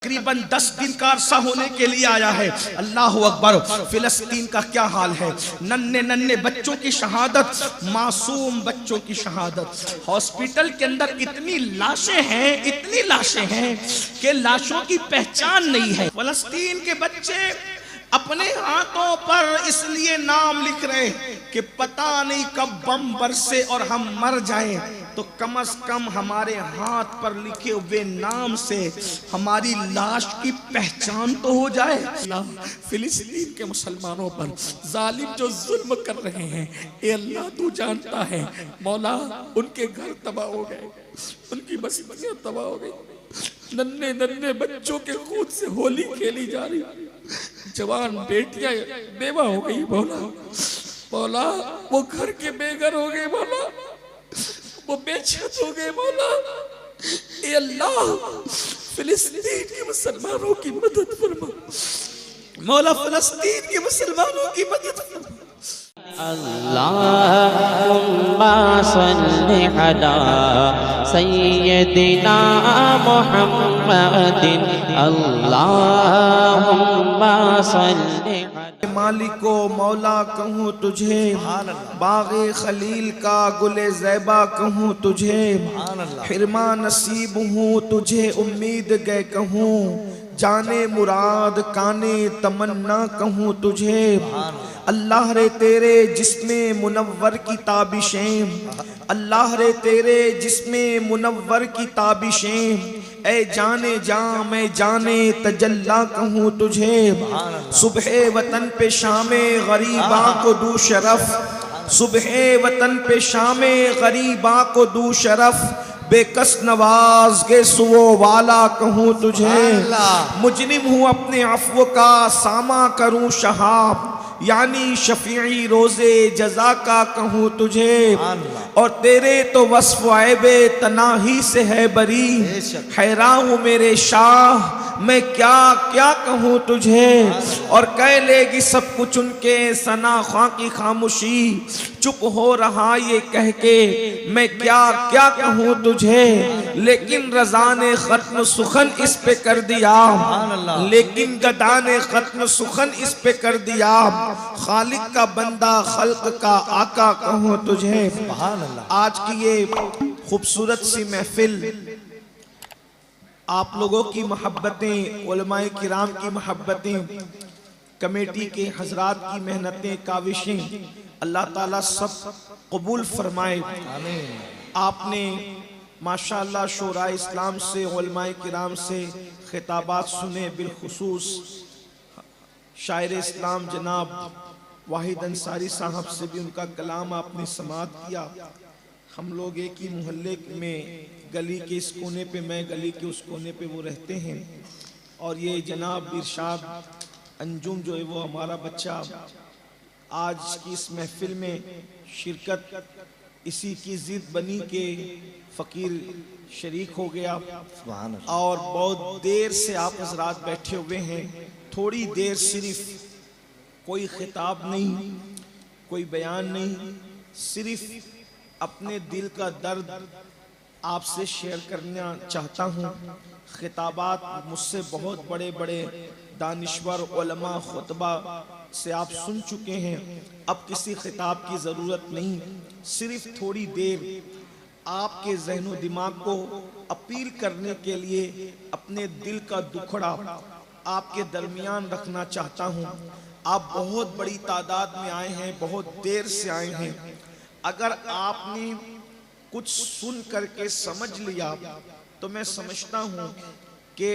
तकरीबन 10 दिन का अरसा होने के लिए आया है। अल्लाह अकबर। फिलिस्तीन का क्या हाल है, नन्हे नन्हे बच्चों की शहादत, मासूम बच्चों की शहादत। हॉस्पिटल के अंदर इतनी लाशें हैं कि लाशों की पहचान नहीं है। फिलिस्तीन के बच्चे अपने हाथों पर इसलिए नाम लिख रहे कि पता नहीं कब बम बरसे और हम मर जाएं, तो कम से कम हमारे हाथ पर लिखे हुए नाम से हमारी लाश की पहचान तो हो जाए। फिलिस्तीन के मुसलमानों पर जालिम जो जुल्म कर रहे हैं, ए अल्लाह तू जानता है। मौला उनके घर तबाह हो गए, उनकी बस्तियां तबाह हो गई, नन्हे नन्हे बच्चों के खून से होली खेली जा रही, जवान बेटियां बेवा हो गई। मौला वो घर के बेघर हो गए, मौला वो बेछत हो गए। मौला ए अल्लाह फिलिस्तीन के मुसलमानों की मदद फरमा, मौला फिलिस्तीन के मुसलमानों की मदद फरमा। अल्लाहुम्मा सल्लि अला सय्यदिना मुहम्मदिन अल्लाहुम्मा सल्लि। मालिको मौला कहूँ तुझे, बाग़े खलील का गुले ज़ैबा कहूँ तुझे, हिरमा नसीब हूँ तुझे उम्मीद गए कहूँ, जाने मुराद काने तमन्ना कहूँ तुझे। अल्लाह रे तेरे जिस्मे मुनव्वर की ताबिशें, अल्लाह रे तेरे जिस्मे मुनव्वर की ताबिशें, ऐ जाने जा मैं जाने तजल्ला कहूँ तुझे। सुबह वतन पे शामे गरीबा को दू शरफ, सुबह वतन पे शामे गरीबा को दू शरफ, बेकस नवाज के सुओ वाला कहूँ तुझे। मुजरिम हूँ अपने अफ़्व का सामा करूँ शहाब, यानी शफीई रोज़े जज़ा का कहूँ तुझे। और तेरे तो वस्फ़ ऐबे तनाही से है बरी, हैरान हूँ मेरे शाह मैं क्या क्या कहूँ तुझे। और कह लेगी सब कुछ उनके सना ख्वां की खामोशी, चुप हो रहा ये कह के मैं क्या क्या कहूँ तुझे। लेकिन रज़ा ने ख़त्म सुखन इस पे कर दिया, लेकिन गदा ने ख़त्म सुखन इस पे कर दिया। खालिक का बंदा खल्क का आका कहूँ तुझे। आज की ये खूबसूरत सी महफिल, आप लोगों की मोहब्बतें, उलमाए किराम की मोहब्बतें, कमेटी के हजरात की मेहनतें, काविशें, अल्लाह ताला सब कबूल फरमाए। आपने माशाअल्लाह शोरा इस्लाम से, उलमाए किराम से खिताबात सुने, बिलखुसूस शायर इस्लाम जनाब वाहिद अंसारी साहब से भी उनका कलाम आपने समाअत किया। हम लोग एक ही मोहल्ले में, गली के इस कोने पे मैं, गली के उस कोने पे वो रहते हैं। और ये जनाब इरशाद अंजुम जो है वो हमारा बच्चा आज की इस महफिल में शिरकत इसी की जिद बनी के फ़कीर शरीक हो गया। और बहुत देर से आप हज़रात बैठे हुए हैं, थोड़ी देर सिर्फ कोई खिताब नहीं, कोई बयान नहीं, सिर्फ अपने दिल का दर्द आपसे शेयर करना चाहता हूँ। खिताबात मुझसे बहुत बड़े बड़े दानिश्वर उलमा खुतबा से आप सुन चुके हैं, अब किसी खिताब की ज़रूरत नहीं। सिर्फ थोड़ी देर आपके ज़हन दिमाग को अपील करने के लिए अपने दिल का दुखड़ा आपके दरमियान रखना चाहता हूँ। आप बहुत बड़ी तादाद में आए हैं, बहुत देर से आए हैं। अगर आपने कुछ सुन करके समझ लिया तो मैं समझता हूँ कि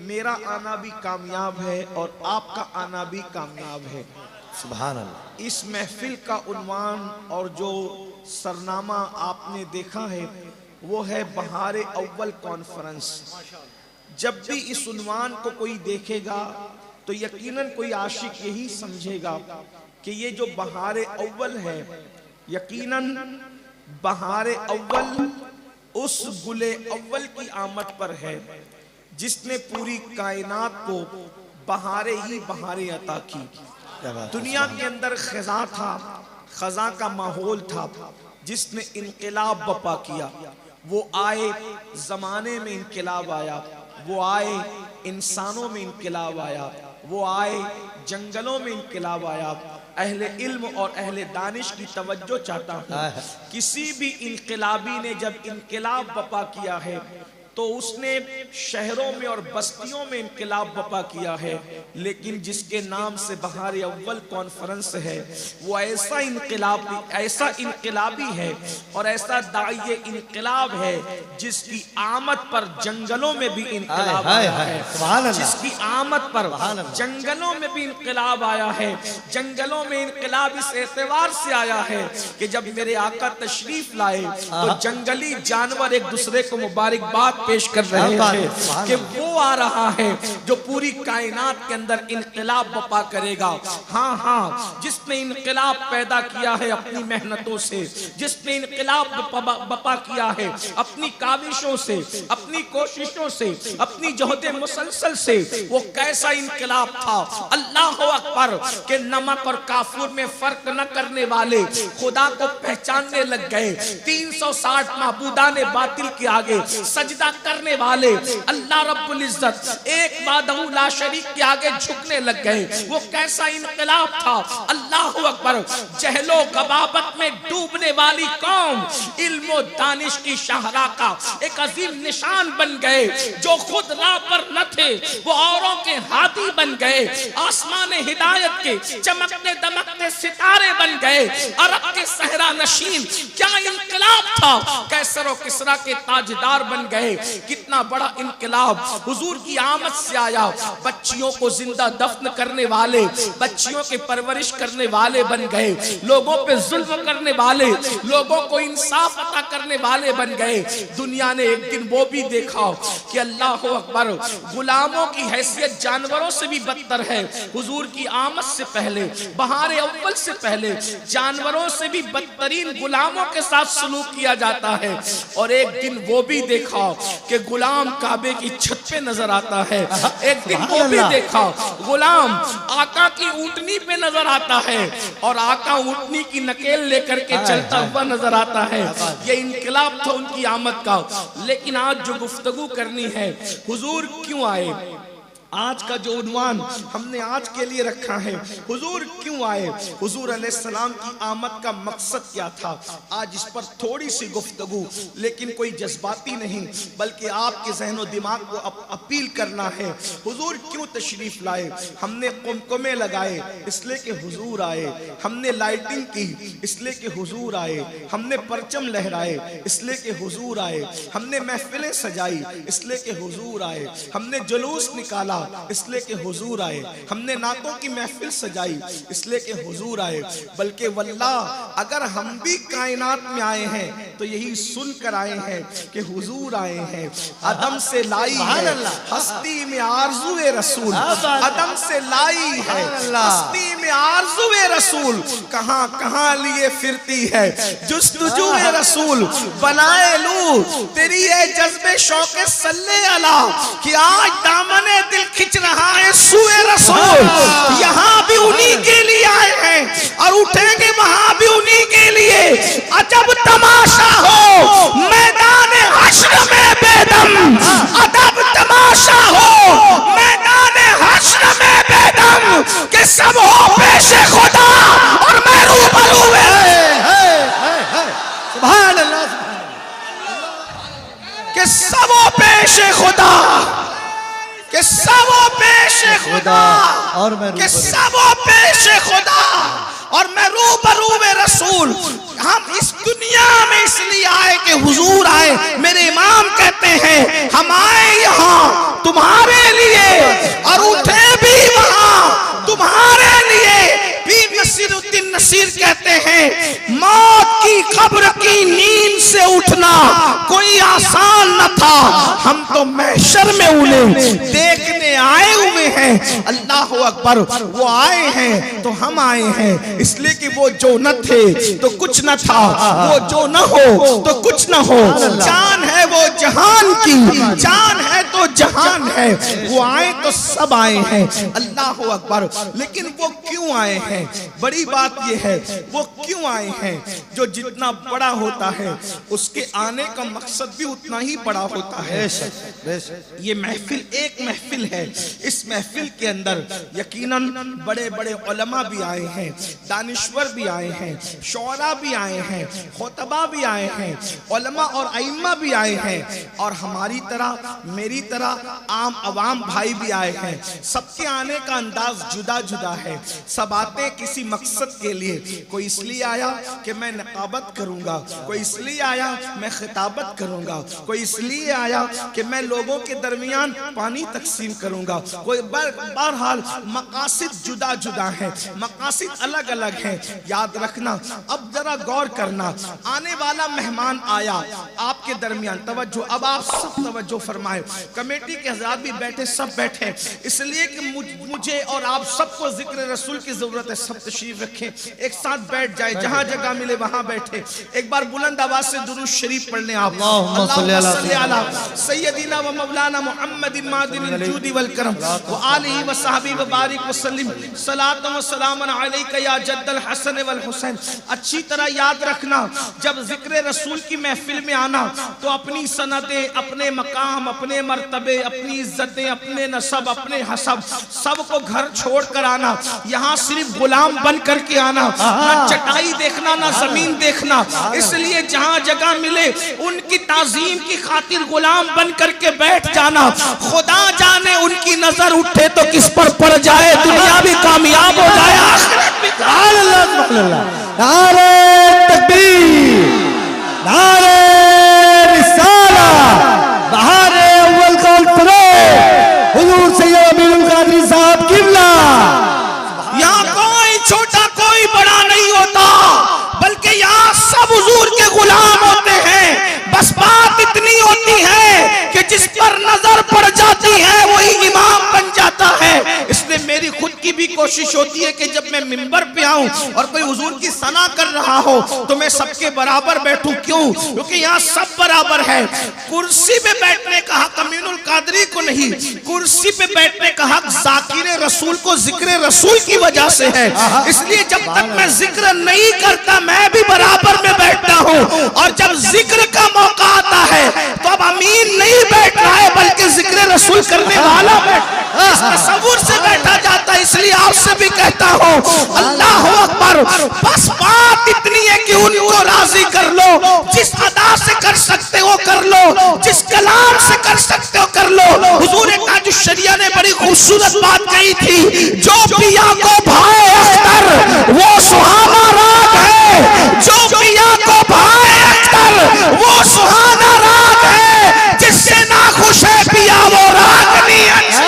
मेरा आना भी कामयाब है और आपका आना भी कामयाब है। सुभान अल्लाह। इस महफिल का उन्वान और जो सरनामा आपने देखा है वो है बहारे अव्वल कॉन्फ्रेंस। जब भी इस उन्वान को कोई देखेगा तो यकीनन कोई आशिक यही समझेगा कि ये जो बहारे अव्वल है, यकीनन बहारे अव्वल उस गुले अव्वल की आमद पर है जिसने पूरी कायनात को बहारे ही बहारे अता की। दुनिया के अंदर खज़ा था, खज़ा का माहौल था, जिसने इनकलाब बपा किया। वो आए, जमाने में इनकलाब आया, वो आए इंसानों में इनकलाब आया, वो आए जंगलों में इनकलाब आया। अहले इल्म और अहले दानिश की तवज्जो चाहता हूँ, किसी भी इनकलाबी ने जब इनकलाब बपा किया है तो उसने शहरों में और बस्तियों में इनकलाब बपा किया है, लेकिन जिसके नाम से बहार अव्वल कॉन्फ्रेंस है वो ऐसा इनकलाबी है और ऐसा दाइए इनकलाब है जिसकी आमद पर जंगलों में भी इनकलाब आया है, जिसकी आमद पर जंगलों में भी इनकलाब आया है। जंगलों में इनकलाब इस एतबार से आया है कि जब मेरे आका तशरीफ लाए तो जंगली जानवर एक दूसरे को मुबारकबाद पेश कर रहे हैं कि वो आ रहा है जो पूरी कायनात के अंदर इनकलाब बपा करेगा। हाँ हाँ, जिसने इनकलाब पैदा किया है अपनी मेहनतों से, जिसने इनकलाब बपा किया है अपनी काविशों से, अपनी कोशिशों से, अपनी जोहदे मुसलसल से, वो कैसा इनकलाब था। अल्लाह अकबर के नमक और काफूर में फर्क न करने वाले खुदा को पहचानने लग गए। 360 माबूदा ने बातिल के आगे सजदा करने वाले अल्लाह रब्बुल इज्जत एक वादहू ला शरीक के आगे झुकने लग गए। वो कैसा इनकलाब था। अल्लाह अकबर, जहलो गबाबत में डूबने वाली कौम इल्म दानिश की शाहरा का एक अजीम निशान बन गए। जो खुद राह पर न थे वो औरों के हाथी बन गए। आसमान हिदायत के चमकते दमकते सितारे बन गए। अरब के सहरा नशीन क्या इनकलाब था। कैसर और किसरा के ताजदार बन गए। कितना बड़ा इनकलाब हुजूर की आमद से आया। बच्चियों को जिंदा दफन करने वाले, बच्चियों के परवरिश करने वाले बन गए। लोगों पे जुल्म करने वाले, लोगों को इंसाफ अता करने वाले बन गए। दुनिया ने एक दिन वो भी देखा कि अल्लाह अकबर, गुलामों की हैसियत जानवरों से भी बदतर है। हुजूर की आमद से पहले, बहार अव्वल से पहले जानवरों से भी बदतरीन गुलामों के साथ सलूक किया जाता है। और एक दिन वो भी देखा कि गुलाम काबे की छत पे नजर आता है। एक दिन वो भी देखा गुलाम आका की ऊंटनी पे नजर आता है और आका ऊंटनी की नकेल लेकर के चलता हुआ नजर आता है। ये इनकलाब था उनकी आमद का। लेकिन आज जो गुफ्तगू करनी है, हुजूर क्यों आए, आज का जो उन्वान हमने आज के लिए रखा है, हुजूर क्यों आए, हुजूर अलैहिस्सलाम की आमद का मकसद क्या था, आज इस पर थोड़ी सी गुफ्तगू, लेकिन कोई जज्बाती नहीं बल्कि आपके ज़हन और दिमाग को अपील करना है। हुजूर क्यों तशरीफ लाए। हमने कुमकुमे लगाए इसलिए कि हुजूर आए, हमने लाइटिंग की इसलिए कि हुजूर आए, हमने परचम लहराए इसलिए कि हुजूर आए, हमने महफिलें सजाई इसलिए कि हुजूर आए, हमने जुलूस निकाला इसलिए कि हुजूर आए, हमने नातों की महफिल सजाई इसलिए कि हुजूर आए। बल्कि वल्लाह अगर हम भी कायनात में आए हैं तो यही सुनकर आए हैं कि हुजूर आए हैं। अदम से लाई है हस्ती में आरज़ुए रसूल, अदम से लाई है हस्ती में आरज़ुए रसूल, कहां कहां लिए फिरती है जुस्तजुए रसूल। बनाए लू तेरी ये जज्बे शौक़े सल्ले अला कि आज दामने दिल खिंच रहा है सुए रसूल। यहाँ भी उन्हीं के लिए आए हैं और उठेंगे वहां भी उन्हीं के लिए। अजब तमाशा हो मैदान हश्र में बेदम, अजब तमाशा हो मैदान हश्र में बेदम कि सब हो पेशे खुदा और मैं रूबरू सुभान अल्लाह, कि सब हो पेशे खुदा, कि सब पेशे खुदा और मैं कि सब पेशे खुदा और मैं रूबरू रसूल। हम इस दुनिया में इसलिए आए कि हुजूर आए। मेरे इमाम कहते हैं हम आए यहाँ तुम्हारे लिए और उठे भी वहाँ तुम्हारे लिए। पीर नसीरुद्दीन नसीर कहते हैं मौत की खबर की नींद से उठना कोई आसान न था, हम तो महशर में उन्हें देखने आए हुए हैं। अल्लाह अकबर, वो आए हैं तो हम आए हैं, इसलिए कि वो जो न थे तो कुछ न था, वो जो न हो तो कुछ न हो। जान है वो जहान की, जान है तो जहान है, वो आए तो सब आए हैं। अल्लाह अकबर। लेकिन वो क्यों आए हैं, बड़ी बात ये है वो क्यों आए हैं। जो जितना बड़ा होता है उसके आने का मकसद भी उतना ही बड़ा होता है। ये महफिल एक महफिल है, इस महफिल के अंदर यकीनन बड़े बड़े उलमा भी आए हैं, दानिश्वर भी आए हैं, शौरा भी आए हैं, खुतबा भी आए हैं, उलमा और अइम्मा भी आए हैं, और हमारी तरह मेरी तरह आम अवाम भाई भी आए हैं। सबके आने का अंदाज जुदा जुदा है। सब आते किसी मकसद के लिए। कोई इसलिए आया कि मैं नकाबत करूंगा, कोई इसलिए आया मैं खिताबत करूंगा, कोई इसलिए आया कि मैं लोगों के दरमियान पानी तकसीम करूंगा। कोई बहरहाल मकासिद जुदा जुदा है, मकासिद अलग अलग है। याद रखना, अब जरा गौर करना, आने वाला मेहमान आया आपके दरमियान, तवज्जो, अब आप सब तवज्जो फरमाए। कमेटी के हज़रात भी बैठे, सब बैठे, इसलिए कि मुझे और आप सबको जिक्र रसूल की जरूरत है। सब तशरीफ रखें, एक साथ बैठ जाए, जहां जगह मिले वहां बैठे। एक बार बुलंद आवाज से दुरूद शरीफ पढ़ लें आप। अल्लाहुम्मा सल्ली अला सय्यदिना व मौलाना मुहम्मदिन मादिनिल जूदी वल करम व आलिहि व सहबी व बारिक व सल्लिम सलातन व सलामन अलैका या जद्दल हसन वल हुसैन। अच्छी तरह याद रखना, जब जिक्र रसूल की महफिल में आना तो अपनी सनदें, अपने मकाम, अपने मर्तबे, अपनी इज्जतें, अपने नसब, अपने हसब, सबको घर छोड़ कर आना। यहाँ सिर्फ गुलाम बन करके आना, ना चटाई देखना, ना जमीन देखना। इसलिए जहाँ जगह मिले उनकी ताजीम की खातिर गुलाम बन करके बैठ जाना। खुदा जाने उनकी नजर उठे तो किस पर पड़ जाए, दुनिया भी कामयाब हो जाए, आखिरत भी। नारे तकबीर, नारे रिसाला, बहारे अव्वल कौल फरोग, हुजूर सैयद अमीरुल कादरी साहब किबला। यहाँ कोई छोटा कोई बड़ा नहीं होता, बल्कि यहाँ सब हुजूर के गुलाम होते हैं। बस बात इतनी होती है कि जिस पर नजर पड़ जाती है वही इमाम बन जाता है। इसलिए मेरी खुद की भी कोशिश होती है कि जब मैं मिंबर पे आऊं और कोई हुजूर की सना कर रहा हो तो मैं सबके बराबर बैठूं। क्यों? क्योंकि यहाँ सब बराबर है। कुर्सी पे बैठने का हक अमीनुल कादरी को नहीं, कुर्सी पे बैठने का हक जाकिर रसूल को जिक्र रसूल की वजह से है। इसलिए जब तक मैं जिक्र नहीं करता मैं भी बराबर में बैठता हूँ, और जब जिक्र का मौका आता है तो अब अमीन नहीं बैठ रहा है बल्कि जिक्र रसूल करने वाला इस तसव्वुर से बैठा जाता है। इसलिए आपसे भी कहता हूँ अल्लाह अकबर। बस बात इतनी है कि उनको राजी कर लो, जिस अदा से कर सकते हो कर लो, जिस कलाम से कर सकते हो कर लो। हुजूर ताजुश्शरिया ने बड़ी खूबसूरत बात कही थी, जो पिया को भाए अख्तर वो सुहाना राग है, जो पिया को भाए अख्तर वो सुहाना राग है, जिससे ना खुश है पिया वो राग नहीं अच्छा।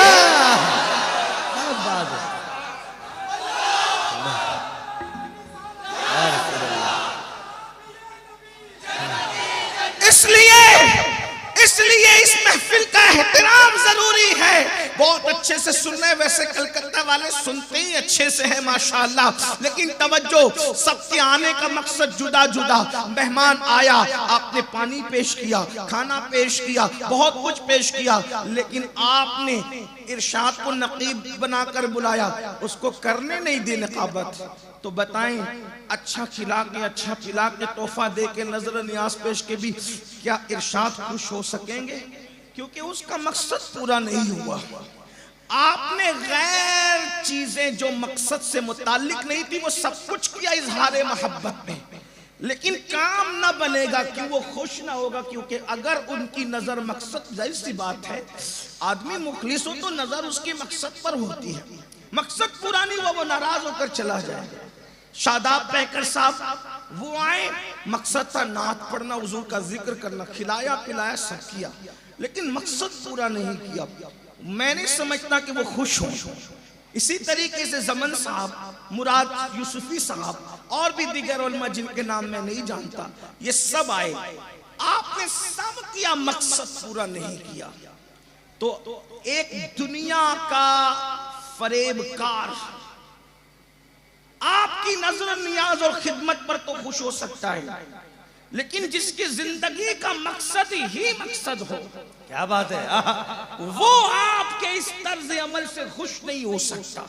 इसलिए इस महफिल का एहतराम जरूरी है। बहुत अच्छे से सुनना है, वैसे कलकत्ता वाले सुनते ही अच्छे से है माशाअल्लाह, लेकिन तवज्जो, सबके आने का मकसद जुदा जुदा। मेहमान आया, आपने पानी पेश किया, खाना पेश किया, बहुत कुछ पेश किया, लेकिन आपने इरशाद को नकीब बनाकर बुलाया, उसको करने नहीं दी नकाबत। तो बताएं, अच्छा खिला के, अच्छा पिला के, तोहफा दे के, नजर नियाज पेश के भी क्या इरशाद खुश हो सकेंगे? क्योंकि उसका मकसद पूरा नहीं हुआ। आपने गैर चीजें जो मकसद से मुताल्लिक नहीं थी वो सब कुछ किया इजहार मोहब्बत में, लेकिन काम न बनेगा कि वो खुश ना होगा। क्योंकि अगर उनकी नजर मकसद, जाहिर सी बात है आदमी मुखलिस हो तो नजर उसके मकसद पर होती है, मकसद पूरा नहीं हुआ वो नाराज होकर चला जाए। शादाब पैकर साहब वो आए, मकसद था नात पढ़ना, हुजूर का जिक्र करना, खिलाया पिलाया सब किया, लेकिन मकसद पूरा नहीं किया। मैं नहीं समझता कि वो खुश हो। इसी तरीके से जमन साहब, मुराद यूसुफी साहब और भी दीगर उलमा जिनके नाम मैं नहीं जानता, ये सब आए, आपने सब किया, मकसद पूरा नहीं किया। तो एक दुनिया का फरेबकार आपकी नजर नियाज और खिदमत पर तो खुश हो सकता है, लेकिन जिसकी जिंदगी का मकसद ही मकसद हो, क्या बात है, वो आपके इस तर्ज अमल से खुश नहीं हो सकता।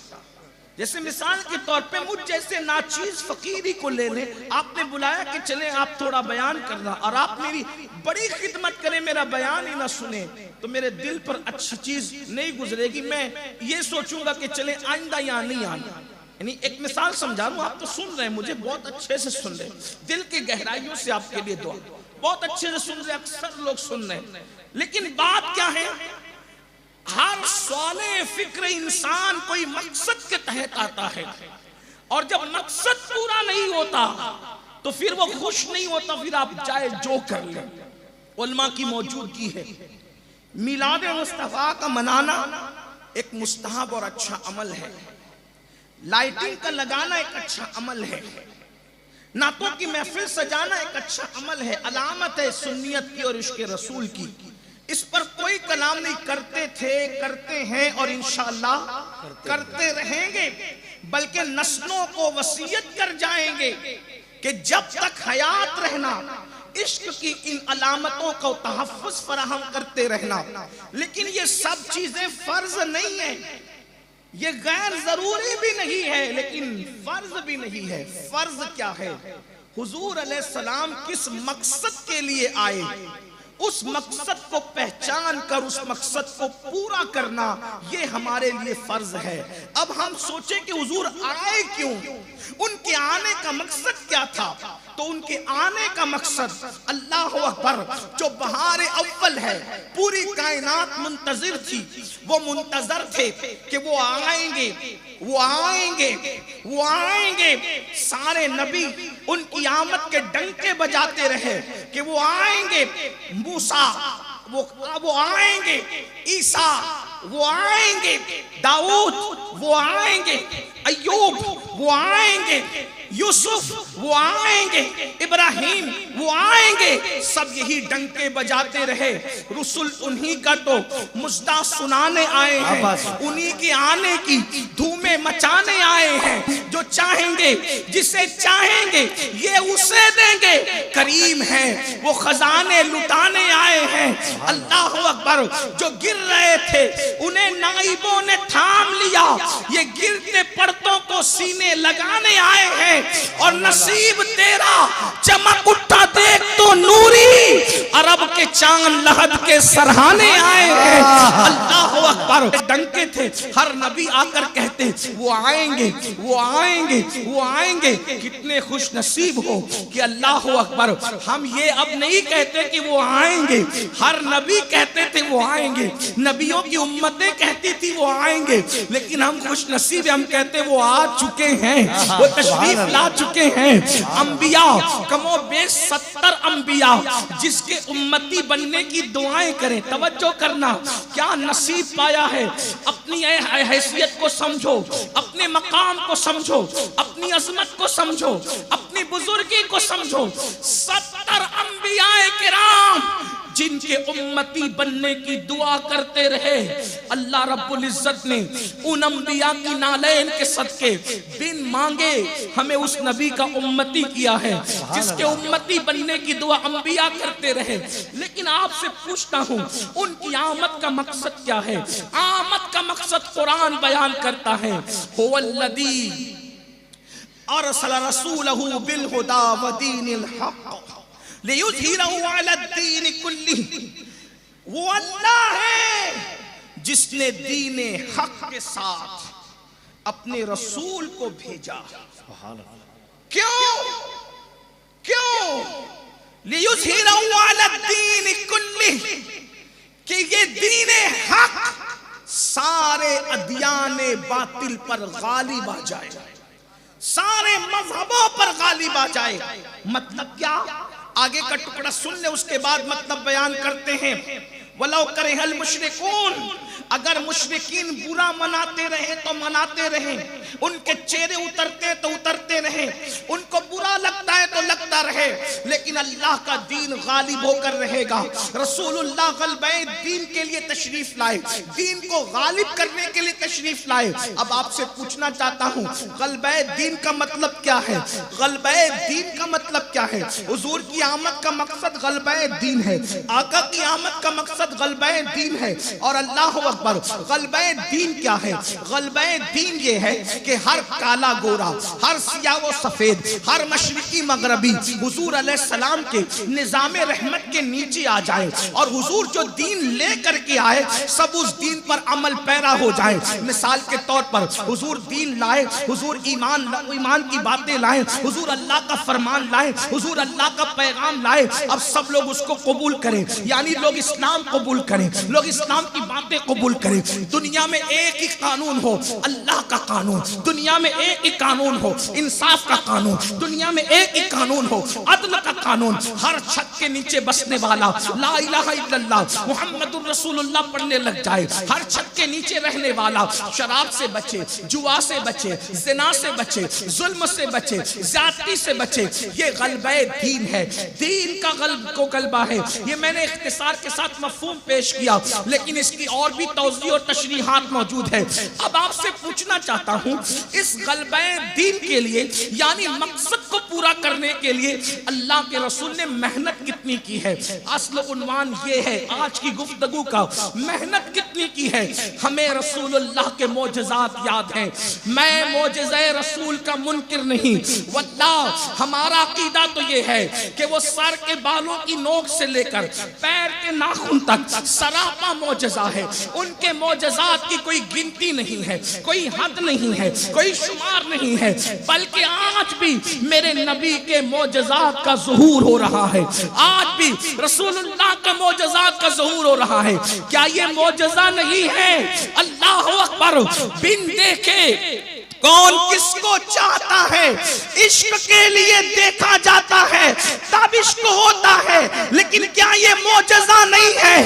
जैसे मिसाल के तौर पे मुझ जैसे नाचीज फकीरी को ले लें, आपने बुलाया कि चले आप थोड़ा बयान करना, और आप मेरी बड़ी खिदमत करें, मेरा बयान ही ना सुने, तो मेरे दिल पर अच्छी चीज नहीं गुजरेगी। मैं ये सोचूंगा कि चले आइंदा यहाँ नहीं आना। यानी एक मिसाल समझा रहा हूं, आप तो सुन रहे हैं, मुझे बहुत अच्छे से सुन रहे हैं, दिल की गहराइयों से आपके लिए दुआ, बहुत अच्छे से सुन रहे हैं, अक्सर लोग सुन रहे हैं, लेकिन बात क्या है, हर सवाले फिक्र इंसान कोई मकसद के तहत आता है, और जब मकसद पूरा नहीं होता तो फिर वो खुश नहीं होता, फिर आप चाहे जो कर लें। उलमा की मौजूदगी है, मिलाद मुस्तफा का मनाना एक मुस्तहब और अच्छा अमल है, लाइटिंग का लगाना एक अच्छा अमल है, नातों की महफिल सजाना एक अच्छा अमल है, अलामत है सुन्नियत की और इश्क रसूल की। इस पर कोई कलाम नहीं, करते थे, करते हैं और इंशाअल्लाह करते रहेंगे, बल्कि नस्लों को वसीयत कर जाएंगे कि जब तक हयात रहना इश्क की इन अलामतों को तहफ्फुज़ फराहम करते रहना। लेकिन ये सब चीजें फर्ज नहीं है, ये गैर जरूरी भी नहीं है, लेकिन फर्ज भी नहीं है। फर्ज क्या है, हुजूर अलैहिस्सलाम किस मकसद के लिए आए, उस मकसद को पहचान कर उस मकसद को पूरा करना, ये हमारे लिए फर्ज है। अब हम सोचे कि हुजूर आए क्यों, उनके आने का मकसद क्या था, तो उनके आने का मकसद अल्लाह अकबर, जो बहार अव्वल है, पूरी कायनात मुंतजिर थी, वो मुंतजर थे कि वो आएंगे, वो आएंगे, वो आएंगे। सारे नबी उनकी आमद के डंके बजाते रहे कि वो आएंगे, मूसा वो आएंगे, ईसा वो आएंगे, दाऊद वो आएंगे, अय्यूब वो आएंगे, यूसुफ वो आएंगे, इब्राहिम वो आएंगे। सब यही डंके बजाते रहे। रसूल उन्हीं का तो मुजदा सुनाने आए हैं, उन्हीं के आने की धूमें मचाने आए हैं। जो चाहेंगे, जिसे चाहेंगे ये उसे देंगे, करीम है वो खजाने लुटाने आए हैं। अल्लाह अकबर, जो गिर रहे थे उन्हें नाइबों ने थाम लिया, ये गिरते पड़तों को सीने लगाने आए हैं। और नसीब तेरा चमक उठा देख तो नूरी, अरब के चांद लहद के सरहाने आए हैं। अल्लाह अकबर, डंके थे, हर नबी आकर कहते वो आएंगे, वो आएंगे, वो आएंगे। कितने खुश नसीब हो कि अल्लाह अकबर, हम ये अब नहीं कहते कि वो आएंगे, हर नबी कहते थे वो आएंगे, नबियों की उम्मतें कहती थी वो आएंगे, लेकिन हम खुश नसीब, हम कहते वो आ चुके हैं, वो तशरीफ ला चुके हैं। अंबिया कमो बेश 70 अंबिया जिसके उम्मती बनने की दुआएं करें। तवज्जो करना, क्या नसीब पाया है। अपनी हैसियत को समझो, अपने मकाम को समझो, अपनी अजमत को समझो, अपनी बुजुर्गी को समझो। 70 अंबियाए किराम जिनके उम्मती बनने की दुआ करते रहे, अल्लाह रब्बुल इज्जत ने उन अंबिया की नालैन के सदके बिन मांगे हमें उस नबी का उम्मती किया है, जिसके उम्मती बनने की दुआ अंबिया करते रहे। लेकिन आपसे पूछता हूँ, उनकी आमद का मकसद क्या है? आमद का मकसद कुरान बयान करता है, हुवल्लज़ी अरसला रसूलहू बिल हुदा व दीनिल हक़ लियुज़हिरहू अला दीन कुल्लिही। वो अल्लाह है जिसने दीने हक के साथ अपने रसूल को भेजा। क्यों? क्यों? लियुज़हिरहू अला दीन कुल्लिही, कि ये दीने हक सारे अदियाने बातिल पर गालिब आ जाए, सारे मजहबों पर गालिब आ जाए। मतलब क्या? आगे का टुकड़ा सुन ले, उसके बाद मतलब बयान करते हैं। वलौ करहल मुशरिकून, अगर मुशरिकीन बुरा मनाते रहे तो मनाते रहे, उनके चेहरे उतरते तो उतरते रहे, उनको बुरा लगता है तो लगता रहे, लेकिन अल्लाह का दीन गालिब होकर रहेगा। रसूलुल्लाह गलबे दीन के लिए तशरीफ लाए, दीन को गालिब करने के लिए तशरीफ लाए। अब आपसे पूछना चाहता हूँ, गलबे दीन का मतलब क्या है? गलबे दीन का मतलब क्या है? हुजूर की आमद का मकसद गलबे दीन है, आका की आमद का मकसद गलबे दीन है। और अल्लाह अकबर, गलबे दीन क्या है? गलबे दीन ये है कि हर काला गोरा, हर सिया व सफेद, हर मशरिकी मगरबी हुजूर अलैहिस्सलाम के निजाम रहमत के नीचे आ जाए और हुजूर जो दीन ले करके आए सब उस दीन पर अमल पैरा हो जाए। मिसाल के तौर पर हुजूर दीन लाए, हुजूर ईमान की बातें लाए, हुजूर अल्लाह का फरमान लाए, हुजूर अल्लाह का पैगाम लाए। अब सब लोग उसको कबूल करें, यानी लोग इस्लाम कबूल करें, लोग इस्लाम की बातें कबूल करें। दुनिया में एक ही कानून हो, अल्लाह का कानून। दुनिया में एक ही कानून हो, इंसाफ का कानून। दुनिया में एक ही कानून हो, अदल का कानून। हर छत के नीचे बसने वाला ला इलाहा इल्लल्लाह मुहम्मदुर रसूलुल्लाह पढ़ने लग जाए, हर छत के नीचे रहने वाला शराब से बचे, जुआ से बचे, जिना से बचे, जुल्म से बचे, ज्यादती से बचे। ये गलबे दीन है, दीन का गलबा है। ये मैंने इख्तिसार के साथ मफहूम पेश किया, लेकिन इसकी और भी तौज़ी और तशरीहात मौजूद है। अब आपसे पूछना चाहता हूँ, इस गलबे दीन के लिए यानी मकसद को पूरा करने के लिए अल्लाह के रसूल ने मेहनत कितनी की है? असल उन्वान ये है आज की गुफ्तगू का, मेहनत कितनी की है। हमें रसूलुल्लाह के मोजज़ात याद हैं। मैं मोजज़े रसूल का मुनकिर नहीं, वल्लाह हमारा अकीदा तो ये है कि वो सर के बालों की नोक से लेकर पैर के नाखून तक सरापा मोजज़ा है। उनके मोजज़ात की कोई गिनती नहीं है, कोई हद नहीं है, कोई शुमार नहीं है, बल्कि आज भी मेरे नबी के मोजज़ात का ज़ुहूर हो रहा है। आज भी रसूलुल्लाह के मोजज़ात का ज़ुहूर हो रहा है। क्या ये मोजज़ा नहीं है? अल्लाह अकबर, बिन देखे कौन किसको चाहता है? इश्क के लिए देखा जाता है तब इश्क होता है, लेकिन क्या ये मोजज़ा नहीं है?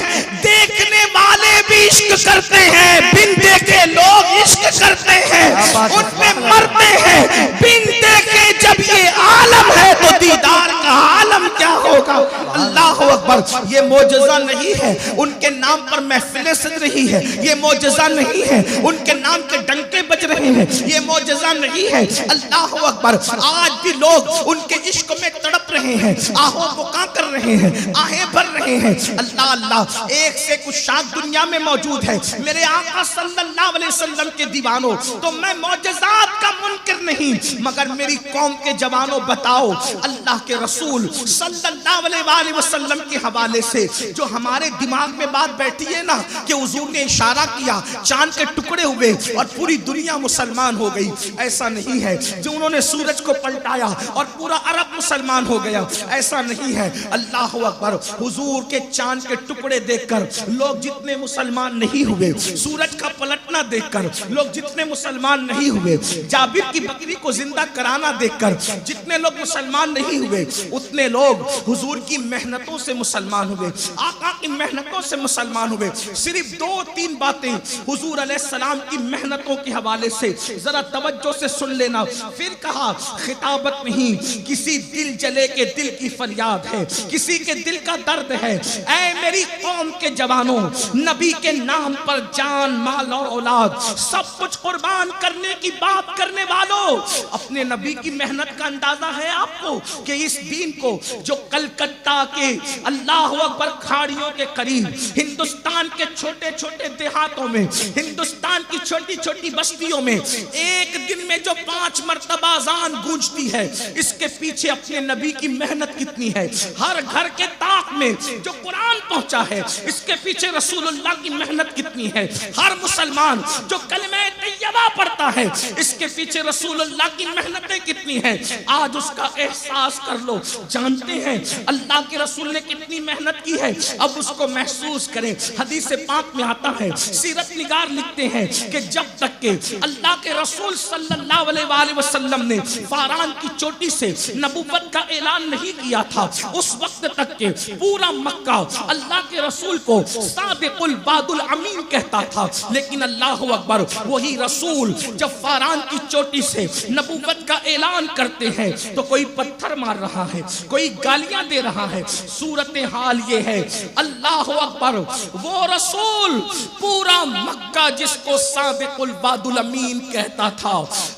देखने वाले भी इश्क करते हैं, बिन देखे लोग इश्क करते हैं, उनमें मरते हैं। बिन देखे जब ये आलम है तो दीदार का आलम क्या होगा? अल्लाह अकबर, ये मोजज़ा नहीं है उनके नाम पर महफिलें सज रही है, ये मोजज़ा नहीं है उनके नाम के डंके बज रहे हैं, ये मोजज़ा नहीं है। अल्लाह अकबर, आज भी लोग उनके इश्क में तड़प रहे हैं, आहों बुका कर रहे हैं, आहें भर रहे हैं। अल्लाह अल्लाह, एक से कुछ शाख दुनिया में मौजूद है मेरे आका सल्लल्लाहु अलैहि वसल्लम के दीवानों। तो मैं मोजज़ात का मुनकिर नहीं, मगर मेरी कौम के जवानों बताओ, अल्लाह के रसूल सल्लल्लाहु अलैहि वसल्लम के हवाले से जो हमारे दिमाग में बात बैठी है ना कि हुजूर ने इशारा किया, चांद के टुकड़े हुए और पूरी दुनिया मुसलमान हो गई, ऐसा नहीं है। जो उन्होंने सूरज को पलटाया और पूरा अरब मुसलमान हो गया, ऐसा नहीं है। अल्लाह अकबर, हुजूर के चांद के टुकड़े देखकर लोग जितने मुसलमान नहीं हुए, सूरज का पलटना देखकर लोग जितने मुसलमान नहीं हुए, जाबिर की बकरी को जिंदा कराना देखकर जितने लोग मुसलमान नहीं हुए, उतने लोग हुजूर की मेहनतों से मुसलमान हुए, आका की मेहनतों से मुसलमान हुए। सिर्फ 2-3 बातें हुजूर अलैहिस्सलाम की मेहनतों के हवाले से जरा तवज्जो से सुन लेना। फिर कहा, खिताबत नहीं, किसी दिल जले के दिल की फरियाद है, किसी के दिल का दर्द है। ऐ मेरी कौम के जवानों, नबी के नाम पर जान, माल और औलाद सब कुछ कुर्बान करने की बात करने वालों, अपने नबी की मेहनत का अंदाजा है आपको कि इस दीन को जो कलकत्ता के अल्लाह अकबर खाड़ियों के करीब, हिंदुस्तान के छोटे छोटे देहातों में, हिंदुस्तान की छोटी छोटी बस्तियों में एक दिन में जो 5 मरतबा अज़ान गूंजती है, इसके पीछे अपने नबी की मेहनत कितनी है। हर घर के ताक में जो कुरान पहुंचा है, इसके पीछे रसूलुल्लाह की मेहनत कितनी है। हर मुसलमान जो कलमा तैयबा कलमा पढ़ता है, इसके पीछे रसूलुल्लाह की मेहनतें कितनी हैं, आज उसका एहसास कर लो। जानते हैं अल्लाह के रसूल ने कितनी मेहनत की है, अब उसको महसूस करें। हदीस पाक में आता है, सीरत निगार लिखते हैं कि जब तक के अल्लाह के रसूल सल्लल्लाहु अलैहि वसल्लम ने फारान की चोटी से नबुव्वत का ऐलान नहीं किया था, उस वक्त तक के पूरा मक्का अल्लाह के रसूल को सादिकुल वादुल अमीन कहता था। लेकिन अल्लाह अकबर, वही रसूल जब फारान की चोटी से नबुव्वत का ऐलान करते हैं तो कोई पत्थर मार रहा है, कोई गालियां दे रहा है। सूरत हाल ये है, अल्लाह अकबर, वो रसूल पूरा मक्का जिसको सादिकुल वादुल अमीन कहता था,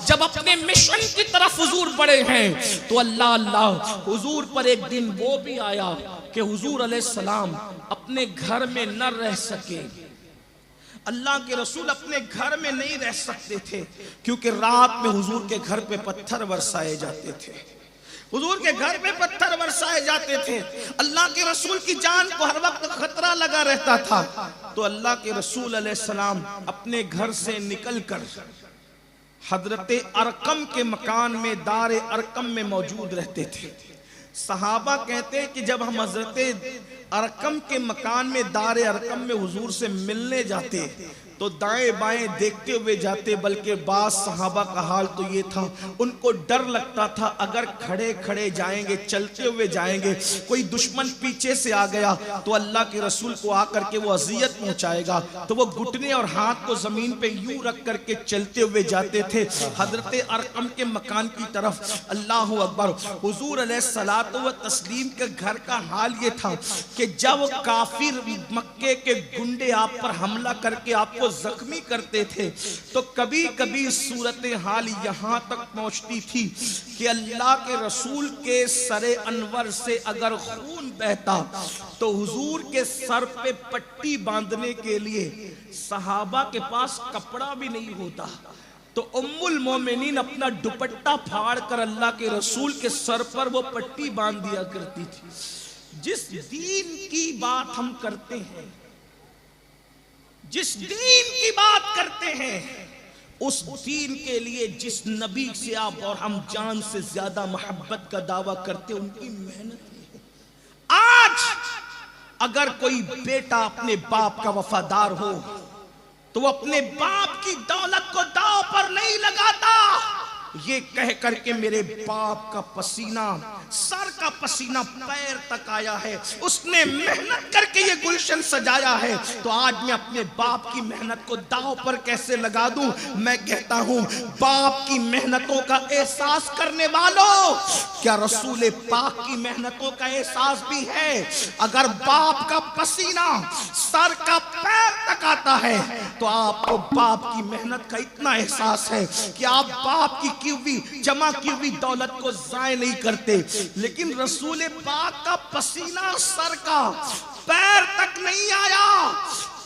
जब अपने मिशन की तरफ हुजूर बढ़े हैं तो अल्लाह अल्लाह हुजूर पर एक दिन वो भी आया कि हुजूर अलैहिस्सलाम अपने घर में न रह सके। अल्लाह के रसूल अपने घर में नहीं रह सकते थे क्योंकि रात में हुजूर के घर पे पत्थर बरसाए जाते थे, हुजूर के घर पे पत्थर बरसाए जाते थे। अल्लाह के रसूल की जान को हर वक्त खतरा लगा रहता था। तो अल्लाह के रसूल अलैहिस्सलाम अपने घर से निकलकर हजरत अरकम के मकान में, दारे अरकम में मौजूद रहते थे। सहाबा कहते हैं कि जब हम हजरत अरकम के मकान में, दारे अरकम में हुजूर से मिलने जाते तो दाएं बाएं देखते हुए जाते, बल्कि बास सहाबा का हाल तो ये था, उनको डर लगता था अगर खड़े खड़े जाएंगे, चलते हुए जाएंगे, कोई दुश्मन पीछे से आ गया तो अल्लाह के रसूल को आकर के वो अजियत पहुंचाएगा। तो वो घुटने और हाथ को जमीन पे यूं रख करके चलते हुए जाते थे हजरत अरकम के मकान की तरफ। अल्लाह अकबर, हुजूर अलैहिस्सलातु व तस्लीम के घर का हाल ये था कि जब काफिर मक्के के गुंडे आप पर हमला करके आपको जख्मी करते थे तो कभी कभी सूरत हाल यहां तक पहुंचती थी कि अल्लाह के रसूल के सरे अनवर से अगर खून बहता तो हुजूर के सर पे पट्टी बांधने के लिए सहाबा के पास कपड़ा भी नहीं होता, तो उम्मुल मोमिनीन अपना दुपट्टा फाड़ कर अल्लाह के रसूल के सर पर वो पट्टी बांध दिया करती थी। जिस दीन की बात हम करते हैं, जिस दीन की बात करते हैं, उस दीन के लिए जिस नबी से आप और हम जान से ज्यादा मोहब्बत का दावा करते, उनकी मेहनत। आज अगर कोई बेटा अपने बाप का वफादार हो तो वो अपने बाप की दौलत को दांव पर नहीं लगाता, ये कह करके मेरे बाप का पसीना, सर का पसीना पैर तक आया है, उसने मेहनत करके ये गुलशन सजाया है, तो आज मैं अपने बाप की मेहनत को दांव पर कैसे लगा दूं। मैं कहता हूं, बाप की मेहनतों का एहसास करने वालों, क्या रसूल पाक की मेहनतों का एहसास भी है? अगर बाप का पसीना सर का पैर तक आता है तो आपको बाप की मेहनत का इतना एहसास है कि आप बाप की जमा की हुई दौलत को जाय नहीं करते। लेकिन रसूल पाक का पसीना सर का पैर तक नहीं आया,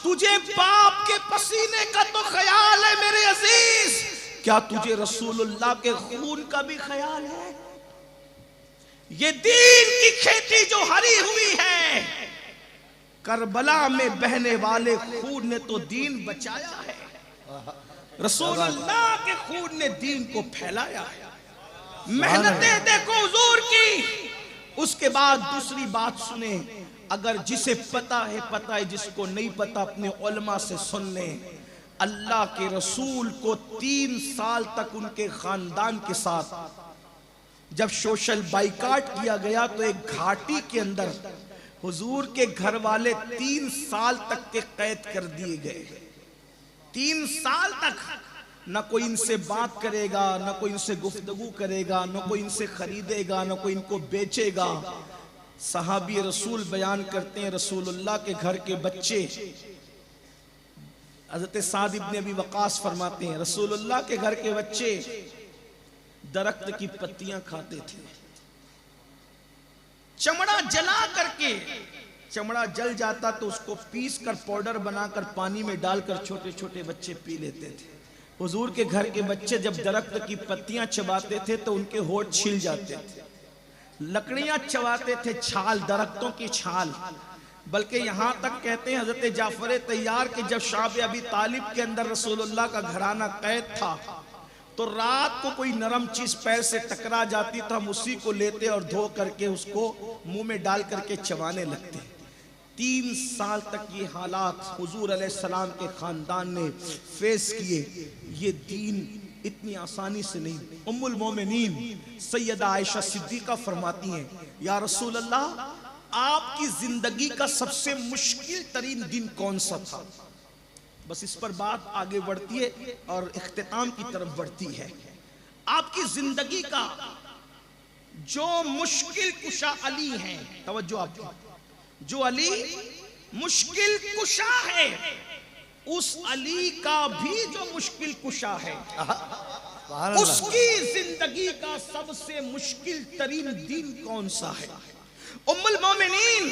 तुझे बाप के पसीने का तो ख्याल है मेरे अजीज, क्या तुझे रसूलुल्लाह के खून का भी ख्याल है? ये दीन की खेती जो हरी हुई है, करबला में बहने वाले खून ने तो दीन बचाया है, रसूलुल्लाह के खून ने दीन को फैलाया है। मेहनतें देखो हुजूर की। उसके बाद दूसरी बात सुने, अगर जिसे पता है पता है, जिसको नहीं पता अपने उलमा से सुन ले। अल्लाह के रसूल को 3 साल तक उनके खानदान के साथ जब सोशल बाइकाट किया गया तो एक घाटी के अंदर हुजूर के घर वाले 3 साल तक के कैद कर दिए गए। 3 साल तक न कोई इनसे बात करेगा, न कोई इनसे गुफ्तगू करेगा, न कोई इनसे खरीदेगा, न कोई इनको बेचेगा। सहाबी रसूल बयान करते हैं, रसूलुल्लाह के घर के बच्चे, हज़रत साद इब्न अबी वक़ास फरमाते हैं, रसूलुल्लाह के घर के बच्चे दरख्त की पत्तियां खाते थे, चमड़ा जला करके, चमड़ा जल जाता तो उसको पीस कर पाउडर बनाकर पानी में डालकर छोटे छोटे बच्चे पी लेते थे। हुजूर के घर के बच्चे जब दरख्त की पत्तियां चबाते थे तो उनके होठ छिल जाते थे, लकड़ियां चबाते थे, छाल, दरख्तों की छाल, बल्कि यहाँ तक कहते हैं हजरत जाफर तैयार के जब शाब अबी तालिब के अंदर रसूलुल्लाह का घराना कैद था, तो रात को कोई नरम चीज पैर से टकरा जाती तो हम उसी को लेते और धो करके उसको मुंह में डाल करके चबाने लगते। 3 साल तक ये हालात हुजूर अलैहिस्सलाम के खानदान ने फेस किए। ये दीन इतनी आसानी से नहीं। उम्मुल मोमिनीन सैयदा आयशा सिद्दीका फरमाती हैं, या रसूल अल्लाह, आपकी जिंदगी का सबसे मुश्किल तरीन दिन कौन सा था? बस इस पर बात आगे बढ़ती है और इख्तिताम की तरफ बढ़ती है। आपकी जिंदगी का जो मुश्किल कुशा अली हैं, तवज्जो आपकी, जो अली मुश्किल कुशा है, उस अली का भी जो मुश्किल कुशा है, उसकी जिंदगी का सबसे मुश्किल तरीन दिन कौन सा है? उम्मुल मोमिनीन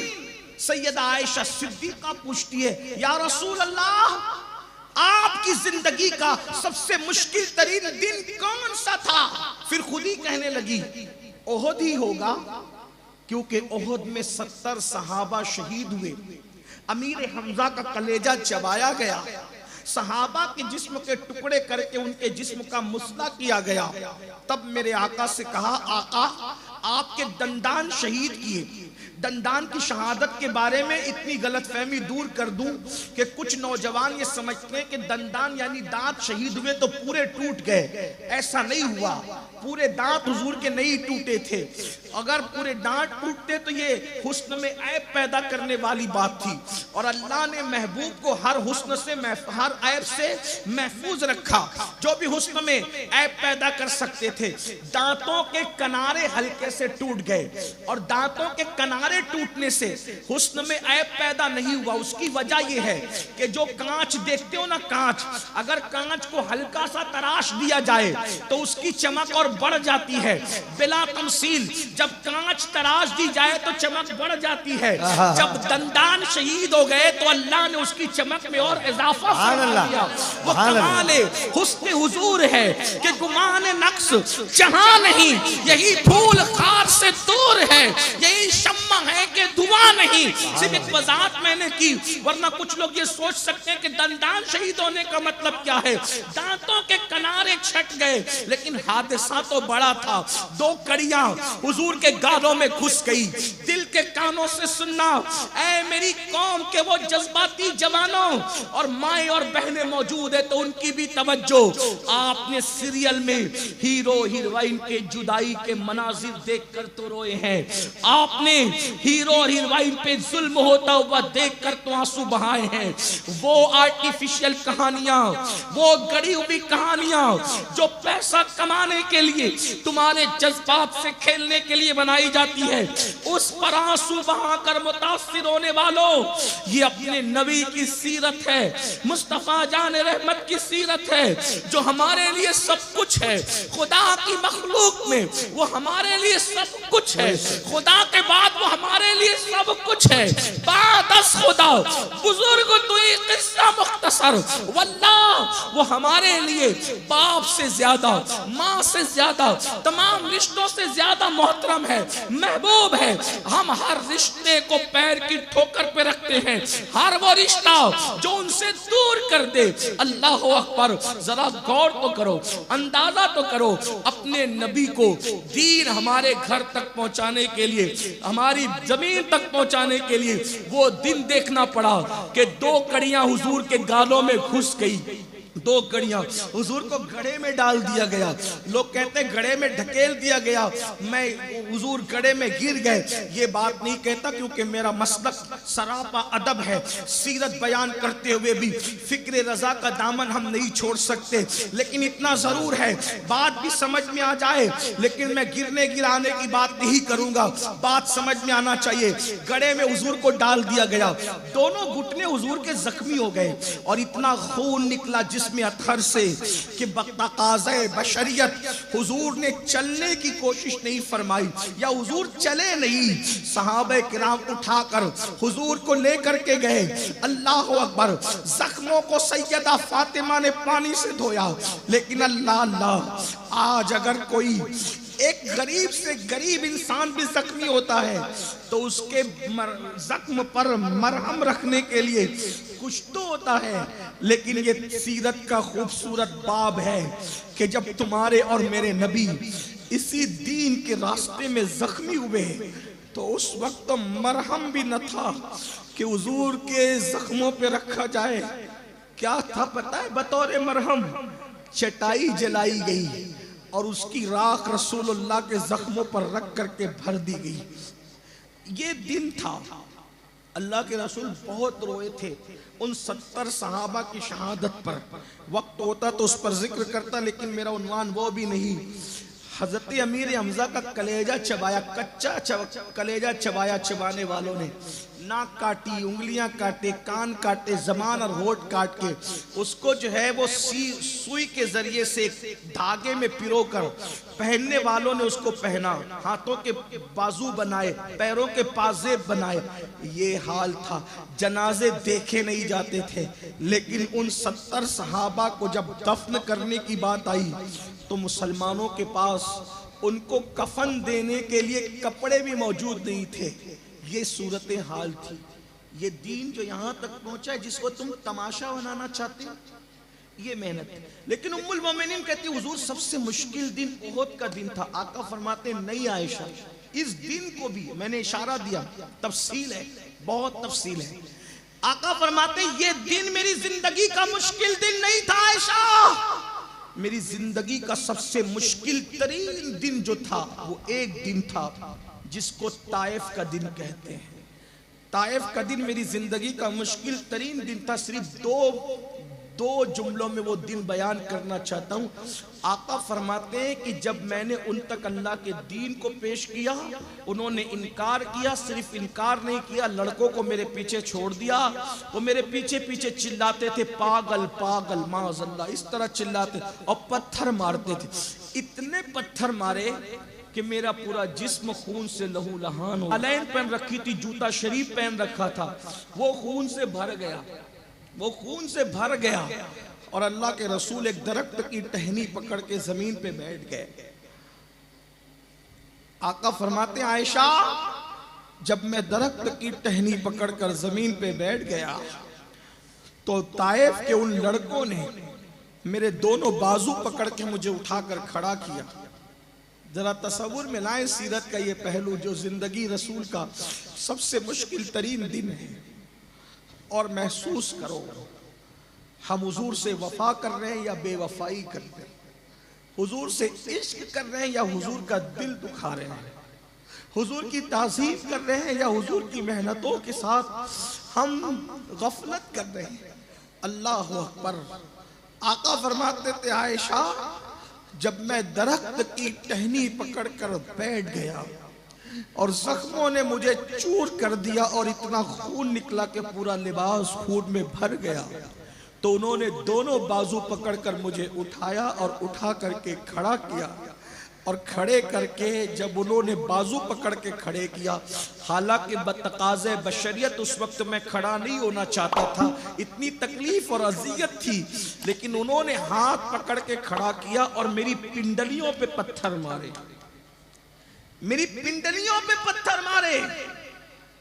सैयदा आयशा सिद्दीका पूछती है, या रसूल अल्लाह, आपकी जिंदगी का सबसे मुश्किल तरीन दिन कौन सा था? फिर खुद ही कहने लगी, ओहद ही होगा, क्योंकि ओहद में 70 सहाबा शहीद हुए, अमीर हमजा का कलेजा चबाया गया, सहाबा के जिस्म के टुकड़े करके उनके जिस्म का मुसला किया गया। तब मेरे आका से कहा, आका आपके दंदान शहीद किए। दंदान की शहादत के बारे में इतनी गलतफहमी दूर कर दूं कि कुछ नौजवान ये समझते हैं कि दंदान यानी दांत शहीद हुए तो पूरे टूट गए। ऐसा नहीं हुआ, पूरे दांत हुजूर के नहीं टूटे थे। अगर पूरे दांत टूटते तो ये हुस्न में ऐब पैदा करने वाली बात थी, और अल्लाह ने महबूब को हर हुस्न से, हर ऐब से महफूज रखा, जो भी हुस्न में ऐब पैदा कर सकते थे। दांतों के किनारे हल्के से टूट गए, और दांतों के किनारे टूटने से हुस्न में ऐब पैदा नहीं हुआ। उसकी वजह यह है कि जो कांच देखते हो ना, कांच, अगर कांच को हल्का सा तराश दिया जाए तो उसकी चमक और बढ़ जाती है। बिला तमसील, जब कांच तराश दी जाए तो चमक बढ़ जाती है। जब दंदान शहीद हो गए तो अल्लाह ने उसकी चमक में और इजाफा फरमा दिया। वो कमाल हुस्न हुजूर है कि गुमान नक्स जहां नहीं, यही फूल खार से दूर है, यही शम्मा है कि धुआं नहीं। सिर्फ एक वजाहत मैंने की, वरना कुछ लोग ये सोच सकते हैं कि दंदान शहीद होने का मतलब क्या है। दांतों के किनारे छट गए, लेकिन हादसा तो बड़ा था। 2 कड़ियां हुजूर के गालों में घुस गई। दिल के कानों से सुनना, ऐ मेरी कौम के वो जज्बाती जवानों, और माएं और बहनें मौजूद है तो उनकी भी तवज्जो। आपने सीरियल में हीरो हीरोइन के जुदाई के मनाजिर देखकर तो रोए हैं, आपने हीरो और हीरोइन पे जुल्म होता हुआ देखकर तो आंसू बहाए हैं। वो आर्टिफिशियल कहानियां, वो गढ़ी हुई कहानियां जो पैसा कमाने के लिए, तुम्हारे जज्बात से खेलने के लिए बनाई जाती है, उस पर आंसू बहाकर मुतासिर होने वालों, ये अपने नबी की सीरत है, मुस्तफा जान रहमत की सीरत है, जो हमारे लिए सब कुछ है। खुदा की मखलूक में वो हमारे लिए सब कुछ है। खुदा के बाद वो हमारे लिए सब कुछ है। बादस खुदा बुजुर्ग तो ये किस्सा मुख्तसर, वल्लाह वो हमारे लिए बाप से ज्यादा, माँ से ज्यादा, तमाम रिश्तों से ज्यादा मोहतरम है, महबूब है। हम हर रिश्ते को पैर की ठोकर पे रखते हैं, हर वो रिश्ता जो उनसे दूर कर दे। अल्लाह अकबर, जरा गौर तो करो, अंदाजा तो करो। अपने नबी को दीन हमारे घर तक पहुंचाने के लिए, हमारी जमीन तक पहुंचाने के लिए वो दिन देखना पड़ा कि 2 कड़ियां हुजूर के गालों में घुस गई। 2 कड़ियां हुजूर को गड़े में डाल दिया गया। लोग कहते हैं गड़े में ढकेल दिया गया, मैं हुजूर गड़े में गिर गए। ये बात नहीं कहता, क्योंकि मेरा मसलक सरापा अदब है। सीरत बयान करते हुए भी फिक्र रजा का दामन हम नहीं छोड़ सकते, लेकिन इतना जरूर है, बात भी समझ में आ जाए, लेकिन मैं गिरने गिराने की बात नहीं करूंगा, बात समझ में आना चाहिए। गड़े में हुजूर को डाल दिया गया, दोनों घुटने हुजूर के जख्मी हो गए, और इतना खून निकला जिसमें अतहर से कि बतकाज़े बशरियत हुजूर ने चलने की कोशिश नहीं फरमाई, या हुजूर चले नहीं। सहाबे किराम उठाकर हुजूर को लेकर के गए। अल्लाह अकबर, जख्मों को सैयदा फातिमा ने पानी से धोया, लेकिन अल्लाह अल्लाह, आज अगर कोई एक गरीब से गरीब इंसान भी जख्मी होता है तो उसके जख्म पर मरहम रखने के लिए कुछ तो होता है। लेकिन ये सीरत का खूबसूरत बाब है कि जब तुम्हारे और मेरे नबी इसी दीन के रास्ते में जख्मी हुए तो उस वक्त तो मरहम भी न था कि हुजूर के जख्मों पे रखा जाए। क्या था पता है? बतौर मरहम चटाई जलाई गई और उसकी राख रसूलुल्लाह के जख्मों पर रख करके भर दी गई। ये दिन था। अल्लाह के रसूल बहुत रोए थे उन 70 सहाबा की शहादत पर। वक्त होता तो उस पर जिक्र करता, लेकिन मेरा उन्वान वो भी नहीं। हजरत अमीर हमजा का कलेजा चबाया, कच्चा कलेजा चबाया चबाने वालों ने। नाक काटी, उंगलियां काटे, कान काटे, जबान और होठ काट के उसको जो है वो सुई के जरिए से धागे में पिरो कर पहनने वालों ने उसको पहना, हाथों के बाजू बनाए, पैरों के पाजेब बनाए। ये हाल था। जनाजे देखे नहीं जाते थे, लेकिन उन 70 सहाबा को जब दफन करने की बात आई तो मुसलमानों के पास उनको कफन देने के लिए कपड़े भी मौजूद नहीं थे। ये सूरत हाल थी। ये दीन जो यहाँ तक पहुंचा है जिसको तुम तमाशा बनाना चाहते हो, ये मेहनत है। लेकिन उम्मुल मोमिनीन कहती है हुजूर सबसे मुश्किल दिन उहद का दिन था। आका फरमाते नहीं आयशा, इस दिन को भी मैंने इशारा दिया, तफसील है, बहुत तफसील है। आका फरमाते ये दिन मेरी जिंदगी का मुश्किल दिन नहीं था आयशा, मेरी जिंदगी का सबसे मुश्किल तरीन दिन जो था वो एक दिन था जिसको ताइफ का दिन कहते हैं। ताइफ का दिन मेरी जिंदगी का मुश्किल तरीन दिन था। सिर्फ दो जुमलों में वो दिन बयान करना चाहता हूँ। आका फरमाते हैं कि जब मैंने उन तक अल्लाह के दीन को पेश किया, उन्होंने इनकार किया। सिर्फ इनकार नहीं किया, लड़कों को मेरे पीछे छोड़ दिया। वो मेरे पीछे पीछे चिल्लाते थे पागल पागल माज़अल्लाह, इस तरह चिल्लाते और पत्थर मारते थे। इतने पत्थर मारे कि मेरा पूरा जिस्म खून से लहू लहान हो। अलैन पहन रखी थी, जूता शरीफ पहन रखा था, वो खून से भर गया, वो खून से भर गया। और अल्लाह के रसूल एक दरख्त की टहनी पकड़ के जमीन पे बैठ गए। आका फरमाते आयशा जब मैं दरख्त की टहनी पकड़कर जमीन पे बैठ गया तो ताइफ के उन लड़कों ने मेरे दोनों बाजू पकड़ के मुझे उठाकर खड़ा किया। जरा तसव्वुर में लाएं सीरत का ये पहलू जो जिंदगी रसूल का सबसे मुश्किल तरीन दिन है, और महसूस करो हम हुजूर से वफा कर रहे हैं या बेवफाई कर रहे हैं, हुजूर से इश्क कर रहे हैं या हुजूर का दिल दुखा रहे हैं, हुजूर की ताज़ीम कर रहे हैं या हुजूर की मेहनतों के साथ हम गफलत कर रहे हैं। अल्लाह अकबर। आका फरमाते थे आयशा जब मैं दरख्त की टहनी पकड़कर बैठ गया और जख्मों ने मुझे चूर कर दिया और इतना खून निकला कि पूरा लिबास खून में भर गया, तो उन्होंने दोनों बाजू पकड़कर मुझे उठाया और उठा करके खड़ा किया। और खड़े करके जब उन्होंने बाजू पकड़ के खड़े किया, हालांकि बतकाज़े बशरियत उस वक्त मैं खड़ा नहीं होना चाहता था, इतनी तकलीफ और अजियत थी, लेकिन उन्होंने हाथ पकड़ के खड़ा किया और मेरी पिंडलियों पे पत्थर मारे, मेरी पिंडलियों पे पत्थर मारे।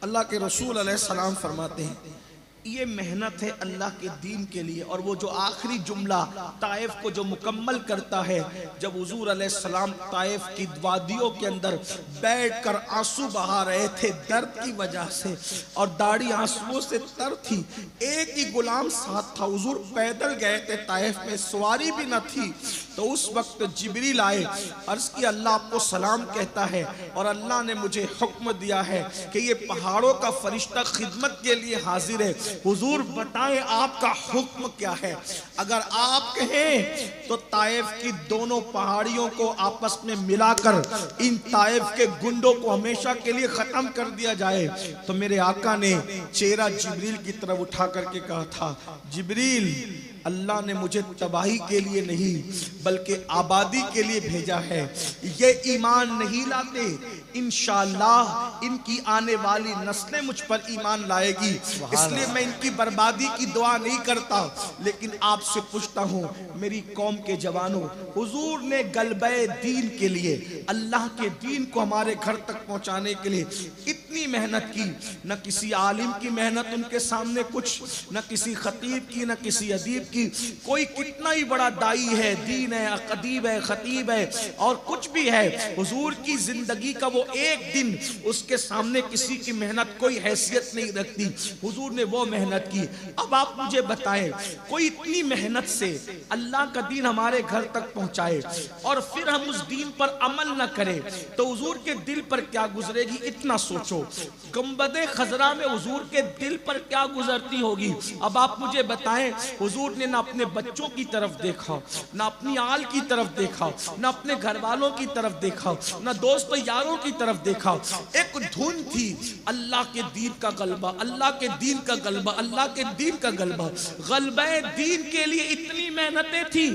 अल्लाह के रसूल अलैहिस्सलाम फरमाते हैं ये मेहनत है अल्लाह के दीन के लिए। और वो जो आखिरी जुमला ताइफ को जो मुकम्मल करता है, जब हुजूर अलैहिस्सलाम ताइफ की वादियों के अंदर बैठकर आंसू बहा रहे थे दर्द की वजह से, और दाढ़ी आंसुओं से तर थी, एक ही गुलाम साथ था, हुजूर पैदल गए थे ताइफ में, सवारी भी न थी। तो उस वक्त जिब्रील आए, अर्ज की अल्लाह आपको सलाम कहता है और अल्लाह ने मुझे हुक्म दिया है कि ये पहाड़ों का फरिश्ता खिदमत के लिए हाजिर है, हुजूर बताएं आपका हुक्म क्या है। अगर आप कहें तो ताइफ की दोनों पहाड़ियों को आपस में मिलाकर इन ताइफ के गुंडों को हमेशा के लिए खत्म कर दिया जाए। तो मेरे आका ने चेहरा जिब्रील की तरफ उठा करके कहा था, जिब्रील अल्लाह ने मुझे तबाही के लिए नहीं बल्कि आबादी के लिए भेजा है। ये ईमान नहीं लाते, इंशाअल्लाह इनकी आने वाली नस्लें मुझ पर ईमान लाएगी। इसलिए मैं इनकी बर्बादी की दुआ नहीं करता, लेकिन आपसे पूछता हूँ मेरी कौम के जवानों, हुजूर ने गलबे दीन के लिए, अल्लाह के दीन को हमारे घर तक पहुँचाने के लिए इतनी मेहनत की। न किसी आलिम की मेहनत उनके सामने कुछ, न किसी खतीब की, न किसी अदीब की। कोई कितना ही बड़ा दाई है, दीन है, अदीब है, खतीब है और कुछ भी है, हुजूर की जिंदगी का वो एक दिन उसके सामने किसी की मेहनत कोई हैसियत नहीं रखती। हुजूर ने वो मेहनत की। अब आप मुझे बताएं, कोई इतनी मेहनत से अल्लाह का दीन हमारे घर तक पहुंचाए और फिर हम उस दीन पर अमल न करें तो हुजूर के दिल पर क्या गुजरेगी, इतना सोचो। गुंबदे खजरा में हुजूर के दिल पर क्या गुजरती होगी। अब आप मुझे बताएं, हुजूर ने ना अपने बच्चों की तरफ देखा, ना अपनी आल की तरफ देखा, ना अपने घर वालों की तरफ देखा, ना दोस्तों यारों की तरफ देखा। एक धुन थी, अल्लाह के दीन का गलबा, अल्लाह के दीन का गलबा, अल्लाह के दीन का गलबा। गलबे दीन के लिए इतनी मेहनतें थी।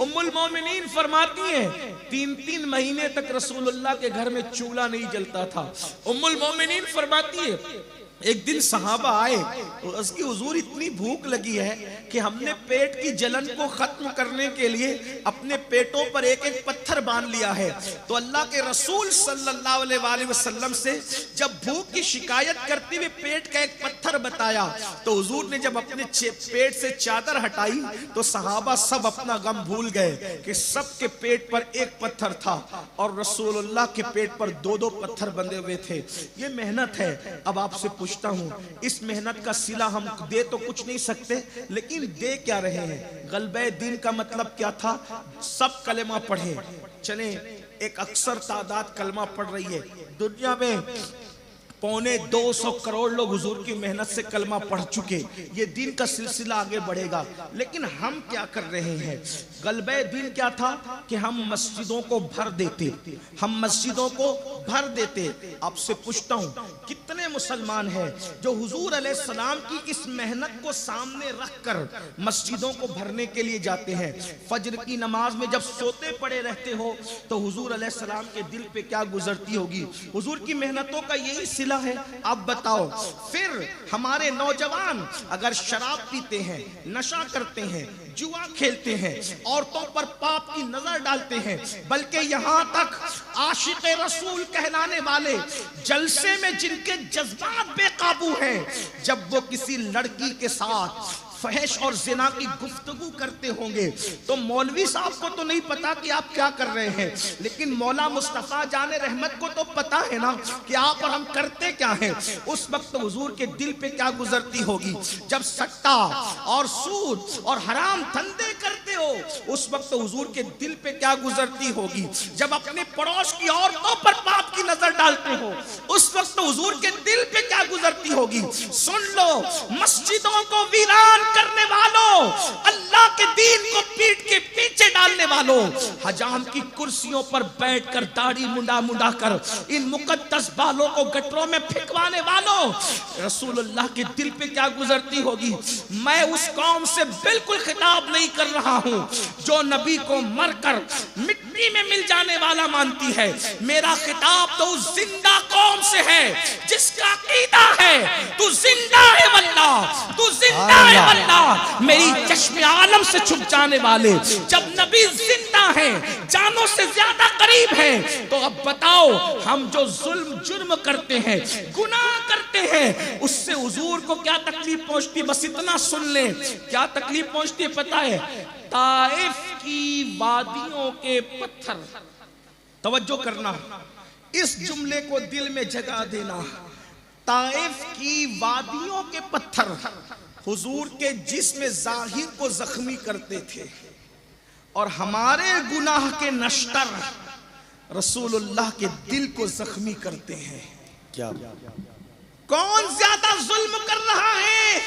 उम्मुल मोमिनीन फरमाती हैं 3-3 महीने तक रसूलुल्लाह के घर में चूल्हा नहीं जलता था। उम्मुल मोमिनीन फरमाती है एक दिन सहाबा आए, उसकी हुजूर इतनी भूख लगी है कि हमने पेट की जलन को खत्म करने के लिए अपने पेटों पर एक एक पत्थर बांध लिया है। तो अल्लाह के रसूल सल्लल्लाहु अलैहि वसल्लम से जब भूख की शिकायत करते हुए पेट का एक पत्थर बताया तो हुजूर ने जब अपने पेट से चादर हटाई तो सहाबा सब अपना गम भूल गए कि सबके पेट पर एक पत्थर था और रसूलुल्लाह के पेट पर 2-2 पत्थर बंधे हुए थे। ये मेहनत है। अब आपसे पूछता हूं, इस मेहनत का सिला हम दे तो कुछ नहीं सकते, लेकिन दे क्या रहे हैं। गलबे दीन का मतलब क्या था, सब कलेमा पढ़े चले। एक अक्सर तादाद कलमा पढ़ रही है दुनिया में, 250 करोड़ लोग हुजूर की मेहनत से कलमा पढ़ चुके। ये दीन का सिलसिला आगे बढ़ेगा, लेकिन हम क्या कर रहे हैं। गलबे दीन क्या था कि हम मस्जिदों को भर देते, हम मस्जिदों को भर देते। आपसे पूछता हूं, कितने मुसलमान हैं जो हुजूर अलैहिस्सलाम की इस मेहनत को सामने रखकर मस्जिदों को भरने के लिए जाते हैं। फजर की नमाज में जब सोते पड़े रहते हो तो हुजूर अलैहिस्सलाम के दिल पे क्या गुजरती होगी। हुजूर की मेहनतों का यही सिला है। आप बताओ, फिर हमारे नौजवान अगर शराब पीते हैं, नशा करते हैं, जुआ खेलते हैं, औरतों पर पाप की नजर डालते हैं, बल्कि यहां तक आशिक रसूल कहलाने वाले जलसे में जिनके जज्बात बेकाबू हैं, जब वो किसी लड़की के साथ फहश और जिना की गुफ्तगू करते होंगे तो मौलवी साहब को तो नहीं पता कि आप क्या कर रहे हैं, लेकिन मौला मुस्तफा जाने रहमत को तो पता है ना कि आप और हम करते क्या हैं। उस वक्त हुजूर के दिल पे क्या गुजरती होगी। जब सट्टा और सूद और हराम धंधे करते हो उस वक्त हुजूर के दिल पे क्या गुजरती होगी। जब अपने पड़ोस की औरतों पर पाप की नजर डालते हो उस वक्त हुजूर के दिल पे क्या गुजरती होगी। सुन लो, मस्जिदों को वीरान करने वालों, अल्लाह के दीन को पीठ के पीछे डालने वालों, हजाम की कुर्सियों पर बैठकर दाढ़ी मुंडा मुंडा कर इन मुकद्दस बालों को गटरों में फेंकवाने वालों, रसूलुल्लाह के दिल पे क्या गुजरती होगी। मैं उस कौम से बिल्कुल खिताब नहीं कर रहा हूं जो नबी को मरकर मिट्टी में मिल जाने वाला मानती है। मेरा खिताब तो उस जिंदा कौम से है जिसका अकीदा है तू जिंदा है वल्लाह, तू जिंदा है वल्लाह। मेरी चश्मे आलम से छुप जाने वाले, जब नबी जिंदा है, जानों से ज्यादा करीब है, तो अब बताओ हम जो जुल्म जुर्म करते हैं, गुनाह करते हैं, उससे हुजूर को क्या तकलीफ पहुंचती। बस इतना सुन ले, क्या तकलीफ पहुंचती है पता है। ताइफ की वादियों के पत्थर, तवज्जो करना, इस जुमले को दिल में जगा देना। ताइफ की वादियों के पत्थर हुजूर के जिस्म जाहिर को जख्मी करते थे और हमारे गुनाह के नश्तर रसूलुल्लाह के दिल को जख्मी करते हैं। क्या कौन ज्यादा जुल्म कर रहा है?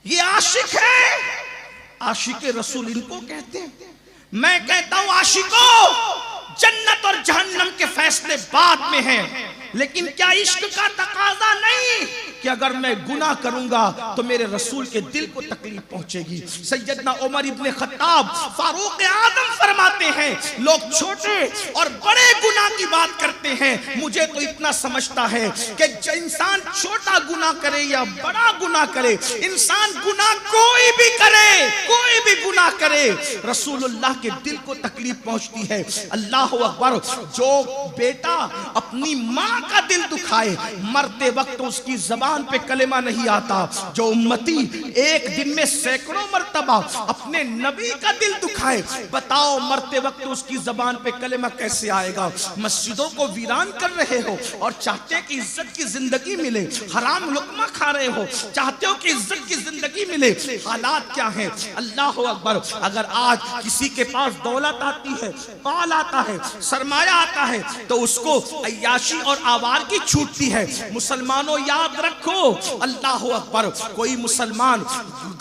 ये आशिक है, आशिक रसूल इनको कहते हैं। मैं कहता हूं आशिकों, जन्नत और जहन्नम के फैसले बाद में हैं, लेकिन क्या इश्क का तकाजा नहीं कि अगर मैं गुनाह करूंगा तो मेरे रसूल के दिल को तकलीफ पहुंचेगी। सैयदना उमर इब्ने खत्ताब फारूक आजम फरमाते हैं, लोग छोटे और बड़े गुनाह की बात करते हैं, मुझे तो इतना समझता है कि जो इंसान छोटा गुनाह करे या बड़ा गुनाह करे, इंसान गुनाह कोई भी करे, कोई भी गुनाह करे, रसूलुल्लाह के दिल को तकलीफ पहुंचती है। अल्लाह अकबर। जो बेटा अपनी माँ का दिल दुखाए, मरते वक्त उसकी जबान पे कलेमा नहीं आता। जो उम्मती एक दिन में सैकड़ों मर्तबा अपने नबी का दिल दुखाए, बताओ मरते वक्त उसकी जबान पे कलेमा कैसे आएगा। मस्जिदों को वीरान कर रहे हो और चाहते कि इज्जत की जिंदगी मिले, हराम लुकमा खा रहे हो, चाहते हो कि इज्जत की जिंदगी मिले। हालात क्या है? अल्लाह अकबर। अगर आज किसी के पास दौलत आती है, माल आता है, सरमाया आता है, तो उसको अय्याशी और आवार की छूटती है। मुसलमानों याद रखो, अल्लाह अकबर, कोई मुसलमान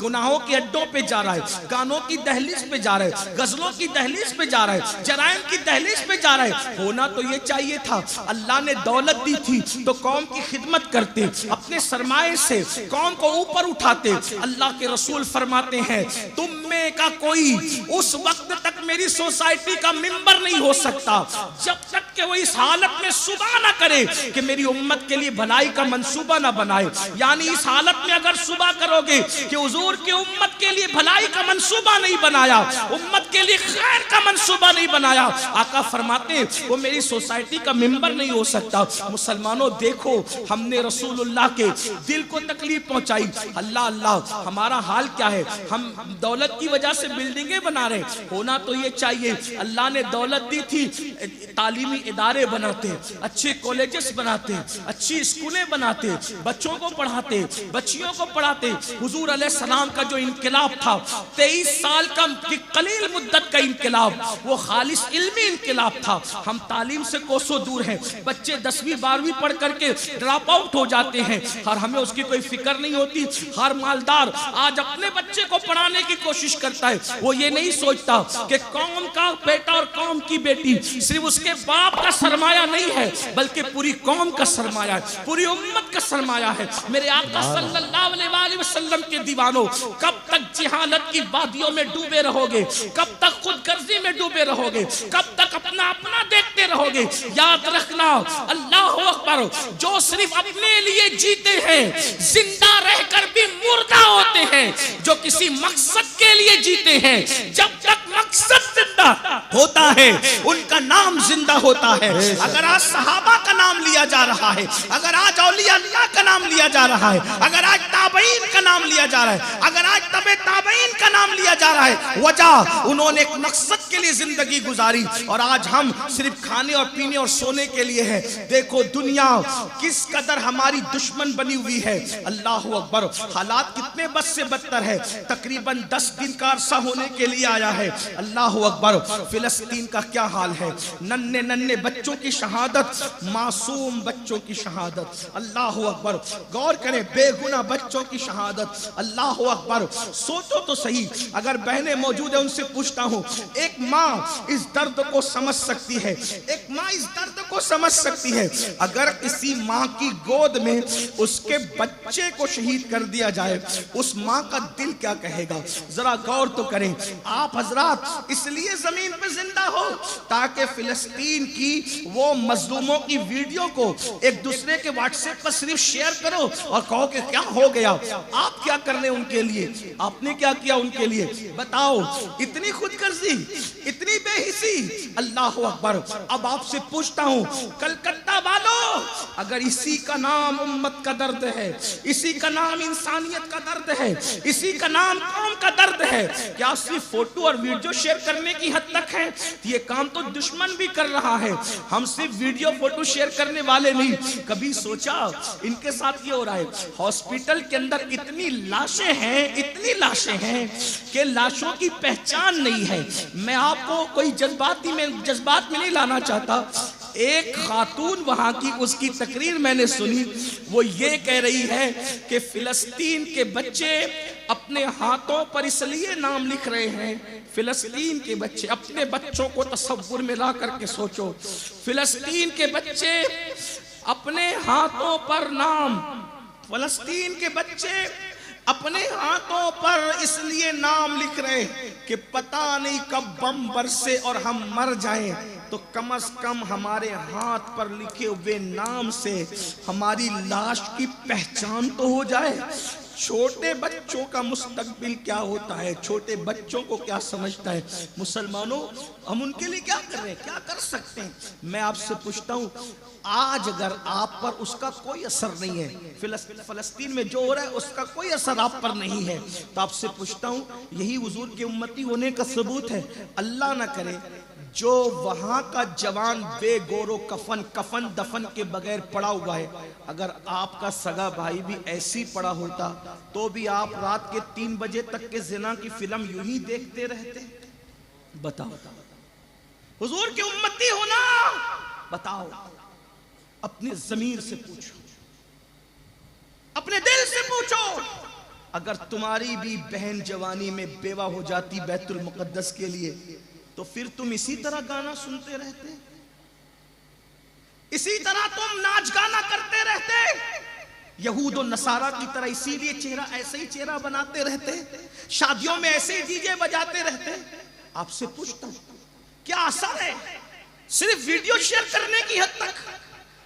गुनाहों के अड्डों पे जा रहा है, गानों की दहलीज पे जा रहा है, गजलों की दहलीज पे जा रहा है, जराइम की दहलीज पे जा रहा है। होना तो ये चाहिए था, अल्लाह ने दौलत दी थी तो कौम की खिदमत करते, अपने सरमाए से कौम को ऊपर उठाते। अल्लाह के रसूल फरमाते हैं, तुम में का कोई उस वक्त तक मेरी सोसाइटी का मेंबर नहीं हो सकता जब तक कि वो इस हालत में सुबह ना करे कि मेरी उम्मत के लिए भलाई का मंसूबा ना बनाए। यानी इस हालत में अगर सुबह करोगे कि हुजूर की उम्मत के लिए भलाई का मंसूबा नहीं बनाया, उम्मत के लिए खैर का मंसूबा नहीं बनाया, आका फरमाते वो मेरी सोसाइटी का मेंबर नहीं हो सकता। मुसलमानों देखो, हमने रसूलुल्लाह के दिल को तकलीफ पहुंचाई। अल्लाह अल्लाह, हमारा हाल क्या है? हम दौलत की वजह से बिल्डिंगें बना रहे। होना तो ये चाहिए, अल्लाह ने दौलत दी थी, तालीमी इदारे बनाते, अच्छे कॉलेजेस बनाते, अच्छी स्कूलें बनाते, बच्चों को पढ़ाते, बच्चियों को पढ़ाते। हुजूर अलैहिस्सलाम का जो इनकलाब था, 23 साल का कलील मुद्दत का इनकलाब, वो खालिस इल्मी इनकलाब था। हम तालीम से कोसों दूर हैं, बच्चे 10वीं 12वीं पढ़ करके ड्रॉप आउट हो जाते हैं और हमें उसकी कोई फिक्र नहीं होती। हर मालदार आज अपने बच्चे को पढ़ाने की कोशिश करता है, वो ये नहीं सोचता कि कौम का बेटा और कौम की बेटी सिर्फ उसके बाप का सरमाया नहीं है, बल्कि पूरी कौम का सरमाया है, पूरी उम्मत का सरमाया है। मेरे आका सल्लल्लाहु अलैहि वसल्लम के दीवानों, कब तक जिहालत की वादियों में डूबे रहोगे? कब तक खुदगर्जी में डूबे रहोगे? कब तक अपना अपना देखते रहोगे? याद रखना, अल्लाह अकबर, जो सिर्फ अपने लिए जीते हैं जिंदा रहकर भी मुर्दा होते हैं, जो किसी मकसद के लिए जीते हैं, जब तक मकसद जिंदा होता है उनका नाम जिंदा होता है। अगर आज सहाबा का नाम लिया जा रहा है, अगर आज औलिया अल्लाह का नाम लिया जा रहा है, अगर आज ताबईन का नाम लिया जा रहा है, अगर आज तबे ताबईन का नाम लिया जा रहा है, वजह उन्होंने एक मकसद के लिए जिंदगी गुजारी और आज हम सिर्फ खाने और पीने और सोने के लिए है। देखो दुनिया किस कदर हमारी दुश्मन बनी हुई है। अल्लाह अकबर, हालात कितने बद से बदतर है। तकरीबन 10 दिन का अरसा होने के लिए आया है। अल्लाह अकबर, फिलिस्तीन का क्या हाल है? नन्हे नन्हे बच्चों की शहादत, मासूम बच्चों की शहादत। अल्लाह अकबर, गौर करें, बेगुनाह बच्चों की शहादत। अल्लाह अकबर, सोचो तो सही, अगर बहनें मौजूद है उनसे पूछता हूँ, एक माँ इस दर्द को समझ सकती है, एक माँ इस दर्द को समझ सकती है। अगर किसी माँ की गोद में उसके बच्चे को शहीद कर दिया जाए, उस माँ का दिल क्या कहेगा? जरा गौर तो करें। आप हजरात इसलिए जमीन पे जिंदा हो ताकि फिलिस्तीन की वो मजलूमों की वीडियो को एक दूसरे के व्हाट्सएप पर सिर्फ शेयर करो और कहो कि क्या हो गया। आप क्या कर रहे हैं उनके लिए? आपने क्या किया उनके लिए? बताओ, इतनी खुदगर्जी, इतनी बेहिसी। अल्लाह अकबर, अब आपसे पूछता हूं, कलकत्ता वालों, अगर इसी का नाम उम्मत का दर्द है, इसी का नाम इंसानियत का दर्द है, इसी का नाम कौम का दर्द है, क्या सिर्फ फोटो और वीडियो शेयर करने की हद तक है? ये काम तो दुश्मन भी कर रहा है। हम सिर्फ वीडियो फोटो शेयर करने वाले नहीं। कभी सोचा इनके साथ ये हो रहा है? हॉस्पिटल के अंदर इतनी लाशें हैं, इतनी लाशें हैं कि लाशों की पहचान नहीं है। मैं आपको कोई जज्बात में नहीं लाना चाहता। एक खातून वहां की, उसकी तकरीर मैंने सुनी, वो ये कह रही है कि फिलिस्तीन के बच्चे अपने हाथों पर इसलिए नाम लिख रहे हैं। फिलिस्तीन के बच्चे, अपने बच्चों को तसव्वुर में ला करके सोचो, फिलिस्तीन के बच्चे अपने हाथों पर नाम फलस्तीन के बच्चे अपने हाथों पर इसलिए नाम लिख रहे कि पता नहीं कब बम बरसे और हम मर जाएं, तो कम से कम हमारे हाथ पर लिखे हुए नाम से हमारी लाश की पहचान तो हो जाए। छोटे बच्चों का मुस्तकबिल क्या होता है, छोटे बच्चों को क्या समझता है। मुसलमानों, हम उनके लिए क्या कर रहे हैं, क्या कर सकते हैं। मैं आपसे पूछता हूँ, आज अगर आप पर उसका कोई असर नहीं है, फलस्तीन में जो हो रहा है उसका कोई असर आप पर नहीं है, तो आपसे पूछता हूँ, यही हुजूर के उम्मती होने का सबूत है। अल्लाह ना करे जो वहां का जवान बेगोरो कफन दफन के बगैर पड़ा हुआ है, अगर आपका सगा भाई भी ऐसी पड़ा होता तो भी आप रात के 3 बजे तक के जिना की फिल्म यूं ही देखते रहते। बताओ, हुजूर के उम्मती होना, बताओ, अपने ज़मीर से पूछो, अपने दिल से पूछो। अगर तुम्हारी भी बहन जवानी में बेवा हो जाती बैतुल मुकद्दस के लिए, तो फिर तुम इसी तरह गाना सुनते रहते, इसी तरह तुम नाच गाना करते रहते, यहूद और नसारा की तरह इसीलिए चेहरा ऐसे ही चेहरा बनाते रहते, शादियों में ऐसे ही डीजे बजाते रहते। आपसे पूछता हूं, क्या असर है सिर्फ वीडियो शेयर करने की हद तक,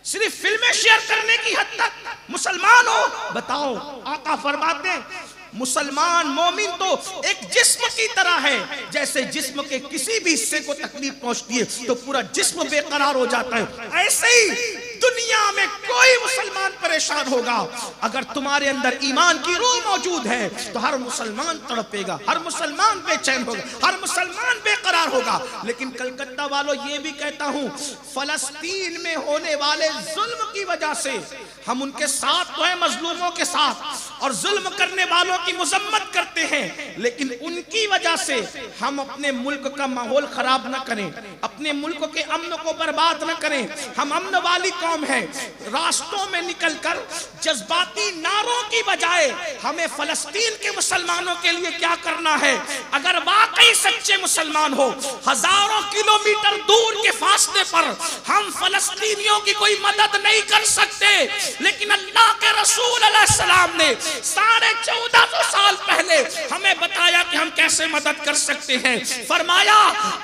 सिर्फ फिल्में शेयर करने की हद तक मुसलमान हो? बताओ, आका फरमाते हैं मुसलमान मोमिन तो एक जिस्म की तरह है, जैसे जिस्म के किसी भी हिस्से को तकलीफ पहुंचती है तो पूरा जिस्म बेकरार हो जाता है, ऐसे ही दुनिया में कोई मुसलमान परेशान होगा, अगर तुम्हारे अंदर ईमान की रूह मौजूद है तो हर मुसलमान तड़पेगा, हर मुसलमान बेचैन होगा, हर मुसलमान बेकरार होगा। लेकिन कलकत्ता वालों, ये भी कहता हूं, फलस्तीन में होने वाले जुल्म की वजह से हम उनके साथ तो है, मजलूमों के साथ, और जुल्म करने वालों की मुजम्मत करते हैं, लेकिन उनकी वजह से हम अपने मुल्क का माहौल खराब न करें, अपने मुल्क के अमन को बर्बाद न करें। हम अमन वाली कौम है, रास्तों में निकलकर जज्बाती नारों की बजाय हमें फलस्तीन के मुसलमानों के लिए क्या करना है। अगर वाकई सच्चे मुसलमान हो, हजारों किलोमीटर दूर के फासले पर हम फलस्तीनियों की कोई मदद नहीं कर सकते, लेकिन अल्लाह के रसूल अलैहिस्सलाम ने 1450 साल पहले हमें बताया कि हम कैसे मदद कर सकते हैं। फरमाया,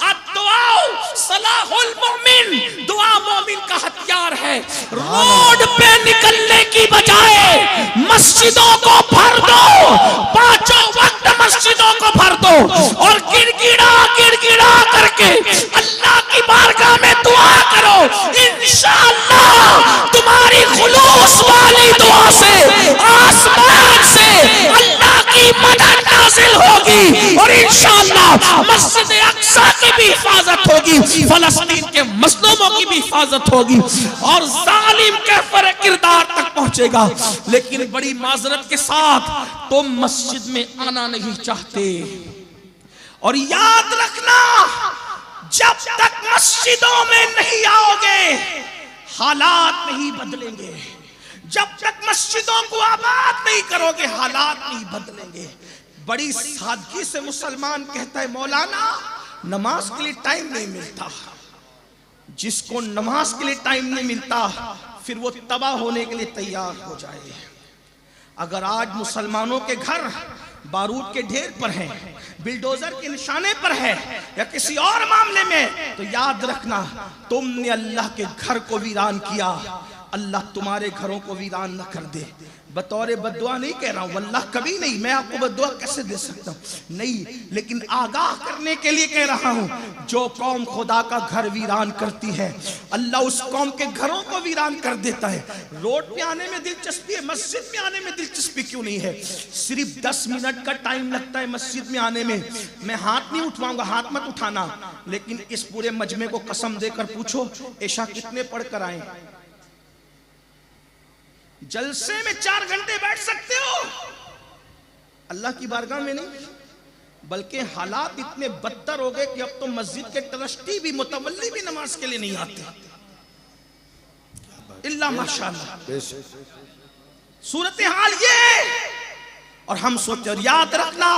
अद्दुआ सलाहुल मोमिन, दुआ मोमिन का हथियार है। रोड पे निकलने की बजाय मस्जिदों को भर दो, 5 वक्त मस्जिदों को भर दो और गिड़गिड़ा करके अल्लाह की बारगाह में दुआ करो। इंशाअल्लाह तुम्हारी खुलूस वाली दुआ से आसमान से अल्लाह की मदद नाज़िल होगी और इंशाअल्लाह मस्जिद अक्सा की भी हिफाजत होगी, फलस्तीन के मजलूमों की भी हिफाजत होगी और जालिम के फरे किरदार तक पहुंचेगा। लेकिन बड़ी माजरत के साथ तुम मस्जिद में आना नहीं चाहते, और याद रखना, जब तक मस्जिदों में नहीं आओगे हालात नहीं बदलेंगे, जब तक मस्जिदों को आबाद नहीं करोगे हालात नहीं बदलेंगे। बड़ी सादगी से मुसलमान कहता है, मौलाना नमाज के लिए टाइम नहीं मिलता। जिसको नमाज के लिए टाइम नहीं मिलता फिर वो तबाह होने के लिए तैयार हो जाए। अगर आज मुसलमानों के घर बारूद के ढेर पर हैं, बिल्डोजर के निशाने पर है या किसी और मामले में, तो याद रखना, तुमने अल्लाह के घर को वीरान किया, अल्लाह तुम्हारे घरों को वीरान न कर दे। बतौर बद्दुआ नहीं कह रहा हूं, वल्लाह कभी नहीं, मैं आपको बद्दुआ कैसे दे सकता हूं, नहीं, लेकिन आगाह करने के लिए कह रहा हूं। जो कौम खुदा का घर वीरान करती है, अल्लाह उस कौम के घरों को वीरान कर देता है। रोड पे आने में दिलचस्पी है, मस्जिद में आने में दिलचस्पी क्यों नहीं है? सिर्फ 10 मिनट का टाइम लगता है मस्जिद में आने में। मैं हाथ नहीं उठवाऊंगा, हाथ मत उठाना, लेकिन इस पूरे मजमे को कसम देकर पूछो, ऐशा कितने पढ़कर आए? जलसे में 4 घंटे बैठ सकते हो, अल्लाह की बारगाह में नहीं। बल्कि हालात इतने बदतर हो गए कि अब तो मस्जिद के ट्रस्टी भी, मुतवल्ली भी नमाज के लिए नहीं आते, इल्ला माशाअल्लाह। सूरत हाल ये, और हम सोचते, और याद रखना,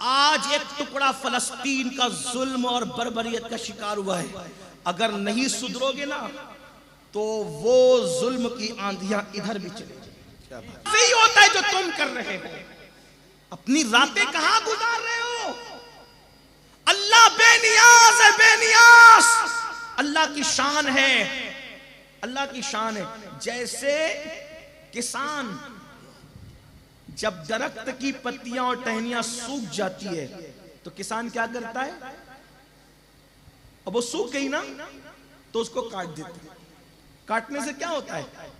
आज एक टुकड़ा फलस्तीन का जुल्म और बर्बरियत का शिकार हुआ है। अगर नहीं सुधरोगे ना तो वो जुल्म की आंधियां इधर भी चलेगी। यही होता है जो तुम कर रहे हो। अपनी रातें कहां गुजार रहे हो? अल्लाह बेनियाज है, बेनियाज। अल्लाह की शान है, अल्लाह की शान है। जैसे किसान जब दरख्त की पत्तियां और टहनियां सूख जाती है तो किसान क्या करता है? अब वो सूख गई ना तो उसको काट देता है। काटने से क्या होता है?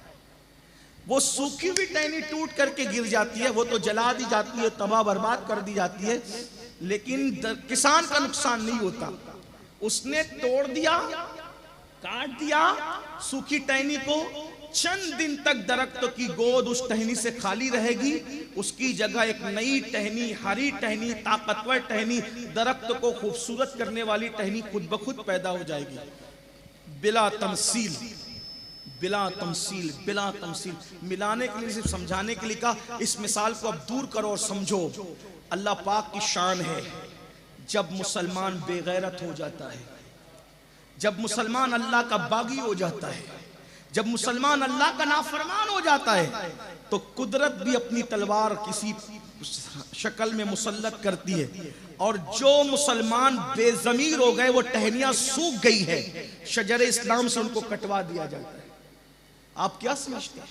वो सूखी हुई टहनी टूट करके गिर जाती है, वो तो जला दी जाती है, तबाह बर्बाद कर दी जाती है, लेकिन किसान का नुकसान नहीं होता। उसने तोड़ दिया, काट दिया सूखी टहनी को, चंद दिन तक दरख्त की गोद उस टहनी से खाली रहेगी, उसकी जगह एक नई टहनी, हरी टहनी, ताकतवर टहनी, दरख्त को खूबसूरत करने वाली टहनी खुद ब खुद पैदा हो जाएगी। बिला तमसील, बिला तमसील, बिला तमसील। मिलाने के लिए, सिर्फ समझाने के लिए कहा। इस मिसाल को अब दूर करो और समझो। अल्लाह पाक की शान है जब मुसलमान बेगैरत हो जाता है, जब मुसलमान अल्लाह का बागी हो जाता है, जब मुसलमान अल्लाह का नाफरमान हो जाता है, तो कुदरत भी अपनी तलवार किसी शक्ल में मुसल्लत करती है। और जो मुसलमान बेजमीर हो गए, वो टहनियां सूख गई है, शजर इस्लाम से उनको कटवा दिया जाता है। आप क्या समझते हैं?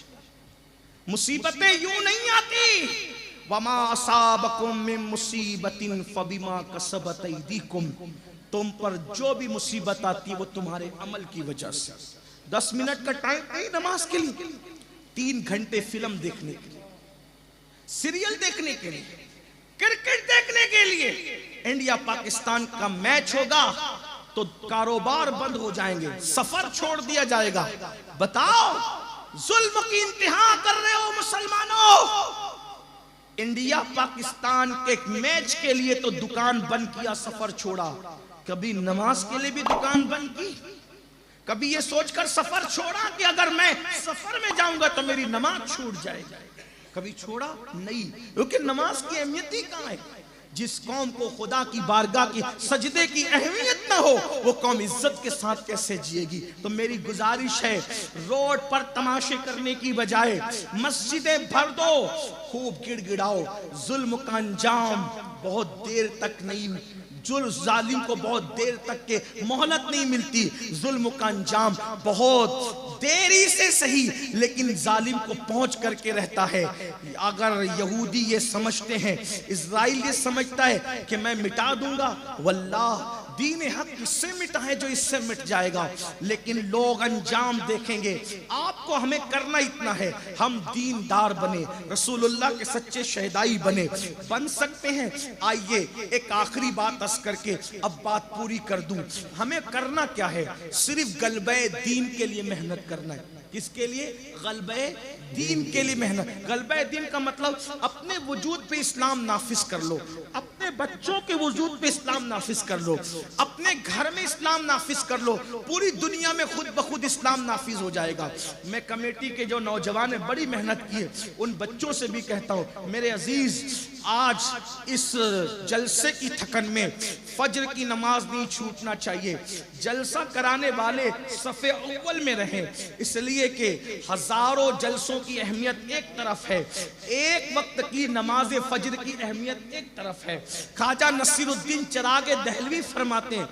मुसीबतें यूं नहीं आती। वमा असाबकुम मिन मुसीबतिन फबिमा कसबत ऐदीकुम। तुम पर जो भी मुसीबत आती है वो तुम्हारे अमल की वजह से। 10 मिनट का टाइम नहीं नमाज के लिए, 3 घंटे फिल्म देखने के लिए, सीरियल देखने के लिए, क्रिकेट देखने के लिए। इंडिया पाकिस्तान का मैच होगा तो कारोबार बंद हो जाएंगे, सफर छोड़ दिया जाएगा। बताओ, जुल्म की इंतहा कर रहे हो मुसलमानों। इंडिया पाकिस्तान के मैच के लिए तो दुकान बंद किया, सफर छोड़ा। कभी नमाज के लिए भी दुकान बंद की? कभी ये सोचकर सफर छोड़ा कि अगर मैं सफर में जाऊंगा तो मेरी नमाज छूट जाएगी? कभी छोड़ा नहीं, क्योंकि नमाज की अहमियत ही कहां है। जिस कौम को खुदा की बारगाह की सजदे की अहमियत ना हो, वो कौम इज्जत के साथ कैसे जिएगी? तो मेरी गुजारिश है, रोड पर तमाशे करने की बजाय मस्जिदें भर दो, खूब गिड़गिड़ाओ। जुल्म का अंजाम बहुत देर तक नहीं, जालिम को बहुत देर तक के मोहलत नहीं मिलती। जुल्म का अंजाम बहुत देरी से सही, लेकिन जालिम को पहुंच करके रहता है। अगर यहूदी ये समझते हैं, इजराइल ये समझता है कि मैं मिटा दूंगा, वल्लाह दीन हक इससे मिटा है जो इससे मिट जाएगा। लेकिन लोग अंजाम देखेंगे। आपको हमें करना इतना है, हम दीनदार बने, रसूलुल्लाह के सच्चे शहदाई बन सकते हैं। आइए एक आखिरी बात अर्ज करके अब बात पूरी कर दूं। हमें करना क्या है? सिर्फ गलबे दीन के लिए मेहनत करना है। किसके लिए? गलबे दीन के लिए मेहनत। गलबे दीन का मतलब अपने वजूद पे इस्लाम नाफिज कर लो, अपने बच्चों के वजूद पे इस्लाम नाफिज कर लो, अपने घर में इस्लाम नाफिज कर लो, पूरी दुनिया में खुद ब खुद इस्लाम नाफिज हो जाएगा। मैं कमेटी के जो नौजवान ने बड़ी मेहनत की है, उन बच्चों से भी कहता हूँ, मेरे अजीज, आज इस जलसे की थकन में फज्र की नमाज नहीं छूटना चाहिए। जलसा कराने वाले सफ़े अव्वल में रहें, इसलिए कि हजारों जलसों की अहमियत एक तरफ है, एक वक्त की नमाज फज्र की अहमियत एक तरफ है। ख्वाजा नसीरुद्दीन चिराग दहलवी फरमाते हैं,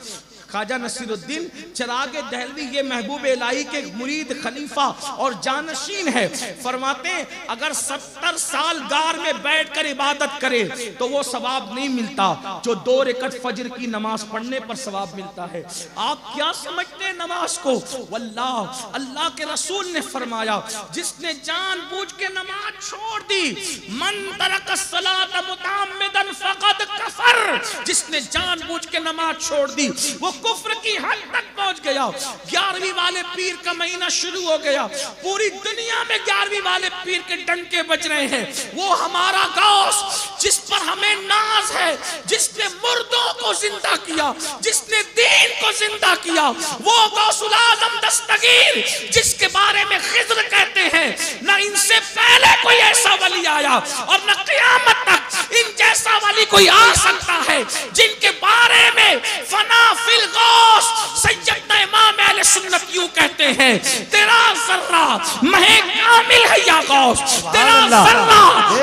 ख्वाजा नसीरुद्दीन चिराग दहलवी ये महबूब इलाही के मुरीद, खलीफा और जानशीन है। फरमाते हैं, अगर 70 साल गार में बैठकर इबादत करे तो वो सवाब नहीं मिलता जो 2 रकात फज्र की नमाज पढ़ने पर सवाब मिलता है। आप क्या समझते हैं नमाज को? वल्लाह, अल्लाह के रसूल ने फरमाया, जिसने जानबूझ के नमाज छोड़ दी, मन तरक सलात मुतअम्मिदन फक़द कफर, जिसने जानबूझ के नमाज छोड़ दी वो कुफ्र की हद तक पहुंच गया। 11वीं वाले पीर का महीना शुरू हो गया, पूरी दुनिया में 11वीं वाले पीर के डंके बज रहे हैं। वो हमारा गौस, जिस पर हमें नाज है, जिसने मुर्दों को जिंदा किया, जिसने दीन को जिंदा किया, वो गौसुल आजम दस्तगीर, जिसके बारे में खिज़्र कहते हैं, न इनसे पहले कोई ऐसा वली आया और न क़यामत तक इन जैसा वली कोई आ सकता है, जिनके बारे में फना फिल गौस सैयदना इमाम अहले सुन्नत यूं कहते हैं, तेरा जर्रा महे कामिल है या गौस, तेरा जर्रा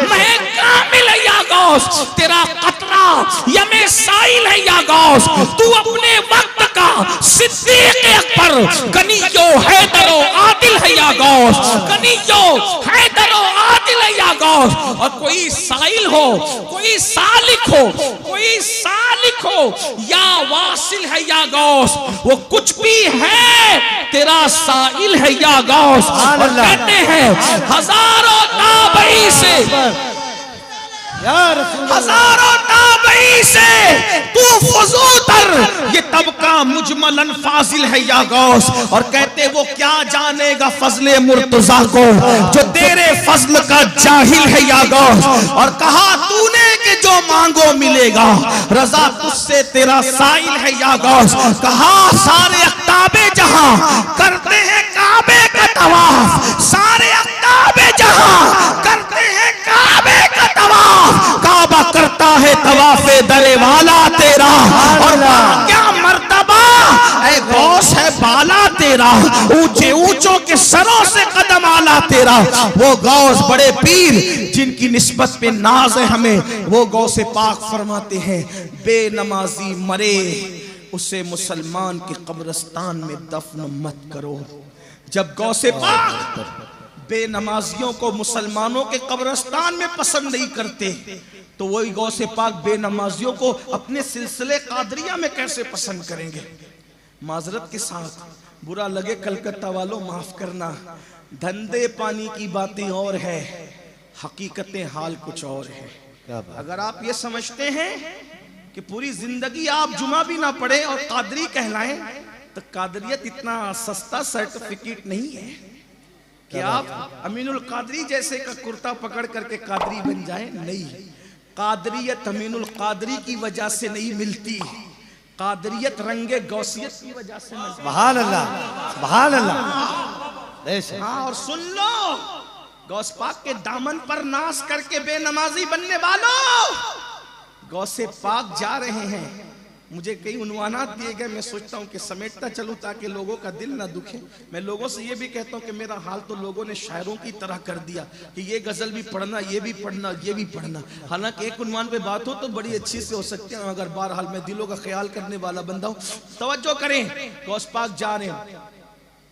महे कामिल है या गौस, तेरा कतरा यमे साइल है या गौस। तू अपने वक्त का सिद्दीक अकबर गनियो हैदरो आदिल है या गौस, गनियो हैदरो आदिल है या गौस। और कोई साइल हो, कोई सालिक हो, कोई सालिक हो या वासिल है या गौस, वो कुछ भी है तेरा साइल है या गौस। और कहते हैं हजारों ताबई से, हजारों ताबई से तू फजूतर, ये तबका मुजमलन फाजिल है या गौस। और कहते वो क्या जानेगा फजले मुर्तजा को जो तेरे फजल का जाहिल है या गौस। और कहा तूने कि जो मांगो मिलेगा, रजा तुझसे तेरा साइल है या गौस। कहा सारे अख्ताबे जहां करते हैं काबे का तवाफ, सारे अख्ताबे जहां करते हैं काबे का तवाफ, काबा करता है तवाफे दरे वाला तेरा। और क्या मर्तबा ऐ गौस है बाला तेरा, ऊंचे ऊंचों के सरों से कदम आला तेरा। वो गौस बड़े पीर जिनकी निस्बत पे नाज है हमें, वो गौस पाक फरमाते हैं बेनमाजी मरे उसे मुसलमान के कब्रिस्तान में दफन मत करो। जब गौस पाक बेनमाजियों को मुसलमानों के कब्रिस्तान में पसंद नहीं करते, तो वही गौसे पाक बेनमाजियों को अपने सिलसिले कादरिया में कैसे पसंद करेंगे। माजरत के साथ बुरा लगे कलकत्ता वालों, माफ करना, धंधे पानी की बातें और है, हकीकतें हाल कुछ और है। अगर आप ये समझते हैं कि पूरी जिंदगी आप जुमा भी ना पढ़े और कादरी कहलाएं, तो कादरियत इतना सस्ता सर्टिफिकेट नहीं है कि आप अमीनुल कादरी जैसे का कुर्ता पकड़ करके कादरी बन जाए। नहीं, कादरियत अमीनुल कादरी की वजह से नहीं मिलती, कादरियत रंगे गौसियत की वजह से मिलती। सुभान अल्लाह, सुभान अल्लाह। हाँ, और सुन लो, गौस पाक के दामन पर नाश करके बेनमाजी बनने वालों, गौसे पाक जा रहे हैं। मुझे कई उन्वानात दिए गए, मैं सोचता हूँ कि समेटता चलूँ ताकि लोगों का दिल ना दुखे। मैं लोगों से ये भी कहता हूँ कि मेरा हाल तो लोगों ने शायरों की तरह कर दिया कि ये गजल भी पढ़ना, ये भी पढ़ना, ये भी पढ़ना। हालांकि एक उन्वान पे बात हो तो बड़ी अच्छी से हो सकती है, अगर बहरहाल मैं दिलों का ख्याल करने वाला बंदा हूँ। तवज्जो करें, गौस पाक जा रहे हैं।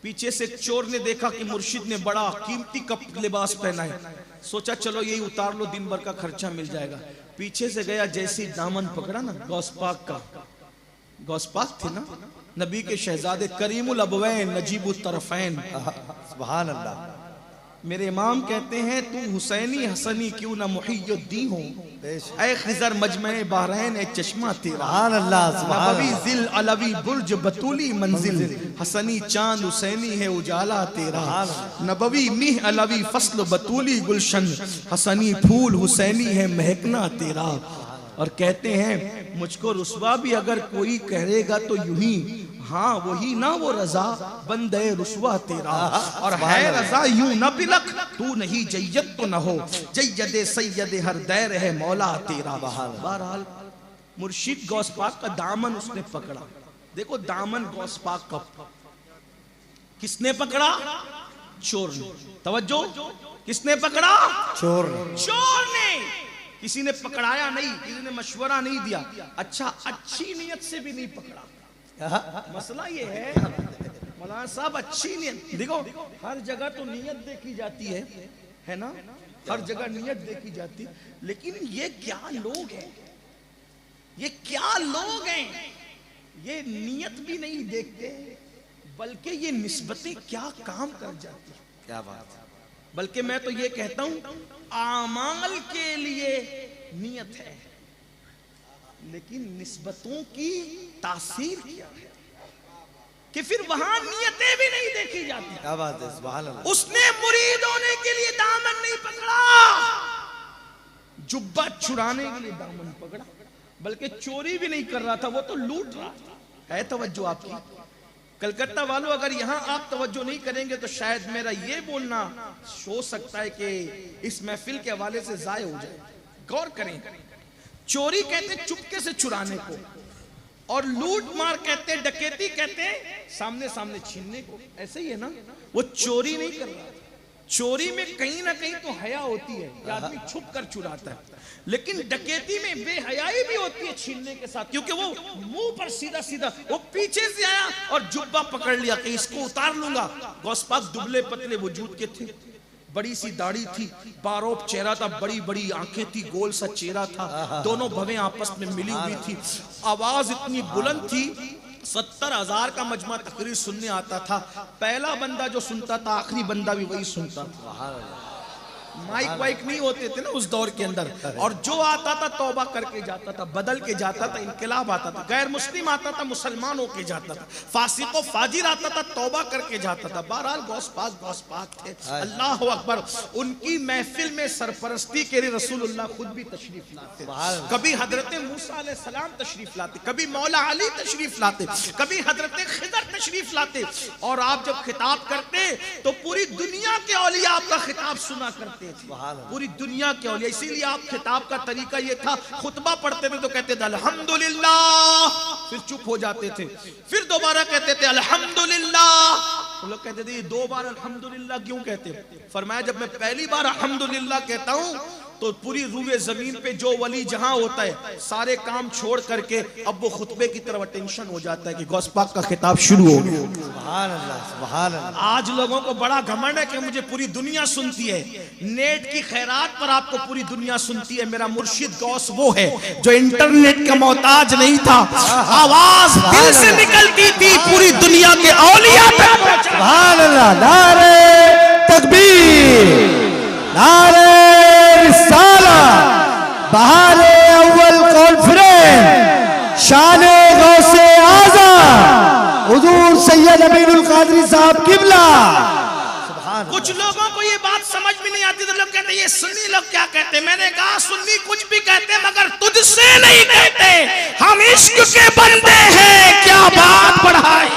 पीछे से एक चोर ने देखा कि मुर्शिद ने बड़ा कीमती कप लिबास पहना है, सोचा चलो यही उतार लो, दिन भर का खर्चा मिल जाएगा। पीछे से गया, जैसी दामन पकड़ा ना गौस पाक का, गौस पाक थे ना नबी के शहजादे, करीमुल अबवैन नजीबुत तरफैन। सुभान अल्लाह। मेरे इमाम कहते हैं तू हुसैनी हसनी क्यों ना मुहियुद्दीन हो, ऐ खिजर मजमे बहरैन ए चश्मा तेरा। सुभान अल्लाह, सुभान नबवी जिल अलवी बुर्ज बतूली मंजिल, हसनी चांद हुसैनी है उजाला तेरा। नबवी मिह अलवी फसल बतूली गुलशन, हसनी फूल हुसैनी है महकना तेरा। और कहते हैं मुझको रुस्वा भी अगर कोई कहेगा तो यूं ही, हाँ वही ना वो रजा बंदे रुस्वा तेरा। और है रजा यूं न बिलक, तू नहीं जय्यद तो न हो, जय्यदे सैयदे हर दैर है मौला तेरा। बहरहाल मुर्शिद गौस पाक का दामन उसने पकड़ा। देखो दामन गौस पाक का किसने पकड़ा? चोर ने। तवज्जो, किसने पकड़ा? चोर, चोर ने। किसी ने पकड़ाया नहीं, किसी ने मशवरा नहीं दिया, अच्छा अच्छी नीयत से भी नहीं पकड़ा। मसला ये है मौलाना साहब, अच्छी नीयत देखो, हर जगह तो नीयत देखी जाती है ना, हर जगह नीयत देखी जाती, लेकिन ये क्या लोग हैं, ये क्या लोग हैं, ये नीयत भी नहीं देखते, बल्कि ये निस्बतें क्या काम कर जाती है। क्या बात है। बल्कि मैं तो ये कहता हूं आमाल के लिए नियत है, लेकिन निस्बतों की तासीर क्या है कि फिर वहां नियतें भी नहीं देखी जाती। क्या बात है, सुभान अल्लाह। उसने मुरीद होने के लिए दामन नहीं पकड़ा, जुब्बा छुड़ाने के लिए दामन पकड़ा, बल्कि चोरी भी नहीं कर रहा था, वो तो लूट रहा था। है तवज्जो आपकी? कलकत्ता वालों, अगर यहाँ आप तवज्जो नहीं करेंगे तो शायद मेरा ये बोलना हो सकता है कि इस महफिल के हवाले से जाय हो जाए। गौर करें, चोरी कहते चुपके से चुराने को, और लूट मार कहते, डकैती कहते सामने सामने छीनने को। ऐसे ही है ना, वो चोरी नहीं कर रहा। चोरी में कहीं ना कहीं तो हया होती है, आदमी छुप कर चुराता है, लेकिन डकैती में बेहयाई भी होती है छीनने के साथ, क्योंकि वो मुंह पर सीधा सीधा, वो पीछे से आया और जुब्बा पकड़ लिया कि इसको उतार लूंगा। गौस पाक दुबले पतले वजूद के थे, बड़ी सी दाढ़ी थी, बारोब चेहरा था, बड़ी बड़ी आंखें थी, गोल सा चेहरा था, दोनों भवें आपस में मिली हुई थी, आवाज इतनी बुलंद थी, 70,000 का मजमा तकरीर सुनने आता था। पहला बंदा जो सुनता था, आखिरी बंदा भी वही सुनता था। माइक वाइक नहीं होते थे ना उस दौर के अंदर, और जो आता था तौबा करके जाता था, बदल के जाता था, इनकलाब आता था, गैर मुस्लिम आता था मुसलमान होके जाता था, फासिक व फाजिर आता था तौबा करके जाता था। बहरहाल गौस पाक थे, अल्लाह अकबर। उनकी महफिल में सरपरस्ती के लिए रसूलुल्लाह खुद भी तशरीफ लाते, कभी हजरत मूसा अलैहिस्सलाम तशरीफ लाते, कभी मौला अली तशरीफ लाते, कभी हजरत खिदर तशरीफ लाते, और आप जब खिताब करते तो पूरी दुनिया के औलिया आपका खिताब सुना करते थे, पूरी दुनिया के औलिया। इसीलिए आप खिताब का तरीका ये था, खुतबा पढ़ते थे तो कहते थे अल्हम्दुलिल्लाह, फिर चुप हो जाते थे, फिर दोबारा कहते थे अल्हम्दुलिल्लाह। तो लोग कहते थे ये 2 बार अल्हम्दुलिल्लाह क्यों कहते? फरमाया जब मैं पहली बार अल्हम्दुलिल्लाह कहता हूं तो पूरी रूए जमीन पे जो वली जहां होता है सारे काम छोड़ करके अब वो खुतबे की तरफ अटेंशन हो जाता है कि गौस पाक का खिताब शुरू हो गया। सुभान अल्लाह, सुभान अल्लाह। आज लोगों को बड़ा घमंड है कि मुझे पूरी दुनिया सुनती है, नेट की खैरात पर आपको पूरी दुनिया सुनती है। मेरा मुर्शिद गौस वो है जो इंटरनेट का मोहताज नहीं था, आवाज दिल से निकलती थी, पूरी दुनिया के औलिया तक। सुभान अल्लाह। नारे तकबीर, नारे रिसाला, बहारे अव्वल कॉन्फ्रेंस, शाने गौसे आज़म हुजूर सैयद अमीनुल कादरी साहब किबला। कुछ लोगों को ये बात समझ में नहीं आती, तो लोग कहते ये सुन्नी लोग क्या कहते। मैंने कहा सुन्नी कुछ भी कहते मगर तुझसे नहीं कहते, हम इश्क के बंदे हैं, क्या बात बढ़ाई।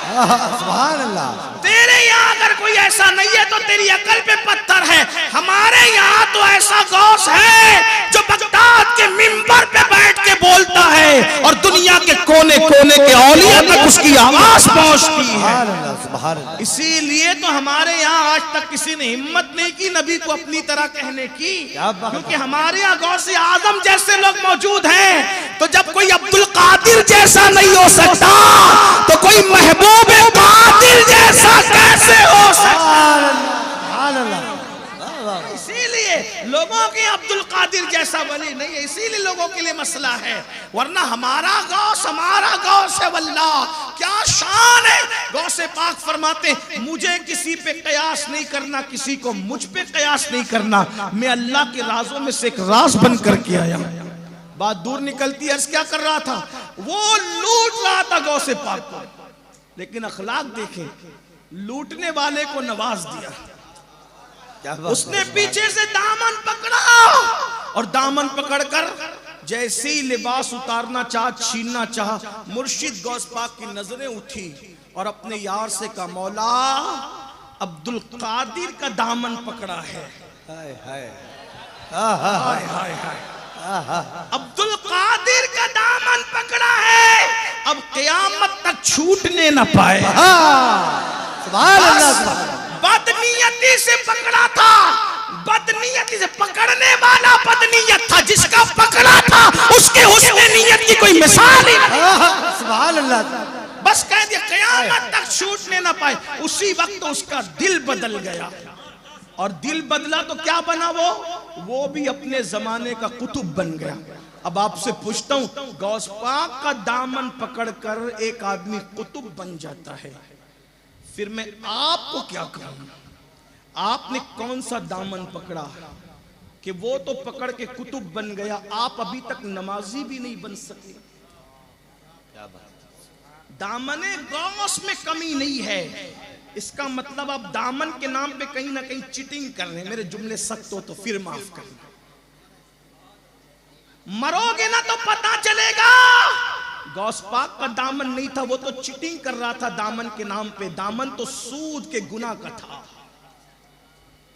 सुभान अल्लाह। तेरे यहाँ अगर कोई ऐसा नहीं है तो तेरी अकल पे पत्थर है, हमारे यहाँ तो ऐसा गौस है जो बगदाद के मिंबर पे बैठ के बोलता है और दुनिया के कोने कोने के औलिया तक उसकी आवाज पहुंचती है। इसीलिए तो हमारे यहाँ आज तक किसी ने हिम्मत नहीं की नबी को अपनी तरह कहने की, क्योंकि हमारे यहाँ गौसे आजम जैसे लोग मौजूद हैं। तो जब कोई अब्दुल कादिर जैसा नहीं हो सकता तो कोई महबूब कादिर जैसा कैसे हो सकता। इसीलिए लोगों के अब्दुल कादिर जैसा वली नहीं है, इसीलिए लोगों के लिए मसला है, वरना हमारा गौस है। वल्लाह क्या शान है। गौसे पाक फरमाते मुझे किसी पे कयास नहीं करना, किसी को मुझ पे कयास नहीं करना, मैं अल्लाह के राजों में से एक राज बन करके आया। बात दूर निकलती है, अर्ज क्या कर रहा था, वो लूट रहा था गौसे पाक को, लेकिन अखलाक देखें, लूटने वाले को नवाज दिया। उसने पीछे से दामन पकड़ा और दामन पकड़कर जैसे ही लिबास उतारना चाहा, छीनना चाहा, मुर्शिद गौस पाक की नजरें उठी और अपने यार से कहा मौला अब्दुल कादिर का दामन पकड़ा है। हाय हाय हाय हाय हाय, अब्दुल कादिर का दामन पकड़ा है, अब क़यामत तक छूटने न पाए। बदनीयती से पकड़ा था, बदनीयती से पकड़ने वाला बदनीयत था, जिसका पकड़ा था उसके हुस्न नीयत की कोई मिसाल ही नहीं। सुभान अल्लाह। बस कह दिया क़यामत तक छूटने न पाए। उसी वक्त उसका दिल बदल गया, और दिल बदला तो क्या बना, वो भी अपने जमाने का कुतुब बन गया। अब आपसे पूछता हूं, गौस पाक का दामन पकड़कर एक आदमी कुतुब बन जाता है, फिर मैं आपको क्या कहूं, आपने कौन सा दामन पकड़ा कि वो तो पकड़ के कुतुब बन गया, आप अभी तक नमाजी भी नहीं बन सके। क्या बात। दामने गौस में कमी नहीं है, इसका मतलब आप दामन के नाम पे कहीं ना कहीं चीटिंग कर रहे हैं। मेरे जुमले सख्त हो तो फिर माफ करना, मरोगे ना तो पता चलेगा। गौस पाक का दामन नहीं था, वो तो चीटिंग कर रहा था दामन के नाम पे। दामन तो सूद के गुनाह का था,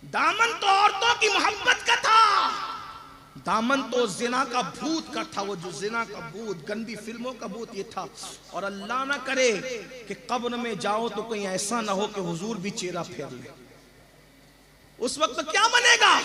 दामन तो औरतों की मोहब्बत का था, दामन तो जिना का भूत का था, वो जो जिना का भूत, गंदी फिल्मों का भूत ये था। और अल्लाह ना करे कि कब्र में जाओ तो कहीं ऐसा ना हो कि हुजूर भी चेहरा फेर ले। उस वक्त क्या बनेगा?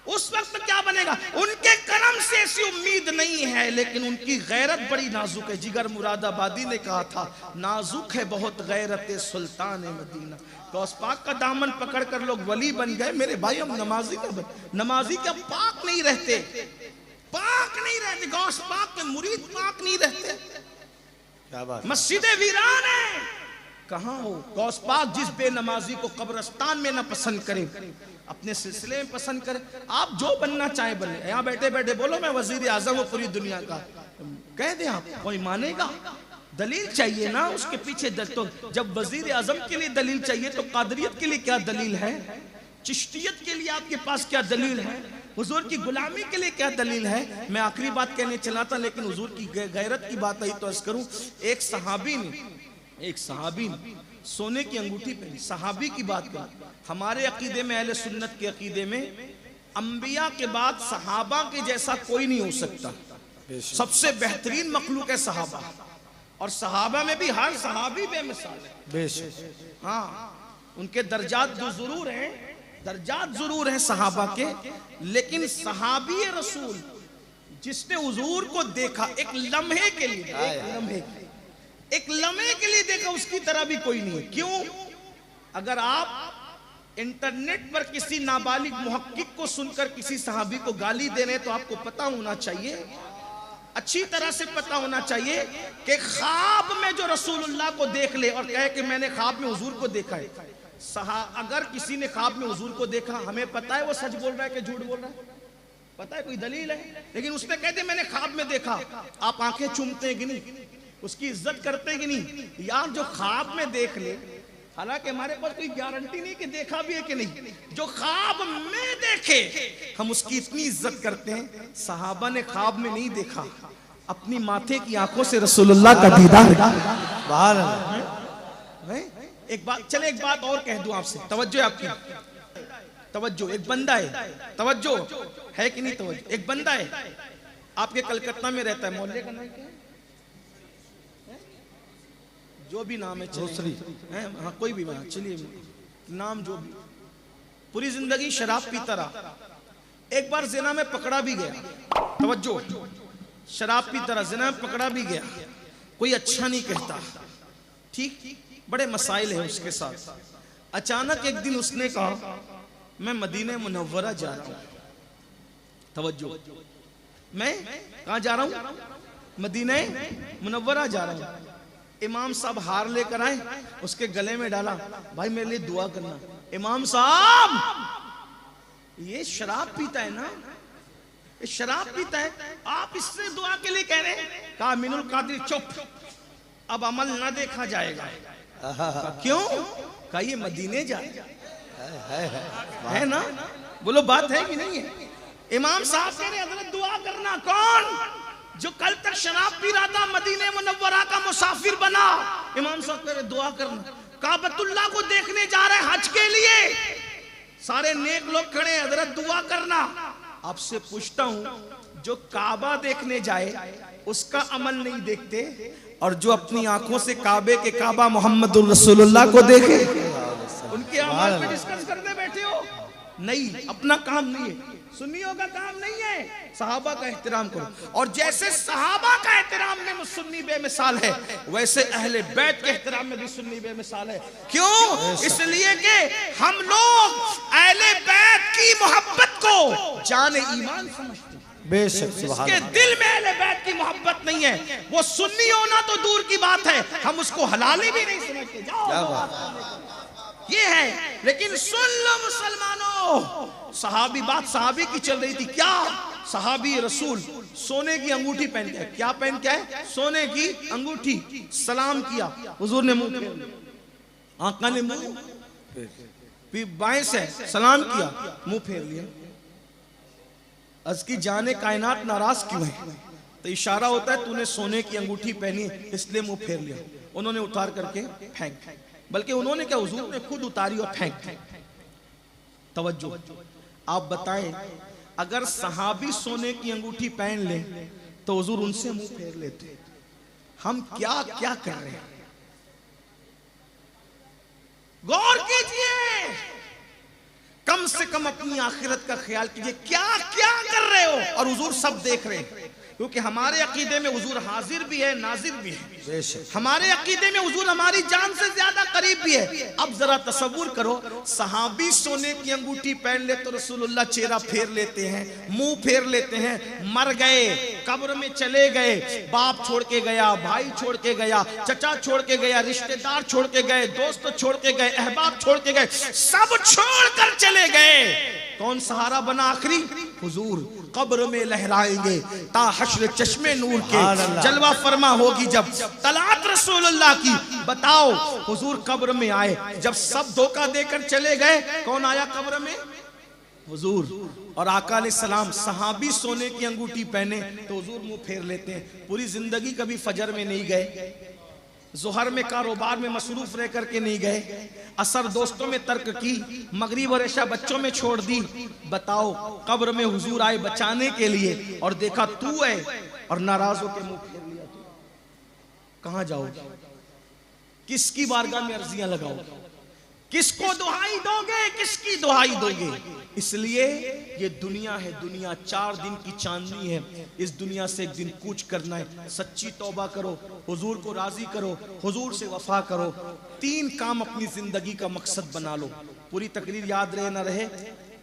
उस वक्त क्या बनेगा? उनके करम से ऐसी उम्मीद नहीं है, लेकिन उनकी गैरत बड़ी नाजुक है। जिगर मुरादाबादी ने कहा था, नाजुक है बहुत गैरत सुल्तान मदीना। गौस पाक का दामन पकड़ कर लोग वली बन गए। मेरे भाई, हम नमाजी का नमाजी क्या पाक नहीं रहते? पाक नहीं रहते। गौस पाक के मुरीद पाक नहीं रहते। क्या बात? मस्जिदें वीरान है, कहां हो? गौस पाक जिस बेनमाजी को कब्रिस्तान में ना पसंद करे, अपने सिलसिले में पसंद करे। आप जो बनना चाहे बने। यहाँ बैठे बैठे बोलो मैं वजीर आजम हूं पूरी दुनिया का, कह दे आप, कोई मानेगा? दलील चाहिए ना उसके पीछे। तो जब वजीर आजम के लिए दलील चाहिए तो कादरियत के लिए क्या दलील है? चिश्तियत के लिए आपके पास क्या दलील है? हुजूर की गुलामी के लिए क्या दलील है? मैं आखिरी बात कहने चला था, लेकिन हुजूर की गैरत की बात आई तो अर्ज करूं। एक सहाबी ने सोने की अंगूठी पहनी। सहाबी की बात करूं, हमारे अकीदे में, अहले सुन्नत के अकीदे में, अंबिया के बाद सहाबा के जैसा कोई नहीं हो सकता। सबसे बेहतरीन मखलूक है सहाबा, और सहाबा में भी हर सहाबी बेमिसाल है। बेशक। हाँ, उनके दर्जात जरूर हैं, दर्जात जरूर हैं सहाबा के, लेकिन सहाबी रसूल जिसने हुजूर को देखा एक लम्हे के लिए, एक लम्हे के लिए देखा, उसकी तरह भी कोई नहीं है। क्यों? अगर आप इंटरनेट पर किसी नाबालिग मुहक्किक को सुनकर किसी सहाबी को गाली दे रहे हैं, तो आपको पता होना चाहिए, अच्छी तरह से पता होना चाहिए कि ख्वाब में जो रसूलुल्लाह को देख ले और कहे कि मैंने ख्वाब में हुजूर को देखा है। अगर किसी ने ख्वाब में हुजूर को देखा, हमें पता है वो सच बोल रहा है कि झूठ बोल रहा है? पता है, कोई दलील है? लेकिन उसने कह दिया मैंने ख्वाब में देखा, आप आंखें चूमते हैं कि नहीं? उसकी इज्जत करते हैं कि नहीं? यार जो ख्वाब में देख ले, हालांकि हमारे पास कोई गारंटी नहीं कि देखा भी है कि नहीं, जो ख्वाब में देखे हम उसकी इतनी इज्जत करते हैं। सहाबा ने ख्वाब में नहीं देखा, अपनी माथे की आंखों से रसूलुल्लाह का दीदार। एक बात और कह दूं आपसे, तवज्जो आपकी, तवज्जो। एक बंदा है, तवज्जो है कि नहीं? तवज्जो। एक बंदा है आपके कलकत्ता में रहता है, मोहल्ले का नाम क्या है? जो भी नाम है, हाँ कोई भी नाम, चलिए नाम जो भी, पूरी जिंदगी शराब पीता रहा। एक बार जिना में पकड़ा भी गया, तवज्जो, शराब पीता रहा, जिना में पकड़ा भी गया। कोई अच्छा नहीं कहता, ठीक, बड़े मसाइल है उसके साथ। अचानक एक दिन उसने कहा मैं मदीने मुनव्वरा जा रहा हूं। तवज्जो, मैं कहां जा रहा हूं? मदीने मुनव्वरा जा रहा हूं। इमाम साहब हार लेकर आए, उसके गले में डाला, भाई मेरे लिए दुआ करना। इमाम साहब, ये शराब पीता है ना, ये शराब पीता है, आप इससे दुआ के लिए कह रहे हैं? कहा मिनुल कादिर चुप, अब अमल ना देखा जाएगा। क्यों? कहा ये मदीने जाए है ना, बोलो बात है कि नहीं है? इमाम साहब कह रहे हजरत दुआ करना। कौन? जो कल तक शराब पी रहा था, मदीने मुनव्वरा का मुसाफिर बना। इमाम साहब कह रहे दुआ करना। काबतुल्लाह को देखने जा रहे हज के लिए, सारे नेक लोग खड़े, हजरत दुआ करना। आपसे पूछता हूं, जो काबा देखने जाए उसका अमल नहीं देखते, और जो अपनी आंखों से काबे के काबा मोहम्मदुर रसूलुल्लाह को देखे, उनके अमल पे डिस्कस करने बैठे हो? नहीं, अपना काम नहीं है, सुन्नियों का काम नहीं है। सहाबा का एहतराम करो, और जैसे सहाबा का एहतराम में सुन्नी बेमिसाल है, वैसे अहले बैत के एहतराम में भी सुन्नी बेमिसाल है। क्यों? इसलिए कि हम लोग अहले बैत की मोहब्बत को जाने ईमान समझते हैं। बेशक, उसके दिल में अहले बैत की मोहब्बत नहीं है, वो सुन्नी होना तो दूर की बात है, हम उसको हलाली भी नहीं समझते। जाओ, ये है। लेकिन सुन लो मुसलमानों, सहाबी, बात सहाबी की चल रही थी। क्या? सहाबी रसूल सोने की अंगूठी पहन के, क्या पहन के है? सोने की अंगूठी। सलाम किया, हुजूर ने मुंह फेर लिया, आका ने मुंह बाएं से सलाम किया, मुंह फेर लिया। अर्ज की जाने कायनात नाराज क्यों है? तो इशारा होता है तूने सोने की अंगूठी पहनी इसलिए मुंह फेर लिया। उन्होंने उतार करके फेंक, बल्कि उन्होंने क्या, हुजूर ने खुद उतारी और फेंक। तवज्जो, आप बताएं अगर सहाबी सोने की अंगूठी पहन ले तो हुजूर उनसे मुंह फेर लेते। हम क्या क्या कर रहे हैं, गौर कीजिए, कम से कम अपनी आखिरत का ख्याल कीजिए, क्या क्या कर रहे हो। और हुजूर सब देख रहे हैं, क्योंकि हमारे अकीदे में हुजूर हाजिर भी है, नाजिर भी है। हमारे अकीदे में हुजूर हमारी जान से ज्यादा करीब भी है। अब जरा तसव्वुर करो, सहाबी सोने की अंगूठी पहन ले तो रसूलुल्लाह चेहरा फेर लेते हैं, मुंह फेर लेते हैं। मर गए, कब्र में चले गए, बाप छोड़ के गया, भाई छोड़ के गया, चचा छोड़ के गया, रिश्तेदार छोड़ के गए, दोस्त छोड़ के गए, अहबाब छोड़ के गए, सब छोड़ कर चले गए। कौन सहारा बना आखिरी? हुजूर। कब्र में लहराएंगे ता हश्र चश्मे नूर के, जलवा फरमा होगी जब तलात रसूलुल्लाह की। बताओ, हुजूर कब्र में आए, जब सब धोखा देकर चले गए, कौन आया कब्र में? हुजूर। और आका अलैहिस्सलाम सहाबी सोने की अंगूठी पहने तो हुजूर मुंह फेर लेते हैं। पूरी जिंदगी कभी फजर में नहीं गए, जोहर में कारोबार में मसरूफ रह करके नहीं गए, असर दोस्तों में तर्क की, मगरिब और इशा बच्चों में छोड़ दी। बताओ, कब्र में हुजूर आए बचाने के लिए और देखा तू है और नाराज होकर मुंह फेर लिया। तू कहां जाओगे? किसकी बारगाह में अर्जियां लगाओगे? किसको दुहाई दोगे? किसकी दुहाई दोगे? इसलिए ये दुनिया है, दुनिया 4 दिन की चांदनी है। इस दुनिया से एक दिन कूच करना है। सच्ची तौबा करो, हुजूर को राजी करो, हुजूर से वफा करो। 3 काम अपनी जिंदगी का मकसद बना लो। पूरी तकरीर याद रहे ना रहे,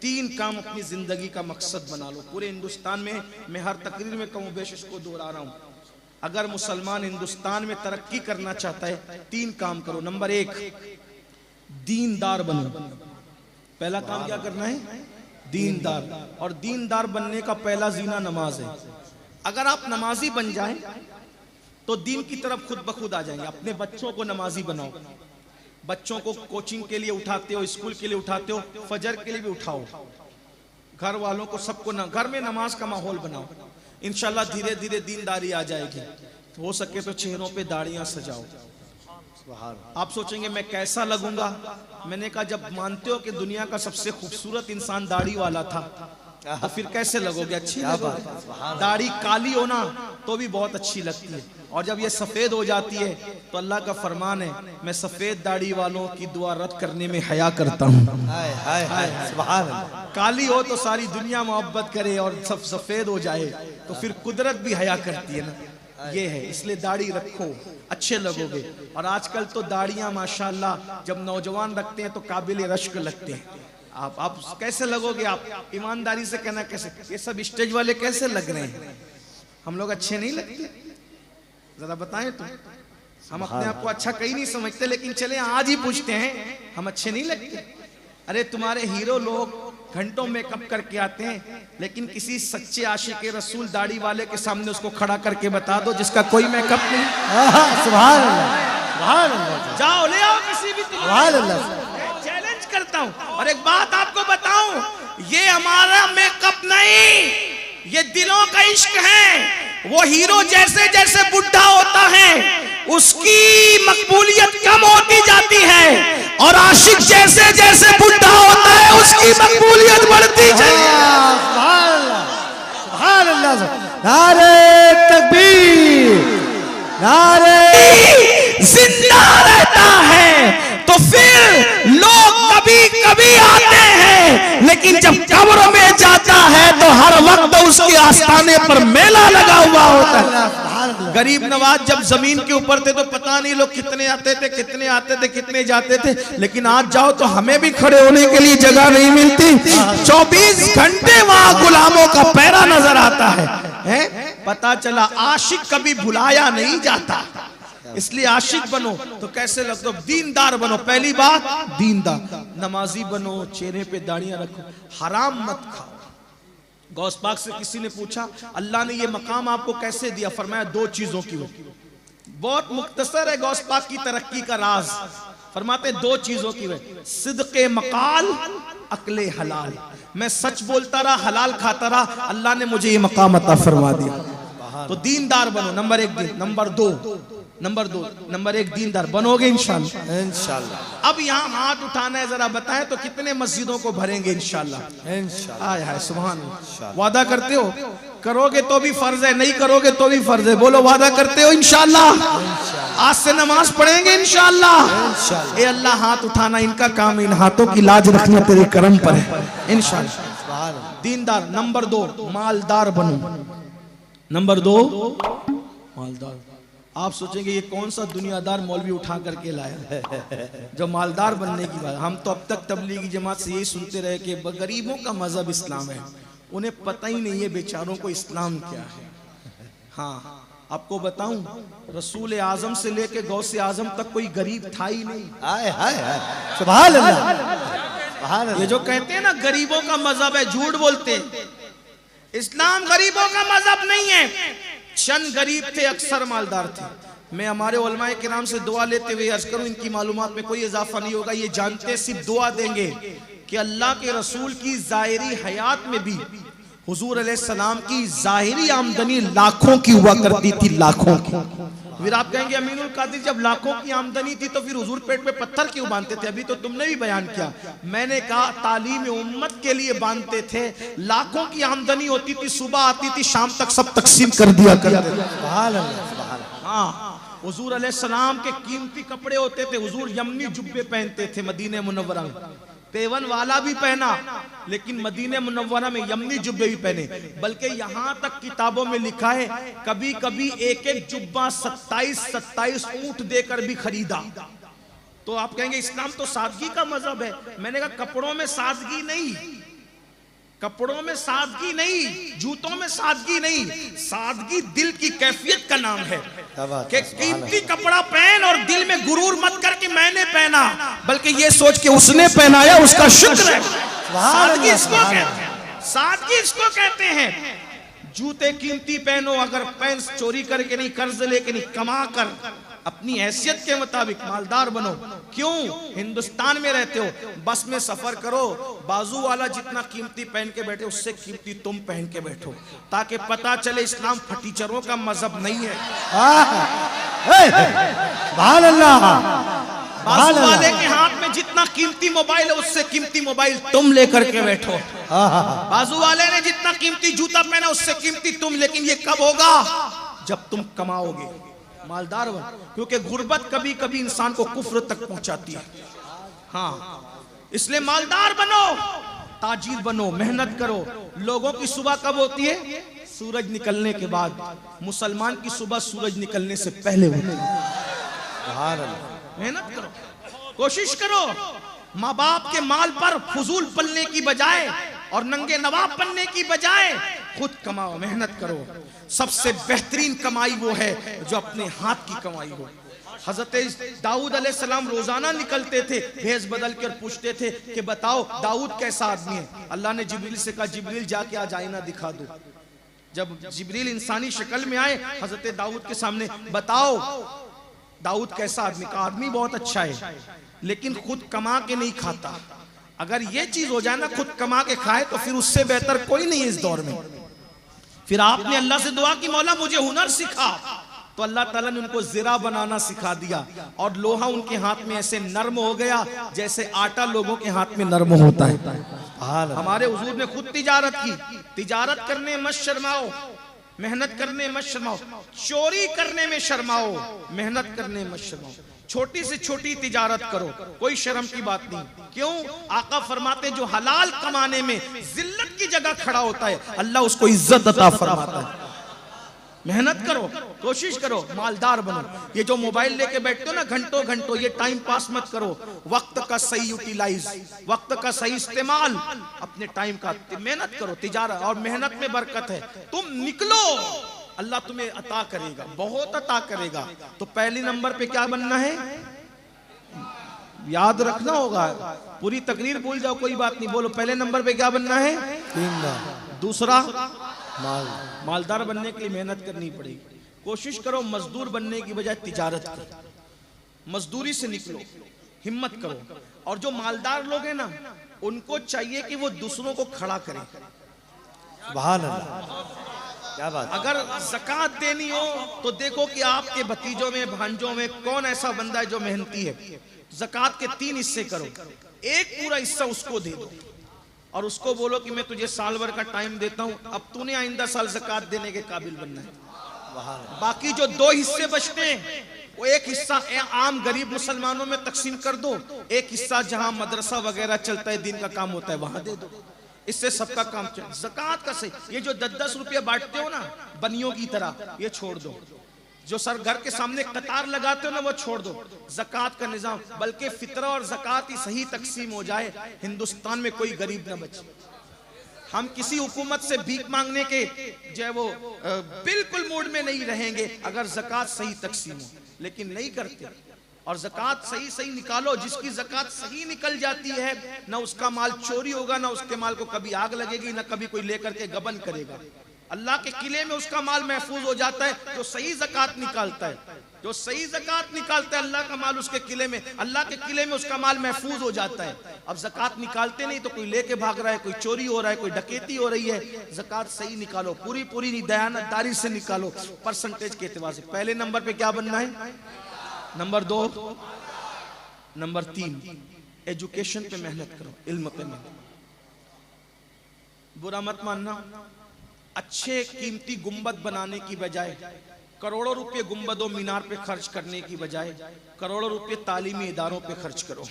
3 काम अपनी जिंदगी का मकसद बना लो। पूरे हिंदुस्तान में मैं हर तकरीर में कम बेश इसको दोहरा रहा हूँ, अगर मुसलमान हिंदुस्तान में तरक्की करना चाहता है 3 काम करो। नंबर 1, दीनदार बनो। पहला काम क्या करना है? दीनदार। और दीनदार बनने का पहला जीना नमाज है। अगर आप नमाजी बन जाएं तो दीन की तरफ खुद ब खुद आ जाएंगे। अपने बच्चों को नमाजी बनाओ। बच्चों को कोचिंग के लिए उठाते हो, स्कूल के लिए उठाते हो, फजर के लिए भी उठाओ। घर वालों को सबको घर में नमाज का माहौल बनाओ। इंशाल्लाह धीरे धीरे दीनदारी आ जाएगी। हो सके तो चेहरों पे दाढ़ियां सजाओ। आप सोचेंगे मैं कैसा लगूंगा? मैंने कहा जब मानते हो कि दुनिया का सबसे खूबसूरत इंसान दाढ़ी वाला था तो फिर कैसे लगोगे? अच्छी लगोगे। दाढ़ी काली हो ना तो भी बहुत अच्छी लगती है, और जब ये सफेद हो जाती है तो अल्लाह का फरमान है, मैं सफेद दाढ़ी वालों की दुआ रद्द करने में हया करता हूँ। काली हो तो सारी दुनिया मोहब्बत करे और सब सफेद हो जाए तो फिर कुदरत भी हया करती है ना। ये है, इसलिए दाढ़ी रखो, अच्छे लगोगे। और आजकल तो दाढ़ियां माशाल्लाह जब नौजवान रखते हैं तो काबिल रश्क लगते हैं। आप कैसे लगोगे? आप ईमानदारी से कहना, कैसे ये सब स्टेज वाले कैसे लग रहे हैं? हम लोग अच्छे नहीं लगते? जरा बताएं तो। हम अपने आप को अच्छा कहीं नहीं समझते, लेकिन चले आज ही पूछते हैं, हम अच्छे नहीं लगते? अरे तुम्हारे हीरो लोग घंटों मेकअप करके आते हैं, लेकिन किसी सच्चे आशिक रसूल दाढ़ी वाले के सामने उसको खड़ा करके बता दो जिसका कोई मेकअप नहीं। सुभान अल्लाह, सुभान अल्लाह। जाओ ले आओ किसी भी, सुभान अल्लाह। चैलेंज करता हूं। और एक बात आपको बताऊं, ये हमारा मेकअप नहीं, ये दिलों का इश्क है। वो हीरो जैसे जैसे बुढ़ा होता है उसकी मकबूलियत कम होती जाती है, और आशिक जैसे जैसे बुढ़ा होता है उसकी मकबूलियत बढ़ती जाती है। सुभान अल्लाह, सुभान अल्लाह। नारे तकबीर, नारे जिंदा रहता है तो फिर लोग कभी कभी आते हैं, लेकिन जब कब्र में जाता है तो हर वक्त उसके आस्थाने पर मेला लगा हुआ होता है। गरीब नवाज जब जमीन के ऊपर थे तो पता नहीं लोग कितने आते थे, कितने आते थे, कितने जाते थे, लेकिन आज जाओ तो हमें भी खड़े होने के लिए जगह नहीं मिलती। 24 घंटे वहां गुलामों का पैरा नजर आता है। पता चला आशिक कभी भुलाया नहीं जाता। इसलिए आशिक बनो तो कैसे लगता? दीनदार बनो। पहली बात दीनदार, नमाजी बनो, चेहरे पे दाढ़ियां रखो, हराम मत खाओ। गौस पाक से किसी ने पूछा अल्लाह ने ये मकाम आपको कैसे दिया? फरमाया 2 चीजों की वजह। बहुत मुख्तसर है गौस पाक की तरक्की का राज। फरमाते 2 चीजों की वजह, सिद्क़े मकाल, अक्ले हलाल। मैं सच बोलता रहा, हलाल खाता रहा, अल्लाह ने मुझे ये मकाम अता फरमा दिया। तो दीनदार बनो, नंबर 1। नंबर 2, नंबर 2, नंबर 1 दीनदार बनोगे इंशाल्लाह। इंशाल्लाह। अब यहाँ हाथ उठाना है, जरा बताएं तो कितने मस्जिदों को भरेंगे इंशाल्लाह। इंशाल्लाह। आय हाय सुभान अल्लाह। वादा करते हो? करोगे तो भी फर्ज है, नहीं करोगे तो भी फर्ज है। बोलो वादा करते हो इंशाल्लाह? आज से नमाज पढ़ेंगे इंशाल्लाह। ए अल्लाह हाथ उठाना इनका काम, इन हाथों की लाज रखना तेरे करम पर है इंशाल्लाह। दीनदार। नंबर 2 मालदार बनो। नंबर 2 मालदार। आप सोचेंगे ये कौन सा दुनियादार मौलवी उठा करके लाया जो मालदार बनने की बात। हम तो अब तक तबलीगी जमात से यही सुनते रहे कि गरीबों का मजहब इस्लाम है। उन्हें पता ही नहीं है बेचारों को इस्लाम क्या है। हाँ आपको बताऊं, रसूल आजम से लेके गौसे आजम तक कोई गरीब था ही नहीं। हाय हाय हाय सुभान अल्लाह सुभान अल्लाह। ये जो कहते हैं ना गरीबों का मजहब है, झूठ बोलते। इस्लाम गरीबों का मजहब नहीं है। चंद गरीब थे, अक्सर मालदार थे। मैं हमारे उलमाए किराम से दुआ लेते हुए अर्ज करूं, इनकी मालूमात में कोई इजाफा नहीं होगा। ये जानते सिर्फ दुआ देंगे कि अल्लाह के रसूल की जाहिरी हयात में भी हुजूर अलैहिस्सलाम की जाहिरी आमदनी लाखों की हुआ करती थी, लाखों की। फिर आप कहेंगे अमीनुल कादिर जब लाखों की आमदनी थी तो फिर हुजूर पेट पे पत्थर क्यों बांधते थे? अभी तो तुमने भी बयान किया। मैंने कहा तालीम उम्मत के लिए बांधते थे। लाखों की आमदनी होती थी, सुबह आती थी, शाम तक सब तकसीम कर दिया करते थे। सुभान अल्लाह सुभान अल्लाह। हाँ हुजूर अलैहिस्सलाम के कीमती कपड़े होते थे। हुजूर यमनी जुब्बे पहनते थे मदीने मुनव्वरा में। पेवन वाला भी पहना, लेकिन मदीने मुनव्वरा में यमनी जुब्बे भी पहने। बल्कि यहाँ तक किताबों में लिखा है कभी कभी एक एक जुब्बा 27-27 ऊंट देकर भी खरीदा। तो आप कहेंगे इस्लाम तो सादगी का मजहब है। मैंने कहा कपड़ों में सादगी नहीं, कपड़ों में सादगी नहीं, जूतों में सादगी नहीं, सादगी दिल की कैफियत का नाम है कि कीमती कपड़ा पहन और दिल में गुरूर मत कर कि मैंने पहना, बल्कि ये सोच के उसने पहनाया उसका शुक्र है। सादगी इसको कहते हैं, सादगी इसको कहते हैं। जूते कीमती पहनो, अगर पैंट चोरी करके नहीं, कर्ज लेके नहीं, कमा कर अपनी हैसियत के मुताबिक मालदार बनो। क्यों? हिंदुस्तान में रहते हो, बस में सफर करो, बाजू वाला जितना कीमती पहन के बैठे उससे कीमती तुम पहन के बैठो, ताकि पता चले इस्लाम फटीचरों का मजहब नहीं है। सुभान अल्लाह। बाजू वाले के हाथ में जितना कीमती मोबाइल है उससे कीमती मोबाइल तुम लेकर के बैठो। बाजू वाले ने जितना कीमती जूता पहना उससे कीमती तुम। लेकिन ये कब होगा? जब तुम कमाओगे। मालदार बनो, क्योंकि गुर्बत कभी कभी इंसान को कुफ्र तक पहुंचाती है। हाँ इसलिए मालदार बनो, ताजिर बनो, मेहनत करो। लोगों की सुबह कब होती है? सूरज निकलने के बाद। मुसलमान की सुबह सूरज निकलने से पहले होती है। मेहनत करो, कोशिश करो। माँ बाप के माल पर फजूल पलने की बजाय और नंगे नवाब बनने की बजाय खुद कमाओ, मेहनत करो। सबसे बेहतरीन कमाई वो है जो अपने हाथ की कमाई हो। हजरत दाऊद अलैहिस्सलाम रोजाना निकलते थे भेष बदल कर, पूछते थे कि बताओ दाऊद कैसा आदमी है। अल्लाह ने जिब्रील से कहा जिब्रील जाके आज आईना दिखा दो। जब जिब्रील इंसानी शक्ल में आए हजरत दाऊद के सामने, बताओ दाऊद कैसा आदमी? का आदमी बहुत अच्छा है, लेकिन खुद कमा के नहीं खाता। अगर ये चीज हो जाए ना, खुद कमा के खाए, तो फिर उससे बेहतर कोई नहीं है इस दौर में। फिर आपने अल्लाह से दुआ की मौला मुझे हुनर सिखा, तो अल्लाह ताला ने उनको जिरा बनाना सिखा दिया और लोहा उनके हाथ में ऐसे नर्म हो गया जैसे आटा लोगों के हाथ में नर्म होता है। हमारे हुजूर ने खुद तिजारत की। तिजारत करने मत शर्माओ, मेहनत करने मत शर्माओ, चोरी करने में शर्माओ, मेहनत करने मत शर्माओ। छोटी से छोटी तिजारत करो, कोई शर्म की बात नहीं। क्यों? आका फरमाते जो हलाल कमाने में जिल्लत की जगह खड़ा होता है अल्लाह उसको इज्जत अता फरमाता है। मेहनत करो, कोशिश करो, मालदार बनो। ये जो मोबाइल लेके बैठते हो ना घंटों घंटों, ये टाइम पास मत करो। वक्त का सही यूटिलाइज, वक्त का सही इस्तेमाल, अपने टाइम का मेहनत करो। तिजारत और मेहनत में बरकत है। तुम निकलो, अल्लाह तुम्हें अता करेगा, बहुत अता करेगा। तो पहली नंबर पे क्या बनना है? याद रखना होगा, पूरी तकरीर भूल जाओ कोई बात नहीं, बोलो पहले नंबर पे क्या बनना है? दूसरा मालदार बनने के लिए मेहनत करनी पड़ेगी। कोशिश करो मजदूर बनने की बजाय तिजारत करो, मजदूरी से निकलो, हिम्मत करो। और जो मालदार लोग हैं ना, उनको चाहिए कि वो दूसरों को खड़ा करें। क्या बात। अगर ज़कात देनी हो तो देखो कि आपके भतीजों में भांजों में कौन ऐसा बंदा है जो मेहनती है। ज़कात के 3 हिस्से करो, एक पूरा हिस्सा उसको दे दो और उसको बोलो कि मैं तुझे साल भर का टाइम देता हूं, अब तूने आइंदा साल ज़कात देने के काबिल बनना है। बाकी जो 2 हिस्से बचते हैं वो एक हिस्सा आम गरीब मुसलमानों में तकसीम कर दो, एक हिस्सा जहां मदरसा वगैरह चलता है, दिन का काम होता है, वहां दे दो। इससे सबका काम चले। ज़कात का सही, ये जो 10-10 रुपये बांटते हो ना बनियों की तरह, ये छोड़ दो। जो सर घर के सामने कतार लगाते हो ना, वो छोड़ दो। ज़कात का निजाम, बल्कि फितरा और ज़कात ही सही तकसीम हो जाए, हिंदुस्तान में कोई गरीब ना बचे। हम किसी हुकूमत से भीख मांगने के जो है वो बिल्कुल मूड में नहीं रहेंगे अगर ज़कात सही तकसीम हो, लेकिन नहीं करते। और ज़कात सही सही निकालो। जिसकी ज़कात सही निकल जाती है ना उसका माल चोरी होगा, ना उसके माल को कभी आग लगेगी, ना कभी कोई लेकर के गबन करेगा। अल्लाह के किले में उसका माल महफूज हो जाता है जो सही ज़कात निकालता है। जो सही ज़कात निकालता है अल्लाह का माल उसके किले में, अल्लाह के किले में उसका माल महफूज हो जाता है। अब ज़कात निकालते नहीं तो कोई लेके भाग रहा है, कोई चोरी हो रहा है, कोई डकैती हो रही है। ज़कात सही निकालो, पूरी पूरी दयानतदारी से निकालो, परसेंटेज के एतबार से। पहले नंबर पे क्या बनना है? नंबर 2, नंबर 3 एजुकेशन पे मेहनत करो, इल्म पे मेहनत। बुरा मत मानना, अच्छे कीमती गुंबद बनाने की बजाय करोड़ों रुपए गुंबदों मीनार पे खर्च करने की बजाय करोड़ों रुपए तालीमी इदारों पे खर्च करो।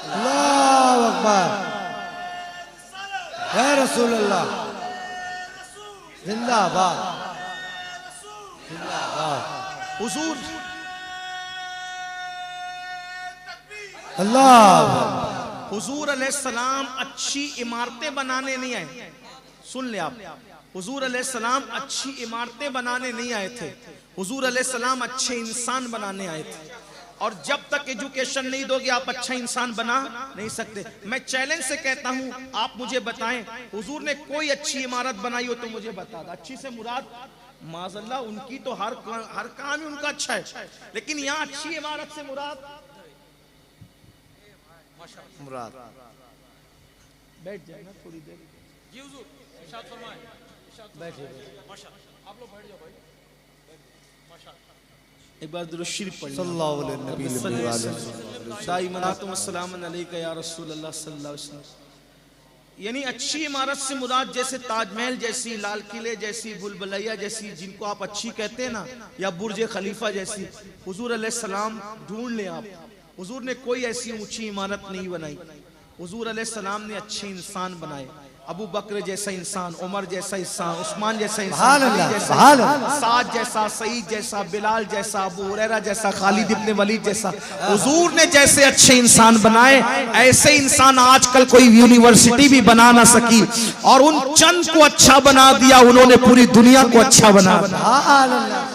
अल्लाहु अकबर, या रसूल अल्लाह, जिंदाबाद जिंदाबाद। हुजूर अल्लाह, हुजूर अलैहिस्सलाम अच्छी इमारतें बनाने नहीं आए। सुन ले आप, हुजूर अलैहिस्सलाम अच्छी इमारतें बनाने नहीं आए थे, हुजूर अलैहिस्सलाम अच्छे इंसान बनाने आए थे। और जब तक एजुकेशन नहीं दोगे आप अच्छा इंसान बना नहीं सकते। मैं चैलेंज से कहता हूं, आप मुझे बताएं हुजूर ने कोई अच्छी इमारत बनाई हो तो मुझे बता दो। अच्छी से मुराद माज़अल्लाह उनकी तो हर काम ही उनका अच्छा है, लेकिन यहाँ अच्छी इमारत से मुराद बैठ जाए ना थोड़ी देर। जी हुजूर इरशाद फरमाएं। बैठिए, आप लोग बैठ जाओ भाई। एक बार दुरूद शरीफ पढ़ सल्लल्लाहु अलैहि वसल्लम। दाइमनातुम अस्सलामु अलैका या रसूल अल्लाह सल्लल्लाहु अलैहि वसल्लम। यानी अच्छी इमारत से मुराद जैसे ताजमहल जैसी, लाल किले जैसी, भूलभुलैया जैसी, जिनको आप अच्छी कहते हैं ना, या बुर्ज खलीफा जैसी, हुजूर अलैहिस्सलाम ढूंढ लें आप। हुजूर ने कोई ऐसी ऊंची इमारत नहीं बनाई, हुजूर अलैहिस्सलाम ने अच्छे इंसान बनाए। अबू बकर जैसा इंसान, उमर जैसा इंसान, उस्मान जैसा इंसान, साद जैसा, सईद जैसा, बिलाल जैसा, अबू हुरैरा जैसा, खालिद इब्ने वलीद जैसा। हुजूर ने जैसे अच्छे इंसान बनाए, ऐसे इंसान आजकल कोई यूनिवर्सिटी भी बना ना सकी। और उन चंद को अच्छा बना दिया, उन्होंने पूरी दुनिया को अच्छा बना दिया।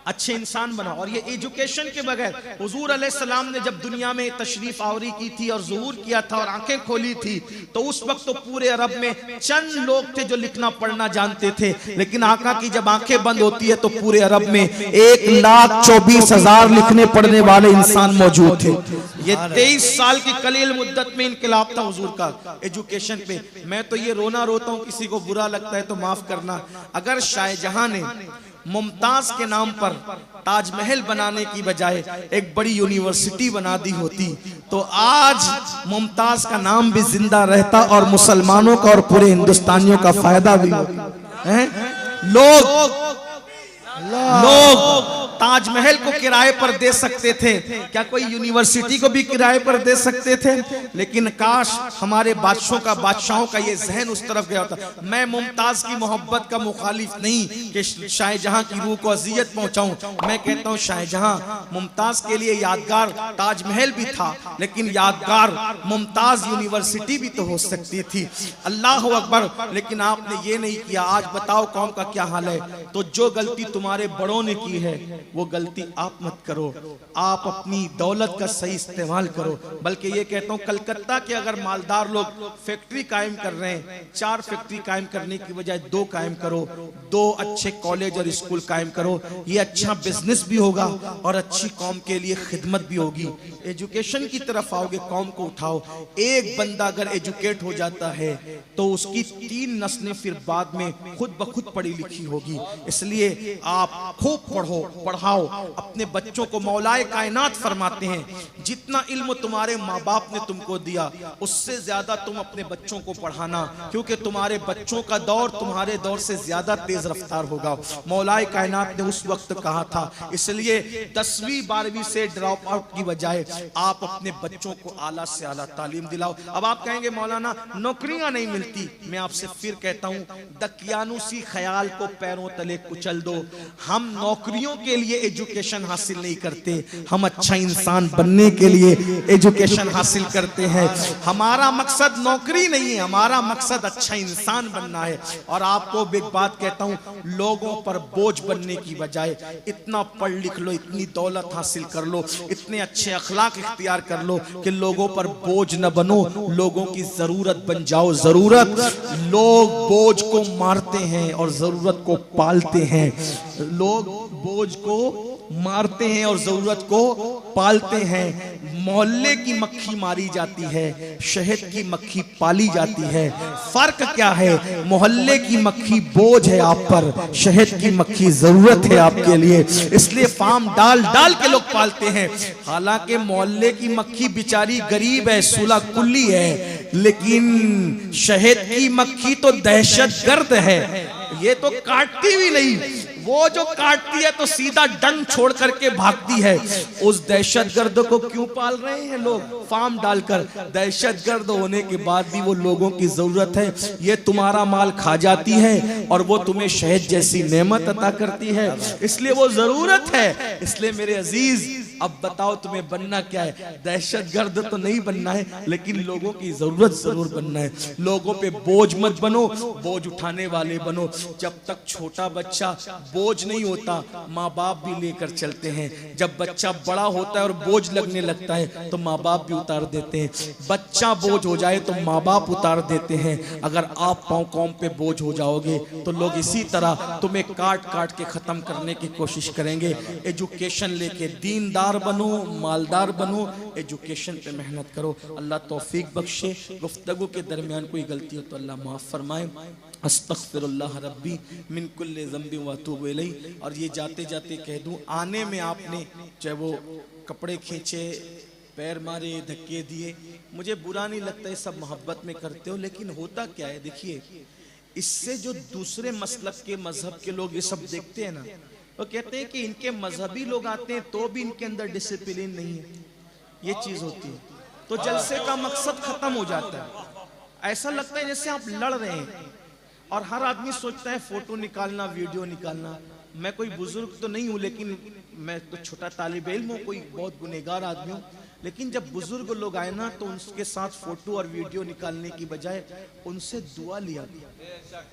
अच्छे इंसान बना। और ये एजुकेशन के बगैर, हुजूर अलैहिस्सलाम ने जब दुनिया में तशरीफ आवरी की थी और ज़ुहूर किया था और आंखें खोली थी, तो उस वक्त तो पूरे अरब में चंद लोग थे जो लिखना पढ़ना जानते थे। लेकिन आका की जब आंखें बंद होती है तो पूरे अरब में 1,24,000 लिखने पढ़ने वाले इंसान मौजूद थे। ये 23 साल की कलील मुद्दत में इनकलाब था हुजूर का एजुकेशन पे। मैं तो ये रोना रोता हूँ, किसी को बुरा लगता है तो माफ करना। अगर शाहजहां ने मुमताज के नाम पर ताजमहल बनाने की बजाय एक बड़ी यूनिवर्सिटी बना दी होती तो आज मुमताज का नाम भी जिंदा रहता और मुसलमानों का और पूरे हिंदुस्तानियों का फायदा भी होता। लोग ताजमहल को किराए पर दे सकते थे, क्या कोई यूनिवर्सिटी को भी किराए पर दे सकते थे? लेकिन काश हमारे बादशाहों का ये जहन उस तरफ गया होता। मैं मुमताज की मोहब्बत का मुखालिफ नहीं कि शाहजहां की रूह को अजियत पहुंचाऊं। मैं कहता हूं शाहजहां मुमताज के लिए यादगार ताजमहल भी था, लेकिन यादगार मुमताज यूनिवर्सिटी भी तो हो सकती थी। अल्लाह अकबर। लेकिन आपने ये नहीं किया। आज बताओ कौम का क्या हाल है। तो जो गलती तुम्हारे बड़ों ने की है वो गलती आप मत करो। आप अपनी दौलत का सही इस्तेमाल करो। बल्कि ये कहता हूँ, कलकत्ता के अगर मालदार लोग फैक्ट्री कायम कर रहे हैं, 4 फैक्ट्री कायम करने की बजाय 2 कायम करो, 2 अच्छे कॉलेज और स्कूल कायम करो। ये अच्छा बिजनेस भी होगा और अच्छी कौम के लिए खिदमत भी होगी। एजुकेशन की तरफ आओगे, कौम को उठाओ। एक बंदा अगर एजुकेट हो जाता है तो उसकी 3 नस्लें फिर बाद में खुद ब खुद पढ़ी लिखी होगी। इसलिए आप खूब पढ़ो, पढ़ाओ अपने बच्चों को। मौलाए कायनात फरमाते हैं, जितना इल्म तुम्हारे माँ बाप ने तुमको दिया उससे ज्यादा तुम अपने बच्चों को पढ़ाना, क्योंकि तुम्हारे बच्चों का दौर तुम्हारे दौर से ज्यादा तेज रफ्तार होगा। मौलाए कायनात ने उस वक्त कहा था। इसलिए 10वीं 12वीं से ड्रॉप आउट की बजाय आप अपने बच्चों को आला से आला तालीम दिलाओ। अब आप कहेंगे मौलाना नौकरियां नहीं मिलती। मैं आपसे फिर कहता हूं, दकियानुसी ख्याल को पैरों तले कुचल दो। हम नौकरियों के लिए एजुकेशन हासिल नहीं करते, हम अच्छा इंसान बनने के लिए एजुकेशन हासिल करते हैं। हमारा मकसद नौकरी नहीं है, हमारा मकसद अच्छा इंसान बनना है। और आपको एक बात कहता हूं, लोगों पर बोझ बनने की बजाय इतना पढ़ लिख लो, इतनी दौलत हासिल कर लो, इतने अच्छे अखलाक इख्तियार कर लो कि लोगों पर बोझ न बनो, लोगों की जरूरत बन जाओ। जरूरत, लोग बोझ को मारते हैं और जरूरत को पालते हैं। लोग बोझ को मारते हैं और जरूरत को पालते हैं। मोहल्ले की मक्खी मारी जाती है, शहद की मक्खी पाली जाती है। फर्क क्या है? मोहल्ले की मक्खी बोझ है आप पर, शहद की मक्खी जरूरत है आपके लिए। इसलिए फार्म डाल डाल के लोग पालते हैं। हालांकि मोहल्ले की मक्खी बेचारी गरीब है, सुला कुल्ली है, लेकिन शहद की मक्खी तो दहशतगर्द है। ये तो काटती भी नहीं, वो जो काटती है तो सीधा डंक छोड़ करके भागती है। उस दहशतगर्द को क्यों पाल रहे हैं लोग फार्म डालकर? दहशतगर्द होने के बाद भी वो लोगों की जरूरत है। ये तुम्हारा माल खा जाती है और वो तुम्हें शहद जैसी नेमत अता करती है, इसलिए वो जरूरत है। इसलिए मेरे अजीज, अब बताओ तुम्हें बनना क्या है? दहशतगर्द तो नहीं बनना है, लेकिन लोगों की जरूरत जरूर बनना है। लोगों पे बोझ मत बनो, बोझ उठाने वाले बनो। जब तक छोटा बच्चा बोझ नहीं होता, माँ बाप भी लेकर चलते हैं। जब बच्चा बड़ा होता है और बोझ लगने लगता है तो माँ बाप भी उतार देते हैं। बच्चा बोझ हो जाए तो माँ बाप उतार देते हैं। अगर आप पाँव कौम पे बोझ हो जाओगे तो लोग इसी तरह तुम्हें काट काट के खत्म करने की कोशिश करेंगे। एजुकेशन लेके दीनदार बनो, मालदार बनो, एजुकेशन पे मेहनत करो। अल्लाह तौफीक बख्शे। गुफ्तगू के दरमियान कोई गलती हो तो अल्लाह माफ फरमाए। अस्तगफिरुल्लाह रब्बी मिन कुल्लि ज़ंबि व अतूबु इलैहि। और ये जाते जाते कह दूं, आने में आपने चाहे वो कपड़े खींचे, पैर मारे, धक्के दिए, मुझे बुरा नहीं लगता, ये सब मोहब्बत में करते हो। लेकिन होता क्या है, देखिए, इससे जो दूसरे मसलक के मजहब के लोग ये सब देखते हैं ना, वो कहते हैं कि इनके मजहबी लोग आते हैं तो भी इनके अंदर डिसिप्लिन नहीं है। ये चीज होती है तो जलसे का मकसद खत्म हो जाता है। ऐसा लगता है जैसे आप लड़ रहे हैं और हर आदमी सोचता है फोटो निकालना, वीडियो निकालना। मैं कोई बुजुर्ग तो नहीं हूं, लेकिन मैं तो छोटा तालिब इल्म हूं, कोई बहुत गुनहगार आदमी हूं। लेकिन जब बुजुर्ग लोग आए ना तो उनके साथ फोटो और वीडियो निकालने की बजाय उनसे दुआ लिया गया।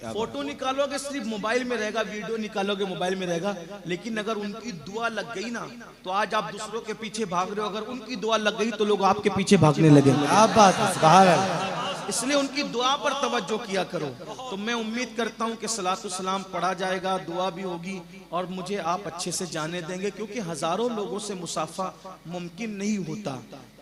फोटो निकालोगे सिर्फ मोबाइल में रहेगा, वीडियो निकालोगे मोबाइल में रहेगा, लेकिन अगर उनकी दुआ लग गई ना तो आज आप दूसरों के पीछे भाग रहे हो, अगर उनकी दुआ लग गई तो लोग आपके पीछे भागने लगे। आप बात है, सुभान अल्लाह। इसलिए उनकी दुआ पर तवज्जो किया करो। तो मैं उम्मीद करता हूं कि सलातु सलाम पढ़ा जाएगा, दुआ भी होगी और मुझे आप अच्छे से जाने देंगे, क्योंकि हजारों लोगों से मुसाफा मुमकिन नहीं होता।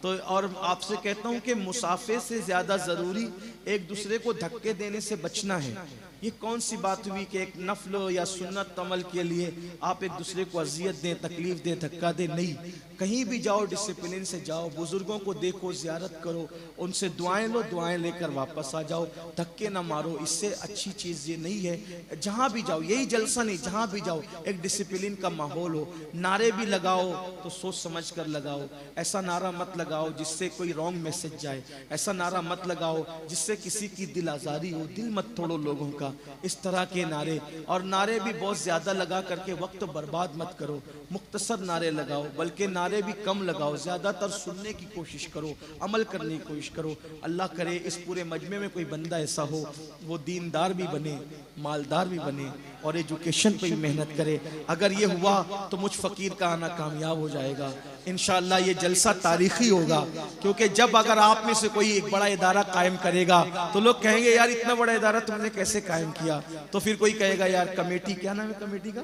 तो और आपसे कहता हूं कि मुसाफे से ज्यादा जरूरी एक दूसरे को धक्के देने से बचना है। ये कौन सी बात हुई कि एक नफल या सुन्नत अमल के लिए आप एक दूसरे को अजियत दें, तकलीफ दें, धक्का दें? नहीं, कहीं भी जाओ डिसिप्लिन से जाओ, बुजुर्गों को देखो, जियारत करो, उनसे दुआएं लो, दुआएं लेकर वापस आ जाओ, धक्के ना मारो। इससे अच्छी चीज ये नहीं है। जहां भी जाओ, यही जलसा नहीं, जहां भी जाओ एक डिसिप्लिन का माहौल हो। नारे भी लगाओ तो सोच समझ कर लगाओ। ऐसा नारा मत लगाओ जिससे कोई रॉन्ग मैसेज जाए, ऐसा नारा मत लगाओ जिससे किसी की दिल आजारी हो, दिल मत तोड़ो लोगों का। इस तरह के नारे, और नारे भी बहुत ज्यादा लगा करके वक्त बर्बाद मत करो। मुख्तसर नारे लगाओ, बल्कि नारे भी कम लगाओ, ज़्यादातर सुनने की कोशिश करो, अमल करने की कोशिश करो। अल्लाह करे इस पूरे मजमे में कोई बंदा ऐसा हो वो दीनदार भी बने, मालदार भी बने और एजुकेशन पे भी मेहनत करे। अगर ये हुआ तो मुझ फ़कीर का आना कामयाब हो जाएगा इंशाअल्लाह। ये जलसा तारीखी होगा, क्योंकि जब अगर आप में से कोई एक बड़ा इदारा कायम करेगा तो लोग कहेंगे यार इतना बड़ा इदारा तुमने कैसे कायम किया। तो फिर कोई कहेगा यार कमेटी, क्या नाम है कमेटी का,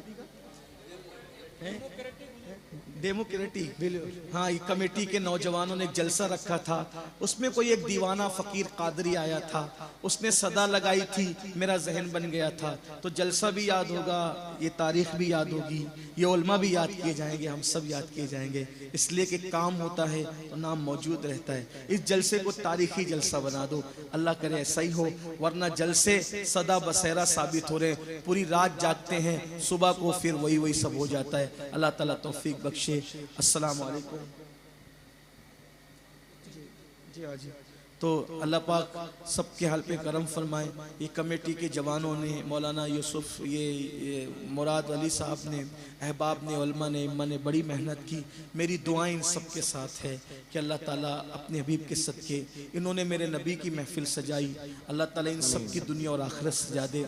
डेमोक्रेटिक, हाँ, ये कमेटी के नौजवानों ने एक जलसा रखा था। उसमें कोई एक दीवाना फकीर कादरी आया था, उसने सदा लगाई थी, मेरा जहन बन गया था। तो जलसा भी याद होगा, ये तारीख भी याद होगी, ये उलमा भी याद किए जाएंगे, हम सब याद किए जाएंगे, इसलिए कि काम होता है तो नाम मौजूद रहता है। इस जलसे को तारीखी जलसा बना दो, अल्लाह करे ऐसा ही हो, वरना जलसे सदा बसेरा साबित हो रहे, पूरी रात जागते हैं, सुबह को फिर वही सब हो जाता है। अल्लाह ताला तौफीक बख्शे। अस्सलामु अलैकुम। जी हाँ जी, तो अल्लाह पाक सबके हाल पे करम फरमाए। ये कमेटी के जवानों ने, मौलाना यूसुफ, ये मुराद अली साहब ने, अहबाब ने, उलमा ने, इम्मा ने बड़ी मेहनत की। मेरी दुआएं इन सब के साथ है कि अल्लाह ताला अपने हबीब के सदके, इन्होंने मेरे नबी की महफिल सजाई, अल्लाह ताला इन सब की दुनिया और आखिरत सजा दे।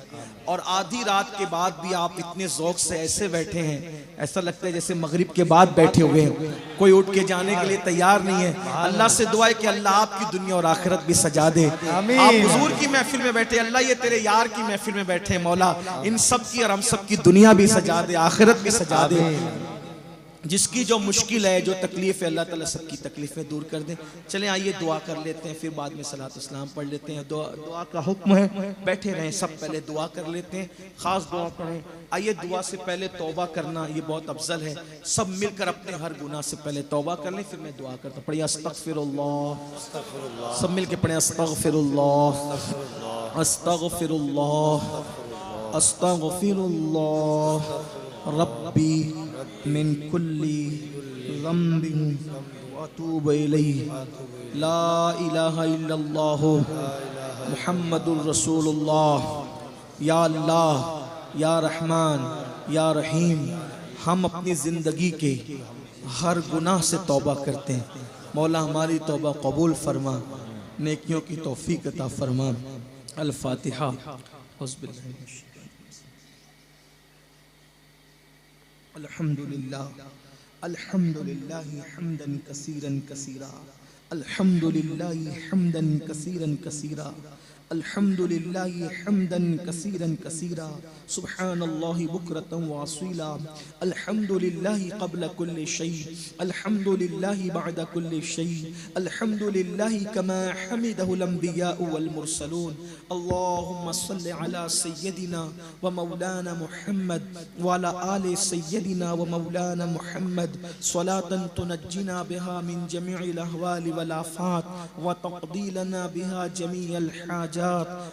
और आधी रात के बाद भी आप इतने ज़ौक़ से ऐसे बैठे हैं, ऐसा लगता है जैसे मगरिब के बाद बैठे हुए हैं, कोई उठ के जाने के लिए तैयार नहीं है। अल्लाह से दुआ है कि अल्लाह आपकी दुनिया और आखिरत भी सजा दे। आप हुजूर की महफिल में बैठे, अल्लाह ये तेरे यार की महफिल में बैठे, मौला इन सब की और हम सब की दुनिया भी सजा दे, आखिरत भी सजा दे। जिसकी जो मुश्किल है, जो तकलीफ है, अल्लाह ताला सबकी तकलीफें दूर कर दे। चलें आइए दुआ कर लेते हैं, फिर बाद में सलात इस्लाम पढ़ लेते हैं। दुआ का हुक्म है, बैठे रहें सब, पहले दुआ कर लेते हैं, खास दुआ करें। आइए दुआ से पहले तौबा करना ये बहुत अफजल है, सब मिलकर अपने हर गुनाह से पहले तौबा कर लें, फिर मैं दुआ करता हूँ। पढ़िए अस्तगफिरुल्लाह, सब मिलकर पढ़े अस्तगफिरुल्लाह, अस्तगफिरुल्लाह, अस्तगफिरुल्लाह रब्बी मिन कुल्ली ज़म्बिन व अतूबु इलैहि, ला इलाहा इल्लल्लाह मुहम्मदुर रसूलुल्लाह। या अल्लाह, या रहमान, या रहीम, हम अपनी ज़िंदगी के हर गुनाह से तौबा करते हैं, मौला हमारी तौबा कबूल फरमा, नेकियों की तौफीक अता फरमा। अल फातिहा। अल्हम्दुलिल्लाह, अल्हम्दुलिल्लाहि हम्दन कसीरन कसीरा, अल्हम्दुलिल्लाहि हम्दन कसीरन कसीरा, अल्हम्दुलिल्लाहि हम्दन कसीरन कसीरा, सुब्हानल्लाहि बुकरतन व असीला, अल्हम्दुलिल्लाहि क़ब्ल कुल्लि शै, अल्हम्दुलिल्लाहि बअद कुल्लि शै, अल्हम्दुलिल्लाहि कमा हमिदहुल अंबियाउ वल मुरसलून। अल्लाहुम्मा सल्लि अला सय्यदिना व मौलाना मुहम्मद व अला आलि सय्यदिना व मौलाना मुहम्मद, स्वलातन तुनज्जिना बिहा मिन जमीइल अहवालि वल आफात व तक़दी लना बिहा जमीअल हाजात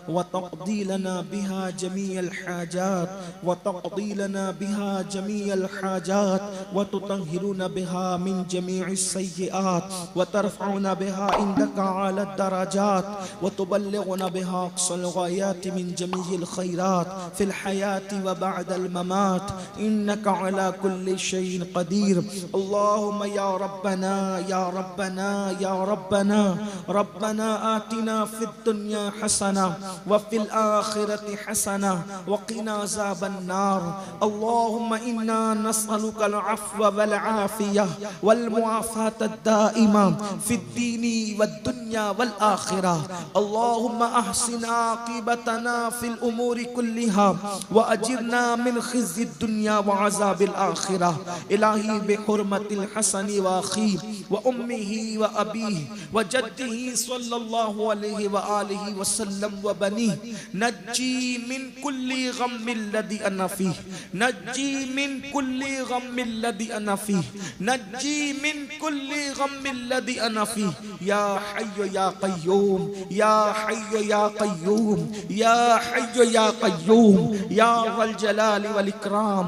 व तक़दी लना बिहा जमीअल हाजात व तक़दी लना बिहा जमीअल हाजात व तुतहिरुना बिहा मिन जमीइस सय्यिआत व तरफ़उना बिहा इंदका आला दरजात व तुबल्लिगुना बिहा अक़सल गायात मिन जमीइल खैरात फिल हयाति व बअदल ममात, इन्नका अला कुल्लि शैइन क़दीर। अल्लाहुम्मा या रब्बना, या रब्बना, या रब्बना, रब्बना आतिना फिद दुनिया हसना व फिल आखिरति हसना व क़िना अज़ाबन नार। अल्लाहुम्मा इन्ना नस्अलुकल अफ़्व वल आफ़िया वल मुआफ़ात दाइमा फिद दीनी वद दुनिया वल आखिरा। अल्लाहुम्मा अहसिन आक़िबतना फिल उमूरि कुल्लिहा व अजिरना मिन ख़िज़्यि दुनिया व अज़ाबिल आखिरा। इलाही बिहुर्मतिल हसनी व अख़ी व उम्मिही व अबीही व जद्दिही सल्लल्लाहु अलैहि व आलिहि व सल्लम व बनीही, नज्जी मिन कुल्ली गम्मिल लज़ी अना फ़ीह, नज्जी मिन कुल्ली गम्मिल लज़ी अना फ़ीह, नज्जी मिन कुल्ली गम्मिल लज़ी अना फ़ीह। या हय्यु या क़य्यूम, या हय्यु या क़य्यूम, या हय्यु या क़य्यूम, या वल जलाली वल इकराम।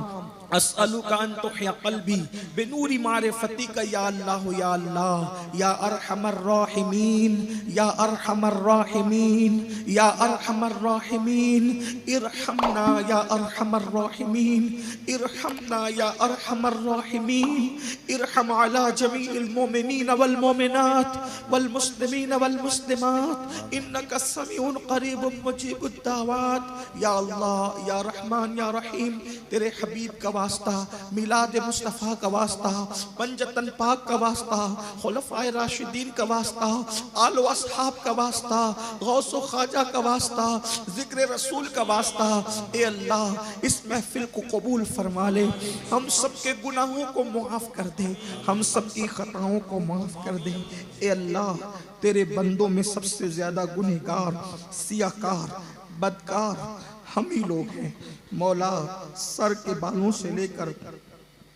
अस्अलुका अन तुहिया क़ल्बी बिनूरी मारिफतिका या अल्लाह या अल्लाह या अरहमर राहिमीन या अरहमर राहिमीन या अरहमर राहिमीन इरहमना या अरहमर राहिमीन इरहमना या अरहमर राहिमीन इरहम अला जमीइल मोमिनीन वल मोमिनात वल मुस्लिमीन वल मुस्लिमात इन्नका समीउन करीबुम मुजीबुद दावात। या अल्लाह या रहमान या रहीम, तेरे हबीब का वास्ता, मिलाद मुस्तफ़ा का वास्ता, पंजतन पाक का वास्ता, खुलफाए राशिदीन का वास्ता, आलो अस्हाब का वास्ता, गौसो ख्वाजा का वास्ता, जिक्र रसूल का वास्ता। ए अल्लाह इस महफिल को कबूल फरमा ले, हम सब के गुनाहों को मुआफ़ कर दे, हम सब की खताओं को माफ़ कर दे। ए अल्लाह तेरे बंदों में सबसे ज़्यादा गुनहगार, सियाकार, बदकार हम ही लोग हैं मौला। सर के बालों से लेकर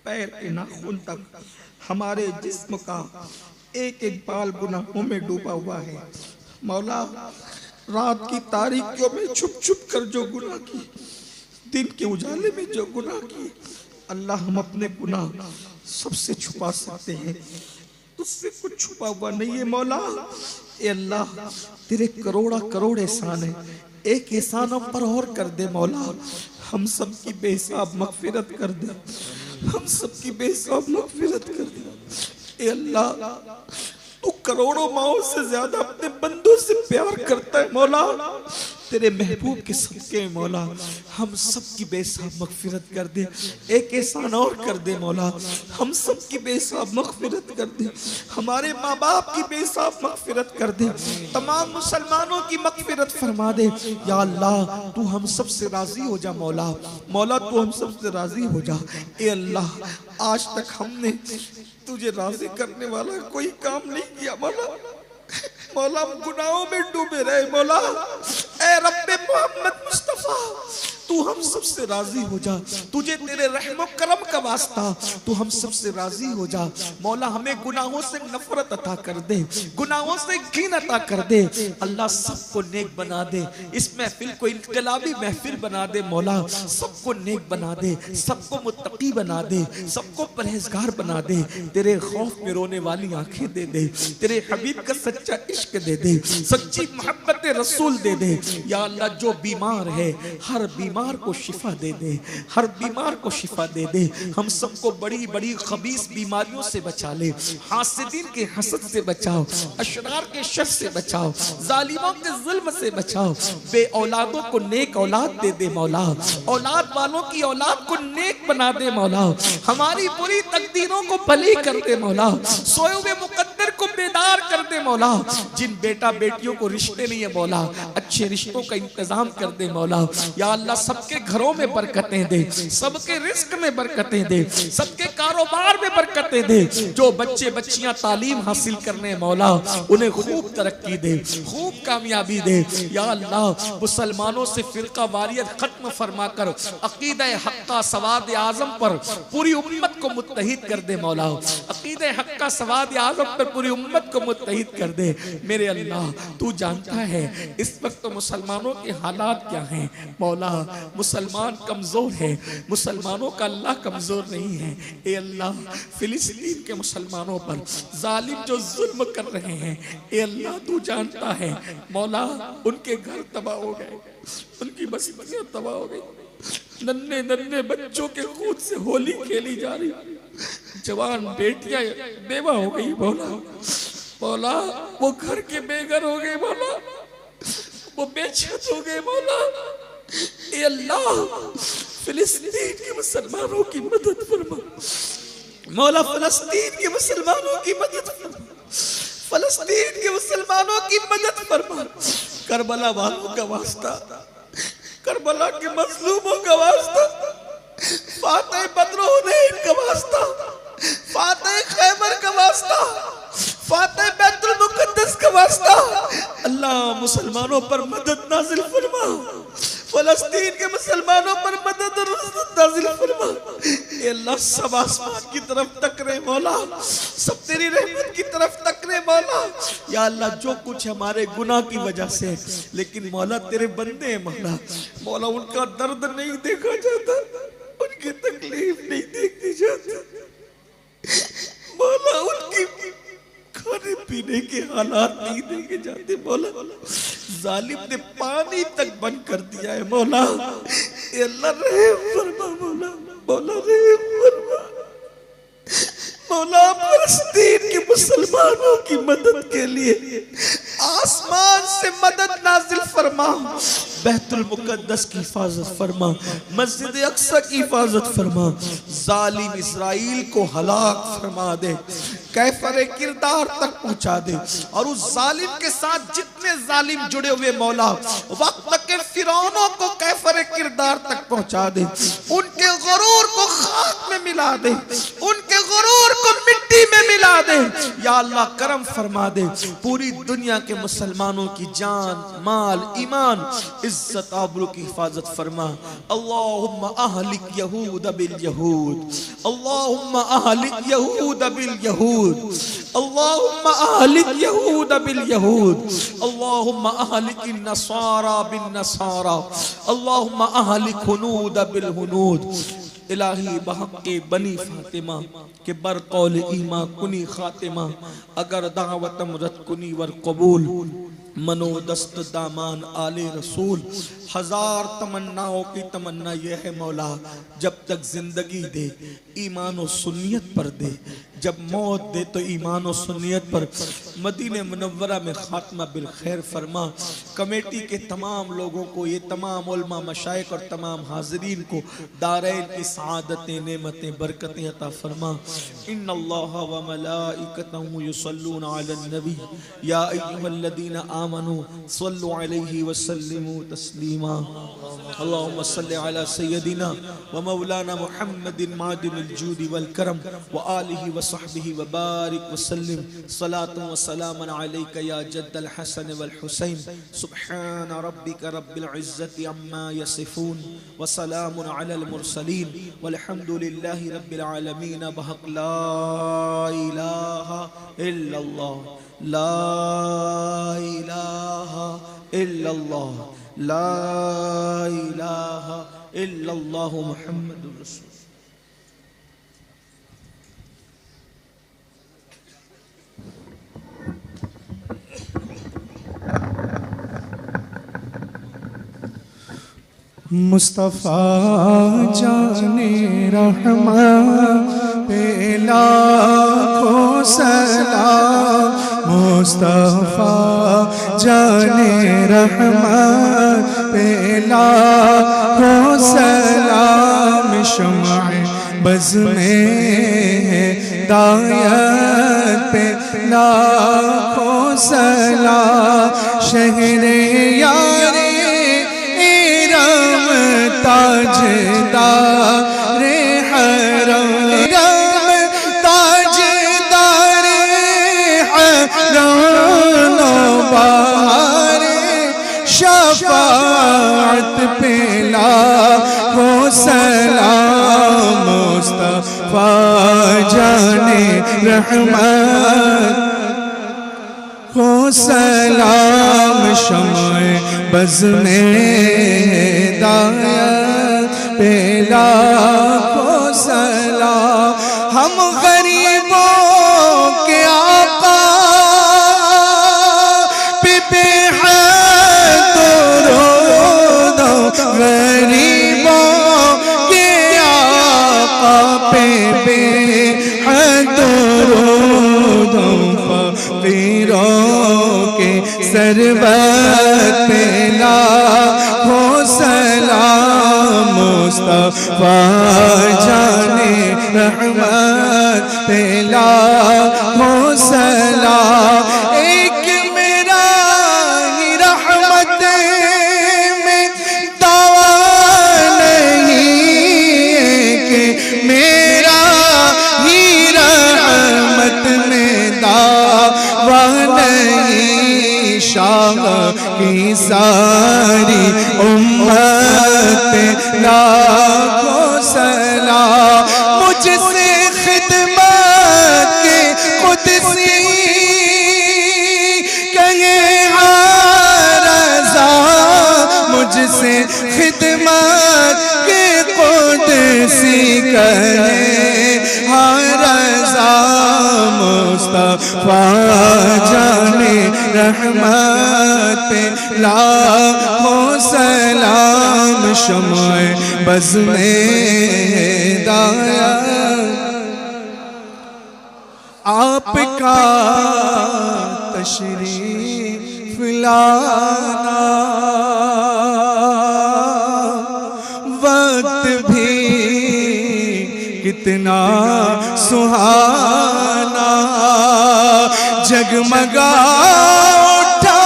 पैर के नाखून तक हमारे जिस्म का एक एक बाल गुनाहों में डूबा हुआ है मौला। रात की तारीकियों में छुप छुप कर जो गुनाह की, दिन के उजाले में जो गुनाह की, अल्लाह हम अपने गुनाह सबसे छुपा सकते हैं, तुझसे कुछ छुपा हुआ नहीं है मौला। ए अल्लाह तेरे करोड़ा करोड़ एहसान है, एक एहसान हम पर और कर दे मौला, हम सब की बेहिसाब मगफिरत कर दे, हम सब की बेहिसाब मगफिरत कर दे। ए अल्लाह तू करोड़ों माओं से ज्यादा अपने बंदों से प्यार करता है मौला, तेरे महबूब के सदके में मौला हम सब की बेहिसाब मगफिरत कर दे। एक एहसान और कर दे मौला, हम सब की बेहिसाब मगफिरत कर दे, हमारे माँ बाप की बेहिसाब मगफिरत कर दे, तमाम मुसलमानों की मगफिरत फरमा दे। या अल्लाह तू हम सब से राजी हो जा मौला, मौला तू हम सब से राजी हो जा। ए अल्लाह आज तक हमने तुझे राजी करने वाला कोई काम नहीं किया मौला, मौला हम गुनाहों में डूबे रहे मौला। ए रब्बे मोहम्मद मुस्तफा तू हम सब से राजी हो जा, तुझे तेरे रहम करम का वास्ता तू हम सब से राजी हो जा मौला। हमें गुनाहों से नफरत अता कर दे, गुनाहों से घिन अता कर दे अल्लाह, सबको नेक बना दे, इस महफिल को इनकलाबी महफिल बना दे मौला, सबको नेक बना दे, सबको मुत्तकी बना दे, सबको परहेजगार बना दे, तेरे खौफ में रोने वाली आंखें दे दे, तेरे हबीब का सच्चा इश्क दे दे, सच्ची मोहब्बत रसूल दे दे। या अल्लाह जो बीमार है हर बीमार को शिफा दे दे, हर बीमार को शिफा दे दे, हम सबको बड़ी बड़ी खबीस बीमारियों से बचा ले, हासिदीन के हसद से बचाओ, अशरार के शर से बचाओ, जालिमों के जुल्म से बचाओ, बे औलादों को नेक औलाद दे दे मौला, औलाद वालों की औलाद को नेक बना दे मौला, हमारी बुरी तकदीरों को भली कर दे मौला, सोए हुए मुकद्दर को बेदार कर दे मौला, जिन बेटा बेटियों को रिश्ते नहीं है मौला अच्छे रिश्तों का इंतजाम कर दे मौला। या अल्लाह सबके घरों में बरकतें दे, सबके रिस्क में बरकतें दे, सबके कारोबार में बरकतें दे, जो बच्चे बच्चियां तालीम हासिल करने मौला उन्हें खूब तरक्की दे, खूब कामयाबी दे। या अल्लाह मुसलमानों से फिरका वारियत खत्म फरमा कर अकीदा हक्का सवाद आजम पर पूरी उम्मत को मुत्तहिद कर दे मौला, अकीदा हक्का सवाद आजम पर पूरी उम्मत को मुत्तहिद कर दे। मेरे अल्लाह तू जानता है इस वक्त तो मुसलमानों के हालात क्या हैं मौला, मुसलमान कमजोर है, मुसलमानों का अल्लाह कमजोर नहीं है। ए अल्लाह फिलिस्तीन के मुसलमानों पर जालिम जो जुल्म कर रहे हैं ए अल्लाह तू जानता है मौला, उनके घर तबाह हो गए, उनकी बस्तियां तबाह हो गई, नन्हे नन्हे बच्चों के खून से होली खेली जा रही, जवान बेटियां बेवा हो गई मौला, मौला वो घर के बेघर हो गए मौला, वो बेछत हो गए मौला। ए अल्लाह फिलिस्तीन के मुसलमानों की मदद फरमा मौला, फिलिस्तीन के मुसलमानों की मदद फरमा, फिलिस्तीन के मुसलमानों की मदद फरमा। करबला वालों का वास्ता, करबला के मजलूमों का वास्ता, फातिह बदरुद्दीन का वास्ता, फातिह खैबर का वास्ता, फातिह बैतुल मुकद्दस का वास्ता, अल्लाह मुसलमानों पर मदद नाजिल फरमा, फलस्तीन के मुसलमानों पर मदद और नाजिल फरमा। ए अल्लाह सब आसमान की तरफ तक रहे मौला, सब तेरी रहमत की तरफ तक रहे मौला। या अल्लाह जो कुछ हमारे गुनाह की वजह से, लेकिन मौला तेरे बंदे हैं मौला, मौला उनका दर्द नहीं देखा जाता, बन के तकलीफ नहीं देखनी चाहता। मौला उनकी खाने पीने के हालात नहीं देखे जाते। मौला जालिम ने पानी तक बंद कर दिया है। मौला अल्लाह रहम फरमा। मौला मौला रहम फरमा। मौला फलस्तीन के मुसलमानों की मदद के लिए आसमान से मदद नाजिल फरमा। बैतुल मुकद्दस की हिफाजत फरमा। मस्जिद अक्सा की हिफाजत फरमा। जालिम इस्राइल को हलाक फरमा दे। कैफरे किरदार तक पहुंचा दे। और उस जालिम के साथ जितने जालिम जुड़े हुए मौला वक्त के फिरौनों को कैफरे किरदार तक पहुंचा दे। उनके गुरूर को खाक में मिला दे। उनके गुरूर को मिट्टी में मिला दे। या अल्लाह करम फरमा दे। पूरी दुनिया के मुसलमानों की जान माल ईमान इज्जत आबरू की हिफाजत फरमा। अल्लाहुम्मा अहलिक यहूद बिल यहूद। अल्लाहुम्मा अहलिक यहूद बिल यहूद। अल्लाहुम्मा अहलिक यहूद बिल यहूद। अल्लाहुम्मा अहलिक नसारा बिन नसारा। अल्लाहुम्मा अहलिक हुनूद बिल हुनूद। इलाही बहक़ बनी फातिमा के बर कौल ईमा कुनी खातिमा। अगर दावतम रत कुनी वर कबूल मनो दस्त दामान आले रसूल। हजार तमन्नाओं की तमन्ना यह है मौला जब तक जिंदगी दे ईमान और सुन्नियत पर दे। जब मौत दे तो ईमान और सुन्नियत पर। मदीने मुनव्वरा में खात्मा बिल खैर फरमा। कमेटी के तमाम लोगों को, ये तमाम उलमा मशाइख और तमाम हाज़रीन को दारैन की सआदतें नेमतें बरकतें अता फरमा। इन्नल्लाह व मलाइकतहु युसल्लूना अलन नबी या अय्युहल्लज़ीना आमनू सल्लु अलैहि व सल्लिमू तस्लीमा। अल्लाहुम्मा सल्लि अला सय्यदिना व मौलाना मुहम्मदिन मादिनिल जूदि वल करम व आलिहि व सहबिहि व बारिक व सल्लिम। सलातु व सलामन अलैका या जद्दल हसन वल हुसैन। सुब्हान रब्बिका रब्बिल इज्जति अम्मा यसिफून व सलामुन अलल मुरसलीन वल्हम्दुलिल्लाहि रब्बिल आलमीन। बहक़ ला इलाहा इल्लल्लाह ला इलाहा इल्लल्लाह ला इलाहा इल्लल्लाह मुहम्मदुर रसूल। मुस्तफ़ा जाने रहमत पे लाखों सलाम। मुस्तफ़ा जाने रहमत पे लाखों सलाम। शम्अ बज़ में हिदायत पे लाखों सलाम। शहरे यारे ताजदारे हरम ताजदारे हरम बारे शफाअत पे लाखों सलाम। मुस्तफ़ा जाने रहमत को सलाम। शम्अ बज़ में हिदायत पे लाखों सलाम। हम गरीबों के आका पे बेहद दरूद। गरीबों के आका पे बेहद दरूद। फकीरों के सरबत पे लाखों सलाम। मुस्तफ़ा जाने रहमत पे लाखों सलाम। एक मेरा ही रहमत में दावा नहीं कि मेरा ही रहमत में दावा नहीं। शाम की सारी उम्मत लाखों सलाम। मुझसे खिदमत के कुदसी कहे रज़ा। मुझसे खिदमत के कुदसी मुस्तफा जाने रहमत पे लाखों सलाम शम्ए बज़ में हिदायत आपका तशरीफ लाना वक्त भी कितना सुहाना जगमगा उठा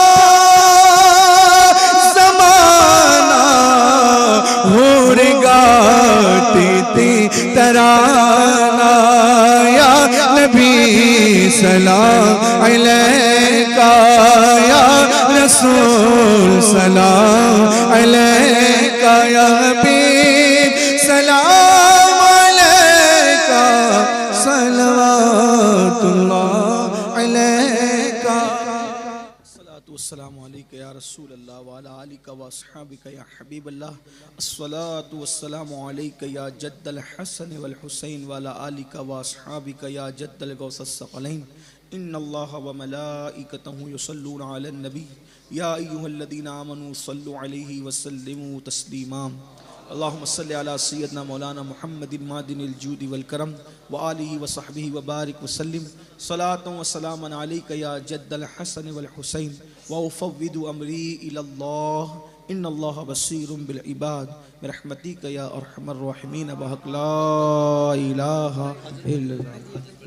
ज़माना होर गाती थी तराना या नबी सलाम अलैका या रसूल सलाम अलैका या हबीब सलाम अलैका सलवातुल्लाह अलैका अस्सलातु वस्सलामु अलैका या रसूल अल्लाह व अला आलिका व अस्हाबिका या हबीब अल्लाह अस्सलातु वस्सलामु अलैका या जद्दल हसन वल हुसैन व अला आलिका व अस्हाबिका या जद्दल गौसस सकलैन इन्नल्लाह व मलाइकतहु युसल्लूना अलन नबी या अय्युहल्लज़ीना आमनू सल्लु अलैहि व सल्लिमू तस्लीमा अल्लाहुम्मा सल्लि अला सय्यदना मौलाना मुहम्मदिन मादिनिल जूदि वल करम व आलिहि व सहबिहि व बारिक व सल्लिम सलातन व सलामन अलैका या जद्दल हसन वल हुसैन व उफव्विदु अमरी इलल्लाह इन्नल्लाह बसीरुम बिल इबाद बिरहमतिका या अरहमर राहिमीन बहक ला इलाहा इल्लल्लाह।